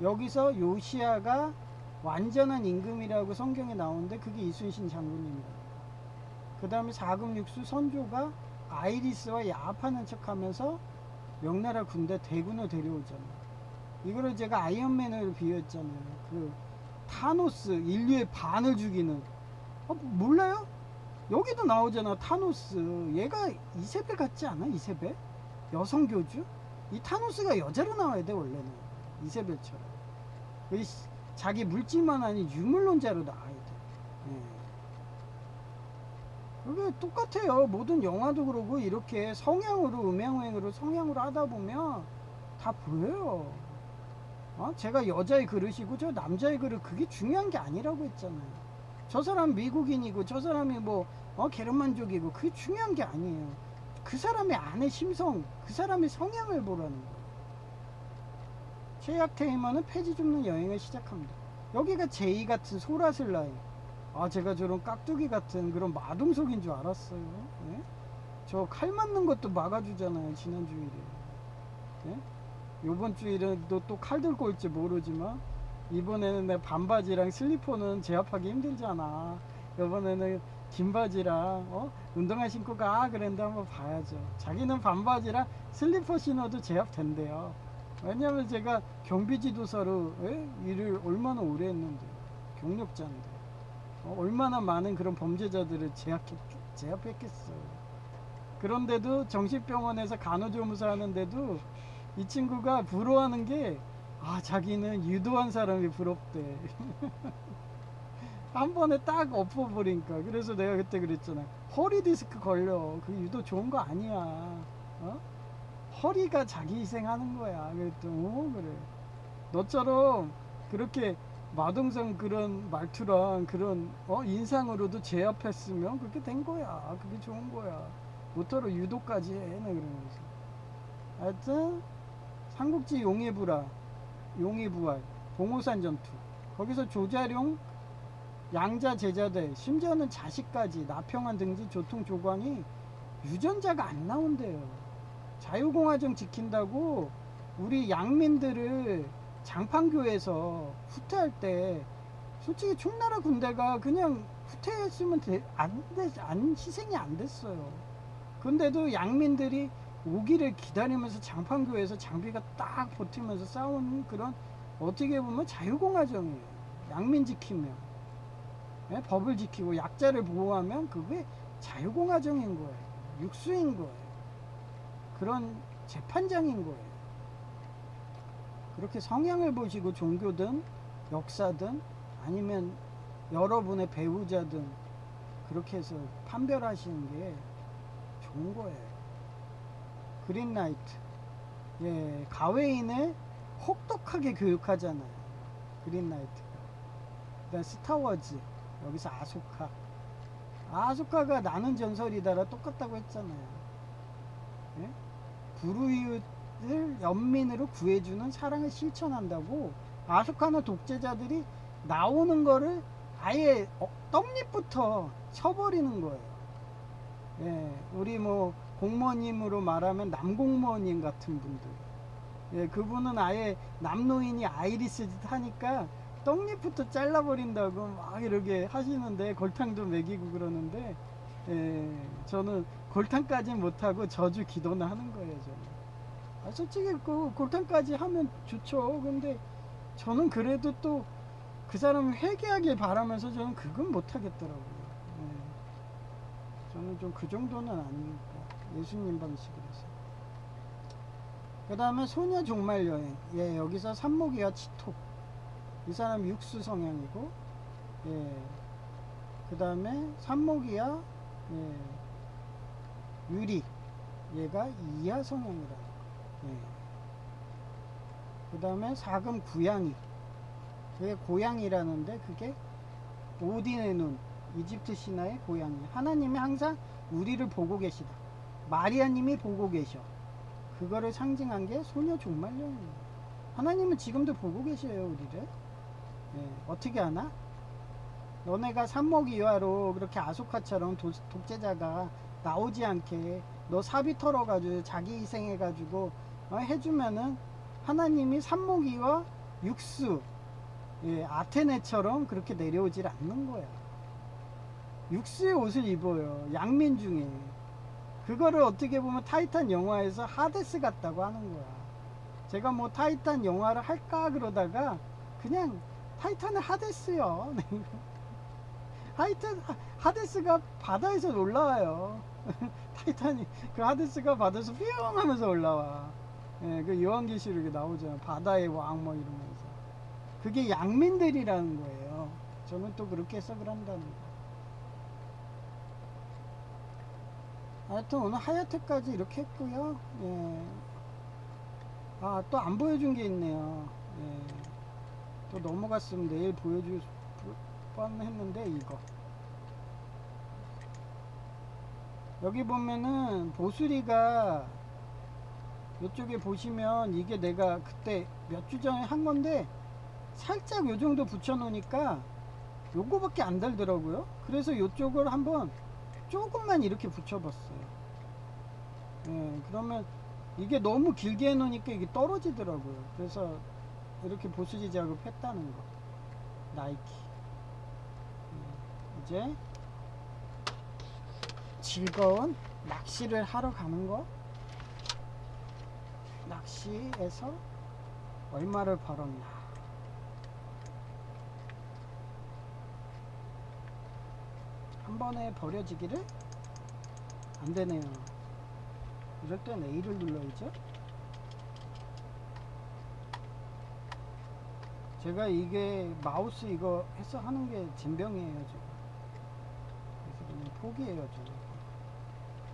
여기서 요시아가 완전한 임금이라고 성경에 나오는데 그게 이순신 장군입니다. 그 다음에 4금 6수 선조가 아이리스와 야합하는 척하면서 명나라 군대 대군을 데려오잖아요. 이거를 제가 아이언맨으로 비유했잖아요. 그 타노스 인류의 반을 죽이는 몰라요? 여기도 나오잖아. 타노스 얘가 이세벨 같지 않아? 이세벨? 여성 교주? 이 타노스가 여자로 나와야 돼 원래는. 이세벨처럼 자기 물질만 아닌 유물론자로 나와야 돼. 예. 그게 똑같아요. 모든 영화도 그러고 이렇게 성향으로 음양오행으로 성향으로 하다 보면 다 보여요. 제가 여자의 그릇이고 저 남자의 그릇 그게 중요한 게 아니라고 했잖아요. 저 사람 미국인이고 저 사람이 뭐 게르만족이고 그게 중요한 게 아니에요. 그 사람의 안의 심성, 그 사람의 성향을 보라는 거예요. 최악 테이머는 폐지 줍는 여행을 시작합니다. 여기가 제이 같은 소라슬라이. 제가 저런 깍두기 같은 그런 마동석인 줄 알았어요. 예? 저 칼 맞는 것도 막아주잖아요. 지난 주일에. 예? 요번 주일에도 또 칼 들고 올지 모르지만 이번에는 내 반바지랑 슬리퍼는 제압하기 힘들잖아. 이번에는 긴 바지랑 운동화 신고 가 그랬는데 한번 봐야죠. 자기는 반바지랑 슬리퍼 신어도 제압된대요. 왜냐면 제가 경비지도사로 일을 얼마나 오래 했는데, 경력자인데 얼마나 많은 그런 범죄자들을 제압했겠어요. 그런데도 정신병원에서 간호조무사 하는데도 이 친구가 부러워하는 게, 자기는 유도한 사람이 부럽대. 한 번에 딱 엎어버리니까. 그래서 내가 그때 그랬잖아. 허리 디스크 걸려. 그 유도 좋은 거 아니야. 어? 허리가 자기 희생하는 거야. 그랬더니, 그래. 너처럼 그렇게 마동성 그런 말투랑 그런 인상으로도 제압했으면 그렇게 된 거야. 그게 좋은 거야. 모터로 유도까지 해. 나 그러면서. 하여튼 삼국지 용의부활, 봉오산 전투. 거기서 조자룡, 양자 제자대, 심지어는 자식까지 나평한 등지 조통 조광이 유전자가 안 나온대요. 자유공화정 지킨다고 우리 양민들을 장판교에서 후퇴할 때 솔직히 총나라 군대가 그냥 후퇴했으면 안 희생이 안 됐어요. 근데도 양민들이 오기를 기다리면서 장판교에서 장비가 딱 버티면서 싸우는 그런, 어떻게 보면 자유공화정이에요. 양민 지키면, 법을 지키고 약자를 보호하면 그게 자유공화정인 거예요. 육수인 거예요. 그런 재판장인 거예요. 그렇게 성향을 보시고 종교든 역사든 아니면 여러분의 배우자든 그렇게 해서 판별하시는 게 좋은 거예요. 그린라이트, 가웨인을 혹독하게 교육하잖아요. 그린라이트가. 그다음 스타워즈, 여기서 아소카가 나는 전설이다라 똑같다고 했잖아요. 예? 불우이웃을 연민으로 구해주는 사랑을 실천한다고. 아소카는 독재자들이 나오는 거를 아예 떡잎부터 쳐버리는 거예요. 우리 뭐 공무원님으로 말하면 남공무원님 같은 분들, 그분은 아예 남노인이 아이리스 짓 하니까 떡잎부터 잘라버린다고 막 이렇게 하시는데, 골탕도 먹이고 그러는데, 저는 골탕까지는 못하고 저주 기도는 하는 거예요. 저는 솔직히 그 골탕까지 하면 좋죠. 근데 저는 그래도 또 그 사람을 회개하길 바라면서 저는 그건 못하겠더라고요. 저는 좀 그 정도는 아니니까, 예수님 방식으로서. 그 다음에 소녀 종말 여행. 여기서 산모기와 치토. 이 사람 육수 성향이고, 그 다음에 산모기와 유리, 얘가 이하 성향이라는 거. 그 다음에 사금 구양이. 그게 고양이라는데, 그게 오딘의 눈, 이집트 신화의 고양이. 하나님이 항상 우리를 보고 계시다. 마리아님이 보고 계셔. 그거를 상징한 게 소녀 종말령이에요. 하나님은 지금도 보고 계셔요, 우리를. 어떻게 하나? 너네가 산모기와로 그렇게 아소카처럼 독재자가 나오지 않게 너 사비 털어가지고 자기 희생해가지고 해주면은 하나님이 산모기와 육수, 아테네처럼 그렇게 내려오질 않는 거야. 육수의 옷을 입어요. 양민 중에. 그거를 어떻게 보면 타이탄 영화에서 하데스 같다고 하는 거야. 제가 뭐 타이탄 영화를 할까 그러다가 그냥 타이탄은 하데스요. 하데스가 바다에서 올라와요. 타이탄이 그 하데스가 바다에서 뿅 하면서 올라와. 그 요한계시록에 나오잖아. 바다의 왕 뭐 이러면서. 그게 양민들이라는 거예요. 저는 또 그렇게 해석을 한다는 거. 하여튼 오늘 하얏트까지 이렇게 했고요. 또 안 보여준 게 있네요. 또 넘어갔으면 내일 보여줄 뻔했는데, 이거 여기 보면은 보수리가 이쪽에 보시면, 이게 내가 그때 몇 주 전에 한 건데 살짝 요 정도 붙여 놓으니까 요거밖에 안 달더라고요. 그래서 요쪽을 한번 조금만 이렇게 붙여봤어요. 그러면 이게 너무 길게 해놓으니까 이게 떨어지더라고요. 그래서 이렇게 보수지 작업했다는 거. 나이키. 이제 즐거운 낚시를 하러 가는 거. 낚시에서 얼마를 벌었나. 한 번에 버려지기를? 안 되네요. 이럴 땐 A를 눌러야죠. 제가 이게 마우스 이거 해서 하는 게 젬병이에요 지금. 그래서 그냥 포기해요 저는.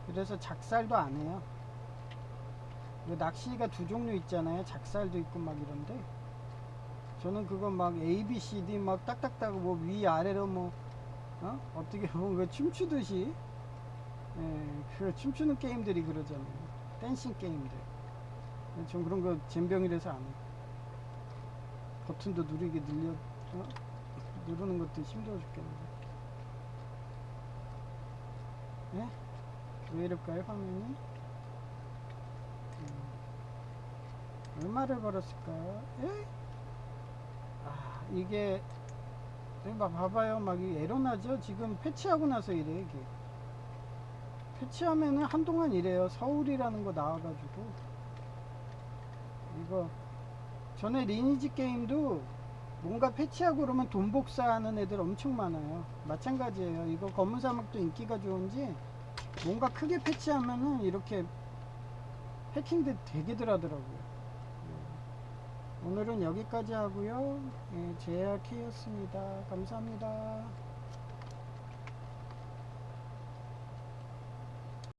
그래서 작살도 안 해요. 낚시가 두 종류 있잖아요. 작살도 있고 막 이런데 저는 그거 막 A, B, C, D 막 딱딱딱 뭐 위아래로 뭐 어떻게 보면 그 춤추듯이 그 춤추는 게임들이 그러잖아요. 댄싱 게임들. 전 그런 거 젬병이라서 안 해요. 버튼도 누르게 누르는 것도 힘들어 죽겠는데. 예? 왜 이럴까요 화면이? 얼마를 벌었을까요? 예? 아 이게 막 봐봐요 막 에러 나죠. 지금 패치하고 나서 이래 이게. 패치하면은 한동안 이래요. 서울이라는 거 나와가지고. 이거 전에 리니지 게임도 뭔가 패치하고 그러면 돈 복사하는 애들 엄청 많아요. 마찬가지예요. 이거 검은 사막도 인기가 좋은지 뭔가 크게 패치하면은 이렇게 해킹들 되게들 하더라고요. 오늘은 여기까지 하고요. 예, JRK였습니다. 감사합니다.